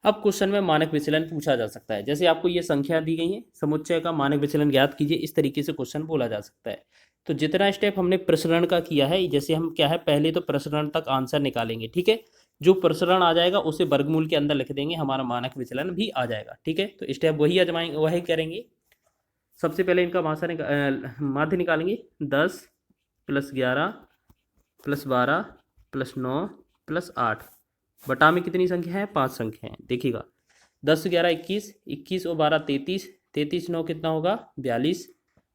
अब क्वेश्चन में मानक विचलन पूछा जा सकता है। जैसे आपको ये संख्या दी गई है, समुच्चय का मानक विचलन ज्ञात कीजिए, इस तरीके से क्वेश्चन बोला जा सकता है। तो जितना स्टेप हमने प्रसरण का किया है, जैसे हम क्या है, पहले तो प्रसरण तक आंसर निकालेंगे, ठीक है। जो प्रसरण आ जाएगा उसे वर्गमूल के अंदर लिख देंगे, हमारा मानक विचलन भी आ जाएगा, ठीक है। तो स्टेप वही आजमाएंगे, वही करेंगे। सबसे पहले इनका माध्य निकालेंगे। 10 + 11 + 12 + 9 + 8 बटा में कितनी संख्या है, 5 संख्या है। देखिएगा 10 11 21, 21 और 12 33, 33 9 कितना होगा 42,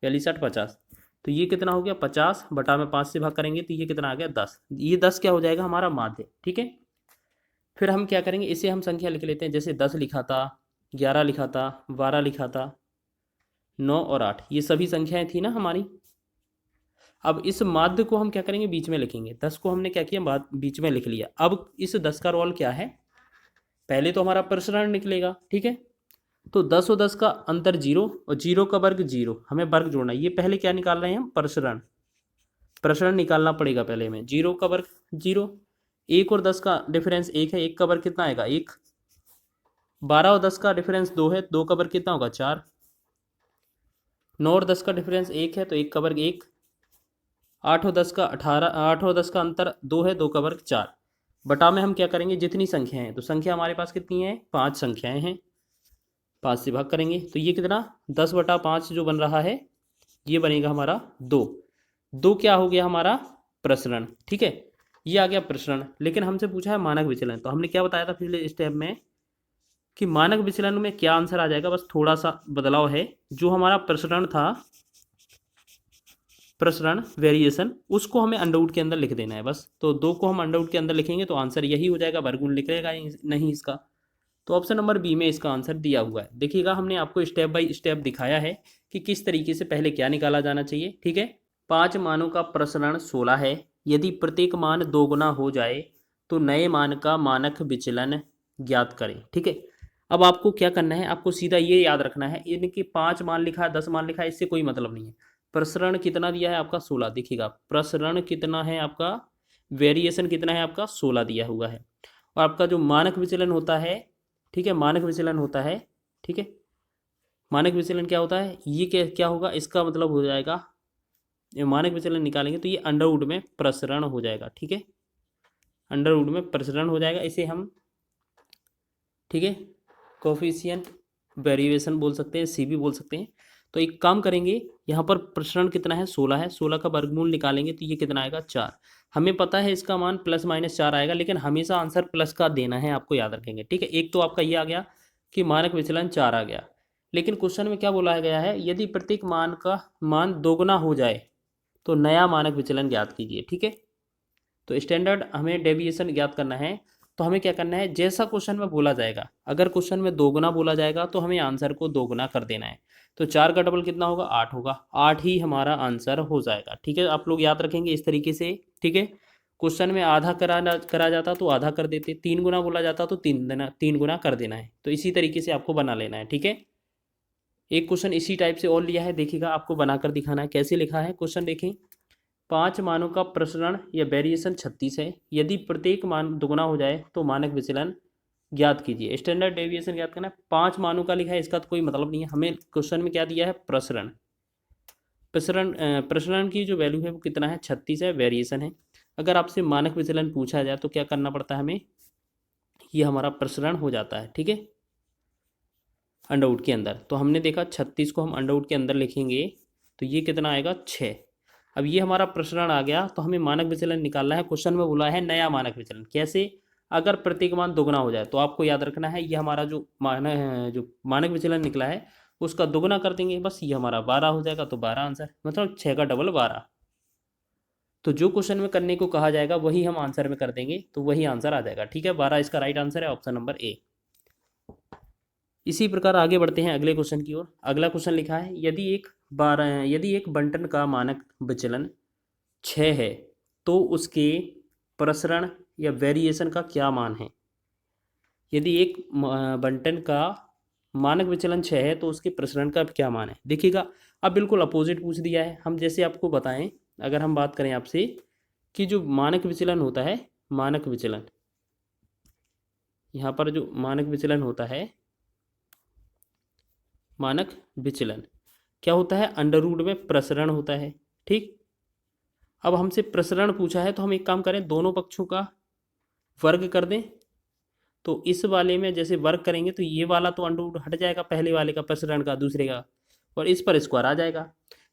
42 8 50। तो ये कितना हो गया 50, बटा में 5 से भाग करेंगे तो ये कितना आ गया 10। ये 10 क्या हो जाएगा हमारा माध्य, ठीक है। फिर हम क्या करेंगे, इसे हम संख्या लिख लेते हैं। जैसे 10 लिखा था, 11 लिखा था, 12 लिखा था, 9 और 8, ये सभी संख्याएं थी ना हमारी। अब इस माध्य को हम क्या करेंगे, बीच में लिखेंगे। 10 को हमने क्या किया, बीच में लिख लिया। अब इस 10 का रोल क्या है, पहले तो हमारा प्रसरण निकलेगा, ठीक है। तो 10 और 10 का अंतर 0 और 0 का वर्ग 0, हमें वर्ग जोड़ना है। ये पहले क्या निकाल रहे हैं हम, प्रसरण। प्रसरण निकालना पड़ेगा पहले हमें। 0 का वर्ग 0, 1 और 10 का डिफरेंस 1 है, 1 का वर्ग कितना आएगा 1। 12 और 10 का डिफरेंस 2 है, 2 का वर्ग कितना होगा 4। 9 और 10 का डिफरेंस 1 है, तो 1 का वर्ग 1। 8 और 10 का 18, 8 और 10 का अंतर 2 है, 2 का वर्ग 4। बटा में हम क्या करेंगे, जितनी संख्याएं हैं, तो संख्या हमारे पास कितनी है, 5 संख्याएं हैं। 5 से भाग करेंगे तो ये कितना, 10/5 जो बन रहा है, ये बनेगा हमारा 2। 2 क्या हो गया हमारा, प्रसरण, ठीक है। ये आ गया प्रसरण। लेकिन हमसे पूछा है मानक विचलन, तो हमने क्या बताया था पिछले स्टेप में कि मानक विचलन में क्या आंसर आ जाएगा, बस थोड़ा सा बदलाव है। जो हमारा प्रसरण था, प्रसरण वेरिएशन, उसको हमें अंडरवुड के अंदर लिख देना है बस। तो 2 को हम अंडरवुड के अंदर लिखेंगे तो आंसर यही हो जाएगा, वर्गमूल लिखेगा नहीं इसका। तो ऑप्शन नंबर बी में इसका आंसर दिया हुआ है। देखिएगा हमने आपको स्टेप बाय स्टेप दिखाया है कि किस तरीके से पहले क्या निकाला जाना चाहिए, ठीक है। 5 मानों का प्रसरण 16 है। यदि प्रत्येक मान 2 गुना हो जाए तो नए मान का मानक विचलन ज्ञात करें, ठीक है। अब आपको क्या करना है, आपको सीधा ये याद रखना है, इनके 5 मान लिखा है, 10 मान लिखा है, इससे कोई मतलब नहीं है। प्रसरण कितना दिया है आपका 16, देखिएगा प्रसरण कितना है आपका, वेरिएशन कितना है आपका 16 दिया हुआ है। और आपका जो मानक विचलन होता है, ठीक है, मानक विचलन होता है, ठीक है। मानक विचलन क्या होता है, ये क्या क्या होगा, इसका मतलब हो जाएगा, ये मानक विचलन निकालेंगे तो ये अंडरवुड में प्रसरण हो जाएगा, ठीक है। अंडरवुड में प्रसरण हो जाएगा, इसे हम, ठीक है, कोफिशिएंट वेरिएशन बोल सकते हैं, सी भी बोल सकते हैं। तो एक काम करेंगे, यहाँ पर प्रसरण कितना है 16 है, 16 का वर्गमूल निकालेंगे तो ये कितना आएगा 4। हमें पता है इसका मान ±4 आएगा, लेकिन हमेशा आंसर प्लस का देना है, आपको याद रखेंगे, ठीक है। एक तो आपका ये आ गया कि मानक विचलन 4 आ गया, लेकिन क्वेश्चन में क्या बोला गया है, यदि प्रत्येक मान का मान दोगुना हो जाए तो नया मानक विचलन ज्ञात कीजिए, ठीक है। तो स्टैंडर्ड हमें डेविएशन ज्ञात करना है। तो हमें क्या करना है, जैसा क्वेश्चन में बोला जाएगा, अगर क्वेश्चन में 2 गुना बोला जाएगा तो हमें आंसर को 2 गुना कर देना है। तो 4 का डबल कितना होगा, 8 होगा, 8 ही हमारा आंसर हो जाएगा, ठीक है। आप लोग याद रखेंगे इस तरीके से, ठीक है। क्वेश्चन में आधा करा जाता तो आधा कर देते, 3 गुना बोला जाता तो 3 गुना कर देना है। तो इसी तरीके से आपको बना लेना है, ठीक है। एक क्वेश्चन इसी टाइप से और लिया है, देखिएगा आपको बनाकर दिखाना है कैसे लिखा है क्वेश्चन, देखें। 5 मानों का प्रसरण या वेरिएशन 36 है। यदि प्रत्येक मान दुगुना हो जाए तो मानक विचलन ज्ञात कीजिए। स्टैंडर्ड डेविएशन ज्ञात करना है। 5 मानों का लिखा है, इसका तो कोई मतलब नहीं है, हमें क्वेश्चन में क्या दिया है, प्रसरण। प्रसरण की जो वैल्यू है वो कितना है 36 है, वेरिएशन है। अगर आपसे मानक विचलन पूछा जाए तो क्या करना पड़ता है हमें, ये हमारा प्रसरण हो जाता है, ठीक है, अंडरवुड के अंदर। तो हमने देखा 36 को हम अंडरवुड के अंदर लिखेंगे तो ये कितना आएगा 6। अब ये हमारा प्रसरण आ गया, तो हमें मानक विचलन निकालना है। क्वेश्चन में बोला है नया मानक विचलन, कैसे, अगर प्रत्येक मान दोगुना हो जाए। तो आपको याद रखना है, ये हमारा जो मानक विचलन निकला है उसका दोगुना कर देंगे, बस ये हमारा 12 हो जाएगा। तो 12 आंसर, मतलब 6 का डबल 12। तो जो क्वेश्चन में करने को कहा जाएगा वही हम आंसर में कर देंगे, तो वही आंसर आ जाएगा, ठीक है। 12 इसका राइट आंसर है, ऑप्शन नंबर ए। इसी प्रकार आगे बढ़ते हैं अगले क्वेश्चन की ओर। अगला क्वेश्चन लिखा है, यदि एक बंटन का मानक विचलन 6 है तो उसके प्रसरण या वेरिएशन का क्या मान है। यदि एक बंटन का मानक विचलन 6 है तो उसके प्रसरण का क्या मान है। देखिएगा अब बिल्कुल अपोजिट पूछ दिया है। हम जैसे आपको बताएं, अगर हम बात करें आपसे कि जो मानक विचलन होता है, मानक विचलन, यहाँ पर जो मानक विचलन होता है, मानक विचलन क्या होता है, अंडरवुड में प्रसरण होता है, ठीक। अब हमसे प्रसरण पूछा है तो हम एक काम करें, दोनों पक्षों का वर्ग कर दें। तो इस वाले में जैसे वर्ग करेंगे तो ये वाला तो अंडरवुड हट जाएगा, पहले वाले का प्रसरण का, दूसरे का, और इस पर स्क्वायर आ जाएगा।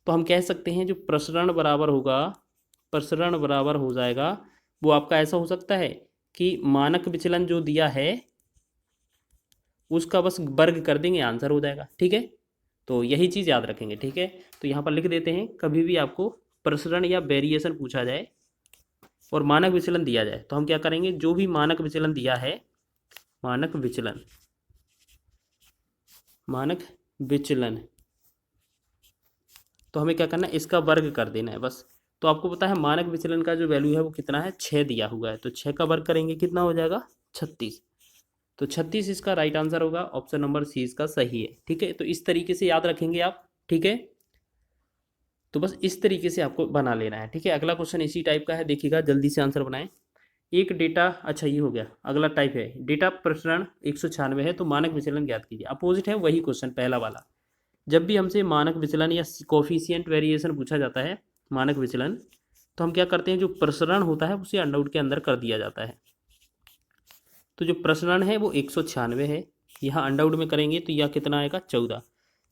तो हम कह सकते हैं जो प्रसरण बराबर होगा, प्रसरण बराबर हो जाएगा, वो आपका ऐसा हो सकता है कि मानक विचलन जो दिया है उसका बस वर्ग कर देंगे, आंसर हो जाएगा, ठीक है। तो यही चीज़ याद रखेंगे, ठीक है। तो यहाँ पर लिख देते हैं, कभी भी आपको प्रसरण या वेरिएशन पूछा जाए और मानक विचलन दिया जाए तो हम क्या करेंगे, जो भी मानक विचलन दिया है, मानक विचलन, मानक विचलन, तो हमें क्या करना है, इसका वर्ग कर देना है बस। तो आपको पता है मानक विचलन का जो वैल्यू है वो कितना है, 6 दिया हुआ है। तो 6 का वर्ग करेंगे कितना हो जाएगा, 36। तो 36 इसका राइट आंसर होगा, ऑप्शन नंबर सी इसका सही है। ठीक है, तो इस तरीके से याद रखेंगे आप। ठीक है, तो बस इस तरीके से आपको बना लेना है। ठीक है, अगला क्वेश्चन इसी टाइप का है, देखिएगा जल्दी से आंसर बनाएं। एक डेटा, अच्छा ये हो गया, अगला टाइप है डेटा प्रसरण 196 है, तो मानक विचलन ज्ञात कीजिए। अपोजिट है वही क्वेश्चन पहला वाला। जब भी हमसे मानक विचलन या कोफिशिएंट वेरिएशन पूछा जाता है, मानक विचलन, तो हम क्या करते हैं, जो प्रसरण होता है उसे अंडरवुड के अंदर कर दिया जाता है। तो जो प्रसरण है वो 196 है, यहाँ अंडरवुड में करेंगे तो यह कितना आएगा, 14।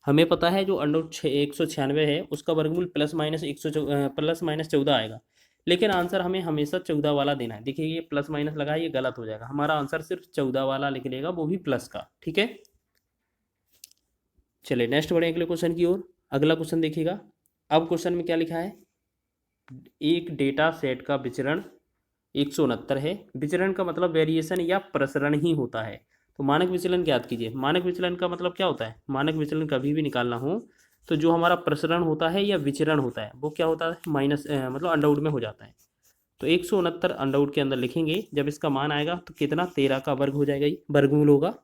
हमें पता है जो अंडरवुड 196 है उसका वर्गमूल प्लस माइनस 14 आएगा, लेकिन आंसर हमें हमेशा 14 वाला देना है। देखिए ये प्लस माइनस लगा है, ये गलत हो जाएगा, हमारा आंसर सिर्फ 14 वाला लिख लेगा, वो भी प्लस का। ठीक है, चलिए नेक्स्ट बढ़े अगले क्वेश्चन की ओर। अगला क्वेश्चन देखिएगा। अब क्वेश्चन में क्या लिखा है, एक डेटा सेट का विचरण 169 है। विचरण का मतलब वेरिएशन या प्रसरण ही होता है। तो मानक विचलन ज्ञात कीजिए। मानक विचलन का मतलब क्या होता है, मानक विचलन कभी भी निकालना हो तो जो हमारा प्रसरण होता है या विचरण होता है वो क्या होता है, माइनस मतलब अंडरवुड में हो जाता है। तो 169 अंडरवुड के अंदर लिखेंगे, जब इसका मान आएगा तो कितना, 13 का वर्ग हो जाएगा, ये वर्गमूल होगा।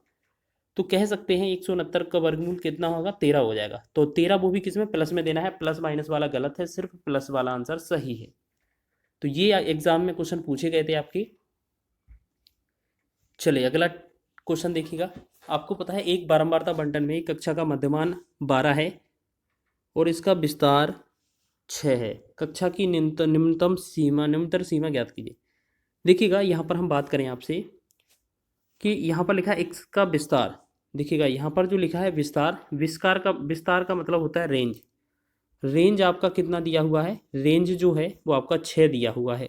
तो कह सकते हैं 169 का वर्गमूल कितना होगा, 13 हो जाएगा। तो 13 वो भी किसमें, प्लस में देना है, प्लस माइनस वाला गलत है, सिर्फ प्लस वाला आंसर सही है। तो ये एग्जाम में क्वेश्चन पूछे गए थे आपके। चलिए अगला क्वेश्चन देखिएगा। आपको पता है एक बारंबारता बंटन में कक्षा का मध्यमान 12 है और इसका विस्तार 6 है। कक्षा की निम्नतर सीमा ज्ञात कीजिए। देखिएगा यहाँ पर हम बात करें आपसे कि यहाँ पर लिखा है एक्स का विस्तार। देखिएगा यहाँ पर जो लिखा है विस्तार, विस्तार का मतलब होता है रेंज। रेंज आपका कितना दिया हुआ है, रेंज जो है वो आपका 6 दिया हुआ है।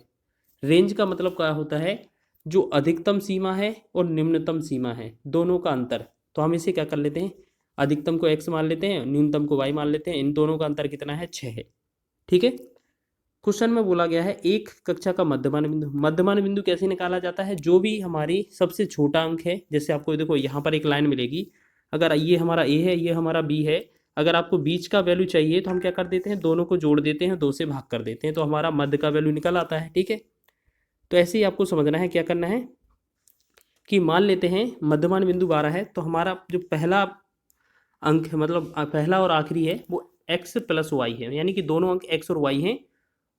रेंज का मतलब क्या होता है, जो अधिकतम सीमा है और निम्नतम सीमा है दोनों का अंतर। तो हम इसे क्या कर लेते हैं, अधिकतम को x मान लेते हैं, न्यूनतम को y मान लेते हैं, इन दोनों का अंतर कितना है, 6 है। ठीक है, क्वेश्चन में बोला गया है एक कक्षा का मध्यमान बिंदु। मध्यमान बिंदु कैसे निकाला जाता है, जो भी हमारी सबसे छोटा अंक है, जैसे आपको देखो यहाँ पर एक लाइन मिलेगी, अगर ये हमारा a है, ये हमारा b है, अगर आपको बीच का वैल्यू चाहिए तो हम क्या कर देते हैं, दोनों को जोड़ देते हैं, 2 से भाग कर देते हैं, तो हमारा मध्य का वैल्यू निकल आता है। ठीक है, तो ऐसे ही आपको समझना है, क्या करना है कि मान लेते हैं मध्यमान बिंदु 12 है, तो हमारा जो पहला अंक है, मतलब पहला और आखिरी है, वो x प्लस वाई है, यानी कि दोनों अंक x और y हैं,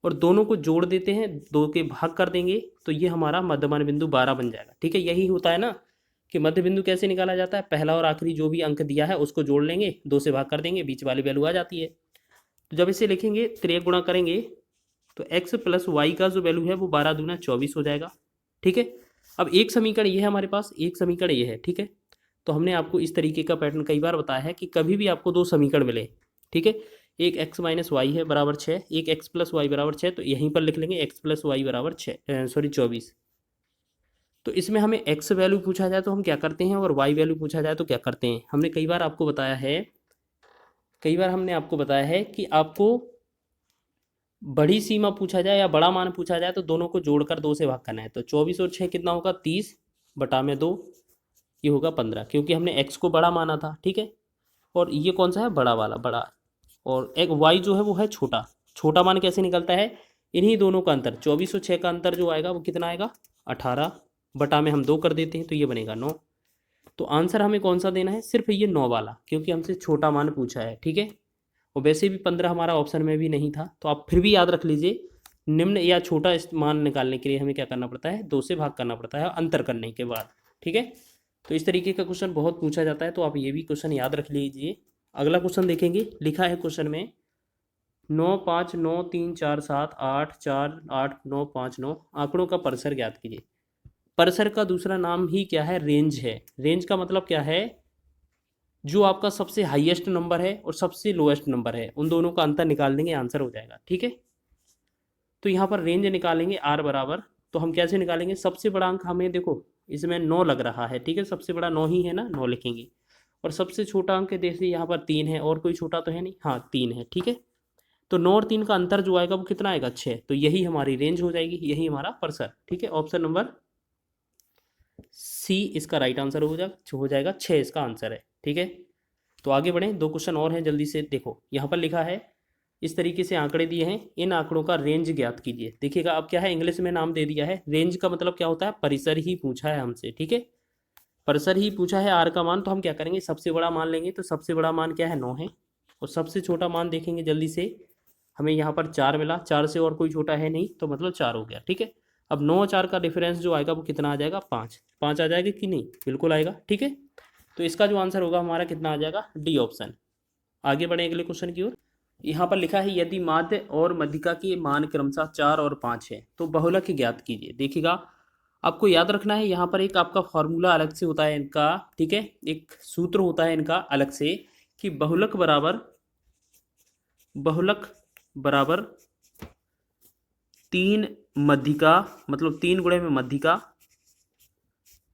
और दोनों को जोड़ देते हैं, 2 के भाग कर देंगे, तो ये हमारा मध्यमान बिंदु 12 बन जाएगा। ठीक है, यही होता है ना कि मध्य बिंदु कैसे निकाला जाता है, पहला और आखिरी जो भी अंक दिया है उसको जोड़ लेंगे, 2 से भाग कर देंगे, बीच वाली वैल्यू आ जाती है। तो जब इसे लिखेंगे, 3 गुणा करेंगे, तो x प्लस वाई का जो वैल्यू है वो 12 दूना 24 हो जाएगा। ठीक है, अब एक समीकरण ये है हमारे पास, एक समीकरण ये है। ठीक है, तो हमने आपको इस तरीके का पैटर्न कई बार बताया है कि कभी भी आपको 2 समीकरण मिले, ठीक है, एक x माइनस वाई है बराबर 6, एक x प्लस वाई बराबर 6, तो यहीं पर लिख लेंगे x प्लस वाई बराबर 24। तो इसमें हमें x वैल्यू पूछा जाए तो हम क्या करते हैं, और y वैल्यू पूछा जाए तो क्या करते हैं। हमने कई बार आपको बताया है, कई बार हमने आपको बताया है कि आपको बड़ी सीमा पूछा जाए या बड़ा मान पूछा जाए तो दोनों को जोड़कर 2 से भाग करना है। तो 24 और 6 कितना होगा, 30 बटा में 2, ये होगा 15, क्योंकि हमने x को बड़ा माना था। ठीक है, और ये कौन सा है, बड़ा वाला, बड़ा, और एक y जो है वो है छोटा। छोटा मान कैसे निकलता है, इन्हीं दोनों का अंतर, 24 और 6 का अंतर जो आएगा वो कितना आएगा, 18 बटा में हम 2 कर देते हैं, तो ये बनेगा 9। तो आंसर हमें कौन सा देना है, सिर्फ ये 9 वाला, क्योंकि हमसे छोटा मान पूछा है। ठीक है, और वैसे भी 15 हमारा ऑप्शन में भी नहीं था, तो आप फिर भी याद रख लीजिए, निम्न या छोटा मान निकालने के लिए हमें क्या करना पड़ता है, 2 से भाग करना पड़ता है अंतर करने के बाद। ठीक है, तो इस तरीके का क्वेश्चन बहुत पूछा जाता है, तो आप ये भी क्वेश्चन याद रख लीजिए। अगला क्वेश्चन देखेंगे, लिखा है क्वेश्चन में 9 5 9 3 4 7 8 4 8 9 5 9 आंकड़ों का परिसर ज्ञात कीजिए। परिसर का दूसरा नाम ही क्या है, रेंज है। रेंज का मतलब क्या है, जो आपका सबसे हाईएस्ट नंबर है और सबसे लोएस्ट नंबर है, उन दोनों का अंतर निकाल देंगे, आंसर हो जाएगा। ठीक है, तो यहाँ पर रेंज निकालेंगे r बराबर, तो हम कैसे निकालेंगे, सबसे बड़ा अंक हमें देखो इसमें 9 लग रहा है। ठीक है, सबसे बड़ा 9 ही है ना, 9 लिखेंगे, और सबसे छोटा अंक देखिए यहाँ पर 3 है, और कोई छोटा तो है नहीं, हाँ 3 है। ठीक है, तो 9 और 3 का अंतर जो आएगा वो कितना आएगा, 6, तो यही हमारी रेंज हो जाएगी, यही हमारा परिसर। ठीक है, ऑप्शन नंबर सी इसका राइट आंसर हो जाएगा 6 इसका आंसर है। ठीक है, तो आगे बढ़ें, 2 क्वेश्चन और हैं, जल्दी से देखो। यहाँ पर लिखा है इस तरीके से आंकड़े दिए हैं, इन आंकड़ों का रेंज ज्ञात कीजिए। देखिएगा अब क्या है, इंग्लिश में नाम दे दिया है। रेंज का मतलब क्या होता है, परिसर ही पूछा है हमसे, ठीक है, परिसर ही पूछा है। आर का मान तो हम क्या करेंगे, सबसे बड़ा मान लेंगे। तो सबसे बड़ा मान क्या है, 9 है। और सबसे छोटा मान देखेंगे जल्दी से, हमें यहाँ पर 4 मिला, 4 से और कोई छोटा है नहीं, तो मतलब 4 हो गया, ठीक है। अब 9 और 4 का डिफरेंस जो आएगा वो कितना आ जाएगा, 5। 5 आ जाएगा कि नहीं, बिल्कुल आएगा, ठीक है। तो इसका जो आंसर होगा हमारा कितना आ जाएगा, डी ऑप्शन। आगे बढ़े अगले क्वेश्चन की ओर। यहाँ पर लिखा है यदि माध्य और मध्यिका के मान क्रमशः 4 और 5 है तो बहुलक ज्ञात कीजिए। देखिएगा आपको याद रखना है, यहाँ पर एक आपका फॉर्मूला अलग से होता है इनका, ठीक है, एक सूत्र होता है इनका अलग से, कि बहुलक बराबर 3 मध्यिका, मतलब 3 गुणे में मध्यिका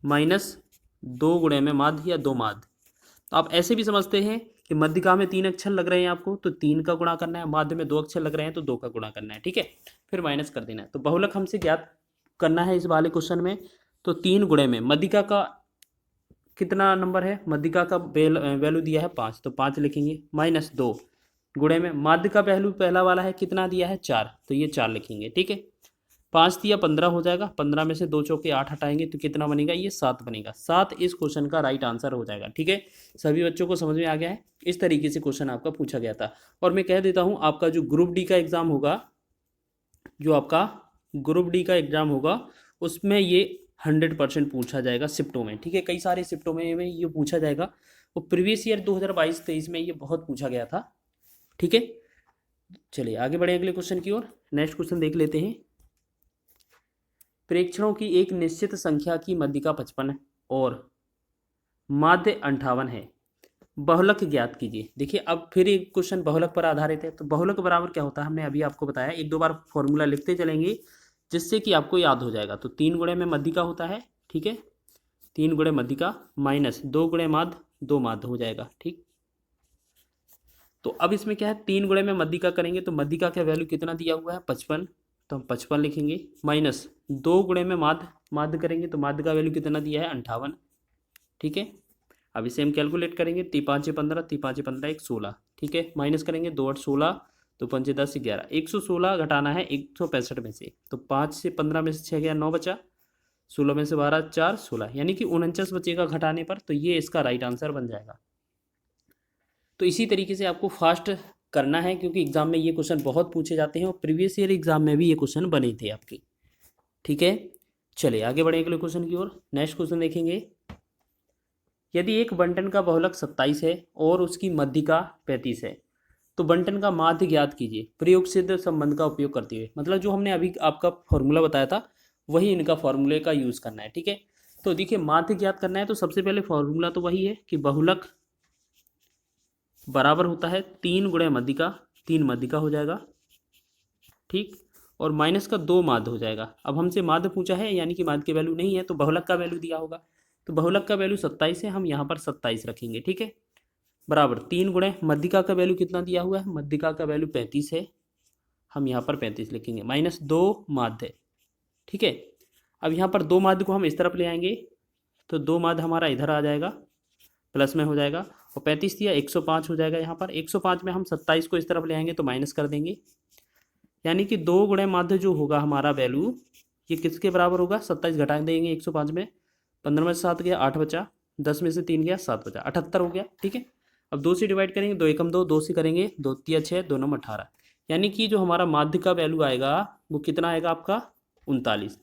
माइनस 2 गुणे में माध्य या 2 माध्य। तो आप ऐसे भी समझते हैं कि मध्यिका में 3 अक्षर लग रहे हैं आपको, तो 3 का गुणा करना है, माध्य में 2 अक्षर लग रहे हैं तो 2 का गुणा करना है, ठीक है, फिर माइनस कर देना है। तो बहुलक हमसे ज्ञात करना है इस वाले क्वेश्चन में। तो 3 गुणे में मध्यिका का कितना नंबर है, मध्यिका का वैल्यू दिया है 5, तो 5 लिखेंगे, माइनस 2 गुणे में माध्य का वैल्यू पहला वाला है कितना दिया है 4, तो ये 4 लिखेंगे, ठीक है। 5 दिया 15 हो जाएगा, 15 में से 2 चौके 8 हटाएंगे तो कितना बनेगा, ये 7 बनेगा। 7 इस क्वेश्चन का राइट आंसर हो जाएगा, ठीक है। सभी बच्चों को समझ में आ गया है, इस तरीके से क्वेश्चन आपका पूछा गया था। और मैं कह देता हूँ आपका जो ग्रुप डी का एग्जाम होगा, जो आपका ग्रुप डी का एग्जाम होगा उसमें ये 100% पूछा जाएगा शिफ्टों में, ठीक है। कई सारे शिफ्टों में ये पूछा जाएगा। और प्रीवियस ईयर 2022-23 में ये बहुत पूछा गया था, ठीक है। चलिए आगे बढ़े अगले क्वेश्चन की ओर। नेक्स्ट क्वेश्चन देख लेते हैं। प्रेक्षणों की एक निश्चित संख्या की मध्यिका 55 और माध्य 58 है, बहुलक ज्ञात कीजिए। देखिए अब फिर एक क्वेश्चन बहुलक पर आधारित है। तो बहुलक बराबर क्या होता है, हमने अभी आपको बताया, एक दो बार फॉर्मूला लिखते चलेंगे जिससे कि आपको याद हो जाएगा। तो 3 गुणे में मध्यिका होता है, ठीक है, 3 गुणे मध्यिका माइनस 2 गुणे माध्य, 2 माध्य हो जाएगा, ठीक। तो अब इसमें क्या है, 3 गुणे में मध्यिका करेंगे तो मध्यिका का वैल्यू कितना दिया हुआ है 55, तो हम 55 लिखेंगे, माइनस 2 गुणे में माध्य करेंगे तो माध्य का वैल्यू कितना दिया है 58, ठीक है। अब इसे हम कैलकुलेट करेंगे, 3 5 15, 3 5 15 1 16, ठीक है, माइनस करेंगे 2 8 16, तो 5 10 11, 116 घटाना है 165 में से, तो 5 से 15 में से 6 गया 9 बचा, 16 में से 12 4 16, यानी कि 49 बचेगा घटाने पर, तो ये इसका राइट आंसर बन जाएगा। तो इसी तरीके से आपको फास्ट करना है क्योंकि एग्जाम में ये क्वेश्चन बहुत पूछे जाते हैं और प्रीवियस ईयर एग्जाम में भी ये क्वेश्चन बने थे आपके, ठीक है। चलिए आगे बढ़े अगले क्वेश्चन की ओर। नेक्स्ट क्वेश्चन देखेंगे। यदि एक बंटन का बहुलक 27 है और उसकी मध्यिका 35 है तो बंटन का माध्य ज्ञात कीजिए प्रयोग सिद्ध संबंध का उपयोग करते हुए। मतलब जो हमने अभी आपका फॉर्मूला बताया था वही इनका फॉर्मूले का यूज़ करना है, ठीक है। तो देखिए माध्य ज्ञात करना है तो सबसे पहले फॉर्मूला तो वही है कि बहुलक बराबर होता है 3 गुणे मध्यिका, 3 मध्यिका हो जाएगा, ठीक, और माइनस का 2 माध्य हो जाएगा। अब हमसे माध्य पूछा है यानी कि माध्य की वैल्यू नहीं है तो बहुलक का वैल्यू दिया होगा, तो बहुलक का वैल्यू 27 है, हम यहाँ पर 27 रखेंगे, ठीक है, बराबर 3 गुणे मध्यिका का वैल्यू कितना दिया हुआ है, मध्यिका का वैल्यू 35 है, हम यहाँ पर 35 लिखेंगे, माइनस 2 माध्य, ठीक है। अब यहाँ पर 2 माध्य को हम इस तरफ ले आएंगे तो 2 माध्य हमारा इधर आ जाएगा, प्लस में हो जाएगा, और 35 दिया 105 हो जाएगा। यहाँ पर 105 में हम 27 को इस तरफ ले आएंगे तो माइनस कर देंगे, यानी कि 2 गुणे माध्य जो होगा हमारा वैल्यू ये किसके बराबर होगा, 27 घटा देंगे 105 में, 15 में से 7 गया 8 बचा, 10 में से 3 गया 7 बचा, 78 हो गया, ठीक है। अब 2 से डिवाइड करेंगे, 2 एकम 2, 2 से करेंगे 2 तिया 6, 2 9 18, यानी कि जो हमारा माध्य का वैल्यू आएगा वो कितना आएगा आपका 39।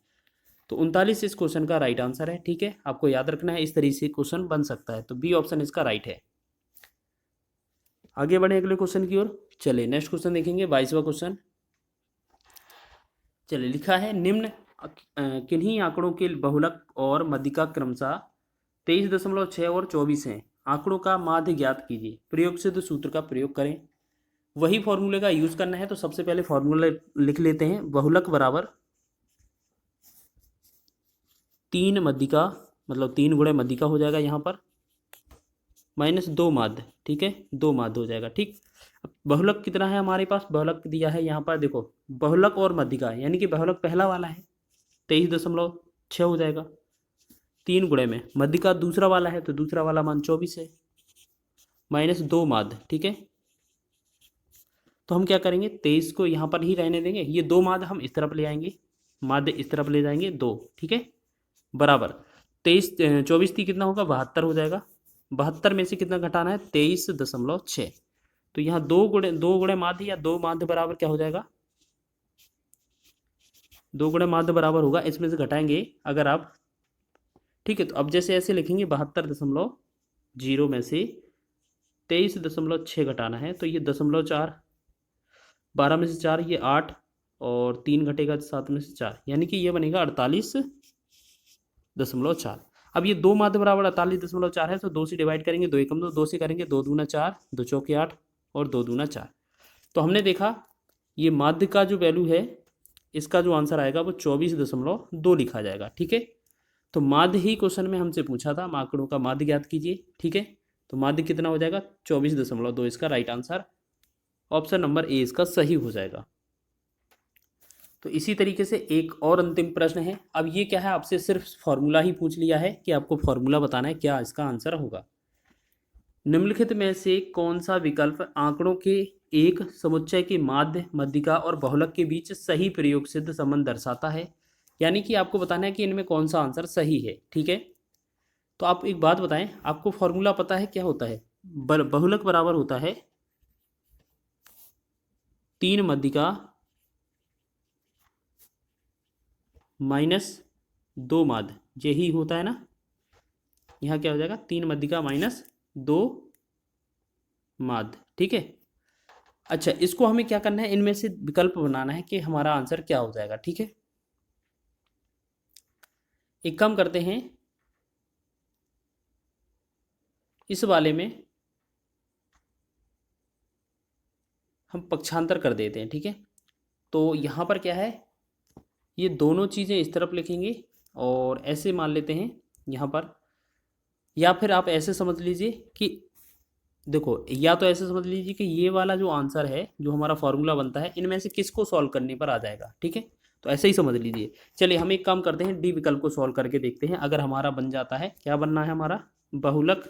तो 39 इस क्वेश्चन का राइट आंसर है, ठीक है। आपको याद रखना है, इस तरीके से क्वेश्चन बन सकता है, तो बी ऑप्शन इसका राइट है। आगे बढ़े अगले क्वेश्चन की ओर। चलिए नेक्स्ट क्वेश्चन देखेंगे, 22वां क्वेश्चन। चलिए लिखा है निम्न किन्हीं आंकड़ों के बहुलक और मध्यिका क्रमशः 23.6 और 24 हैं, आंकड़ों का माध्य ज्ञात कीजिए, प्रयोग सिद्ध सूत्र का प्रयोग करें। वही फॉर्मूले का यूज करना है, तो सबसे पहले फॉर्मूला लिख लेते हैं, बहुलक बराबर 3 मध्यिका, मतलब 3 गुणे मध्यिका हो जाएगा यहाँ पर, माइनस 2 माध्य, ठीक है, 2 माध्य हो जाएगा, ठीक। अब बहुलक कितना है हमारे पास, बहुलक दिया है यहाँ पर, देखो बहुलक और मध्यिका यानी कि बहुलक पहला वाला है 23.6 हो जाएगा, 3 गुणे में मध्यिका दूसरा वाला है तो दूसरा वाला मान 24 है, माइनस 2 माध्य, ठीक है। तो हम क्या करेंगे, 23 को यहाँ पर ही रहने देंगे, ये दो माध्य हम इस तरफ ले आएंगे, माध्य इस तरफ ले जाएंगे 2, ठीक है, बराबर 23 24 थी कितना होगा 72 हो जाएगा। 72 में से कितना घटाना है 23.6। तो यहाँ दो गुणे माध्य या दो माध्य बराबर क्या हो जाएगा, दो गुणे माध्य बराबर होगा, इसमें से घटाएंगे अगर आप, ठीक है। तो अब जैसे ऐसे लिखेंगे 72.0 में से 23.6 घटाना है, तो ये 0.4, 12 में से 4 ये 8 और 3 घटेगा 7 में से 4, यानी कि ये बनेगा 48.4। अब ये दो माध्य बराबर 48.4 है, तो 2 से डिवाइड करेंगे, 2 एकम 2, 2 से करेंगे 2 दूना 4, 2 चौके 8 और 2 दूना 4। तो हमने देखा ये माध्य का जो वैल्यू है, इसका जो आंसर आएगा वो 24.2 लिखा जाएगा, ठीक है। तो माध्य ही क्वेश्चन में हमसे पूछा था, आंकड़ों का माध्य ज्ञात कीजिए, ठीक है। तो माध्य कितना हो जाएगा 24.2, इसका right answer option number A इसका सही हो जाएगा। तो इसी तरीके से एक और अंतिम प्रश्न है। अब ये क्या है, आपसे सिर्फ फॉर्मूला ही पूछ लिया है कि आपको फॉर्मूला बताना है, क्या इसका आंसर होगा। निम्नलिखित में से कौन सा विकल्प आंकड़ों के एक समुच्चय के माध्य, मध्यिका और बहुलक के बीच सही प्रयोग सिद्ध संबंध दर्शाता है, यानी कि आपको बताना है कि इनमें कौन सा आंसर सही है, ठीक है। तो आप एक बात बताएं, आपको फॉर्मूला पता है क्या होता है, बहुलक बराबर होता है 3 मध्यिका माइनस 2 माध्य, यही होता है ना। यहाँ क्या हो जाएगा 3 मध्यिका माइनस 2 माध्य, ठीक है। अच्छा, इसको हमें क्या करना है, इनमें से विकल्प बनाना है कि हमारा आंसर क्या हो जाएगा, ठीक है। एक काम करते हैं, इस वाले में हम पक्षांतर कर देते हैं, ठीक है। तो यहाँ पर क्या है, ये दोनों चीज़ें इस तरफ लिखेंगे और ऐसे मान लेते हैं यहाँ पर, या फिर आप ऐसे समझ लीजिए कि देखो, या तो ऐसे समझ लीजिए कि ये वाला जो आंसर है, जो हमारा फॉर्मूला बनता है, इनमें से किसको सॉल्व करने पर आ जाएगा, ठीक है। तो ऐसे ही समझ लीजिए। चलिए हम एक काम करते हैं, डी विकल्प को सॉल्व करके देखते हैं। अगर हमारा बन जाता है, क्या बनना है हमारा, बहुलक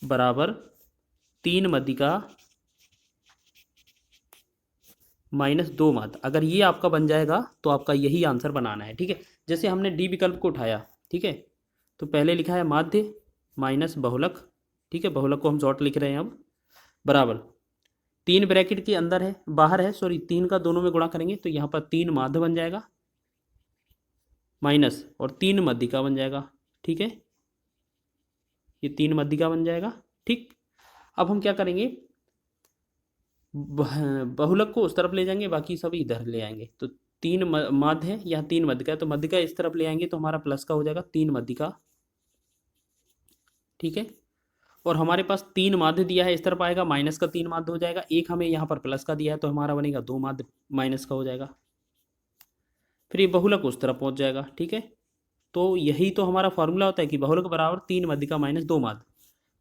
बराबर 3 मध्यिका माइनस 2 माध्य, अगर ये आपका बन जाएगा तो आपका यही आंसर बनाना है, ठीक है। जैसे हमने डी विकल्प को उठाया, ठीक है, तो पहले लिखा है माध्य माइनस बहुलक, ठीक है, बहुलक को हम शॉर्ट लिख रहे हैं अब, बराबर 3 ब्रैकेट के अंदर है, बाहर है, सॉरी 3 का दोनों में गुणा करेंगे तो यहाँ पर 3 माध्य बन जाएगा, माइनस और 3 मध्यिका बन जाएगा, ठीक है, ये 3 मध्यिका बन जाएगा, ठीक। अब हम क्या करेंगे, बहुलक को उस तरफ ले जाएंगे, बाकी सब इधर ले आएंगे। तो 3 माध्य है, यहाँ 3 मध्यिका है, तो मध्यिका इस तरफ ले आएंगे तो हमारा प्लस का हो जाएगा 3 मध्यिका, ठीक है। और हमारे पास 3 माध्य दिया है, इस तरफ आएगा माइनस का 3 माध्य हो जाएगा, एक हमें यहाँ पर प्लस का दिया है तो हमारा बनेगा 2 माध्य माइनस का हो जाएगा, फिर ये बहुलक उस तरफ पहुँच जाएगा, ठीक है। तो यही तो हमारा फॉर्मूला होता है कि बहुलक बराबर 3 मध्यिका माइनस 2 माध्य।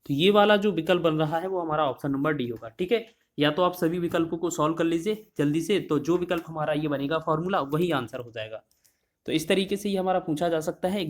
तो ये वाला जो विकल्प बन रहा है वो हमारा ऑप्शन नंबर डी होगा, ठीक है। या तो आप सभी विकल्पों को सॉल्व कर लीजिए जल्दी से, तो जो विकल्प हमारा ये बनेगा फॉर्मूला वही आंसर हो जाएगा। तो इस तरीके से ये हमारा पूछा जा सकता है।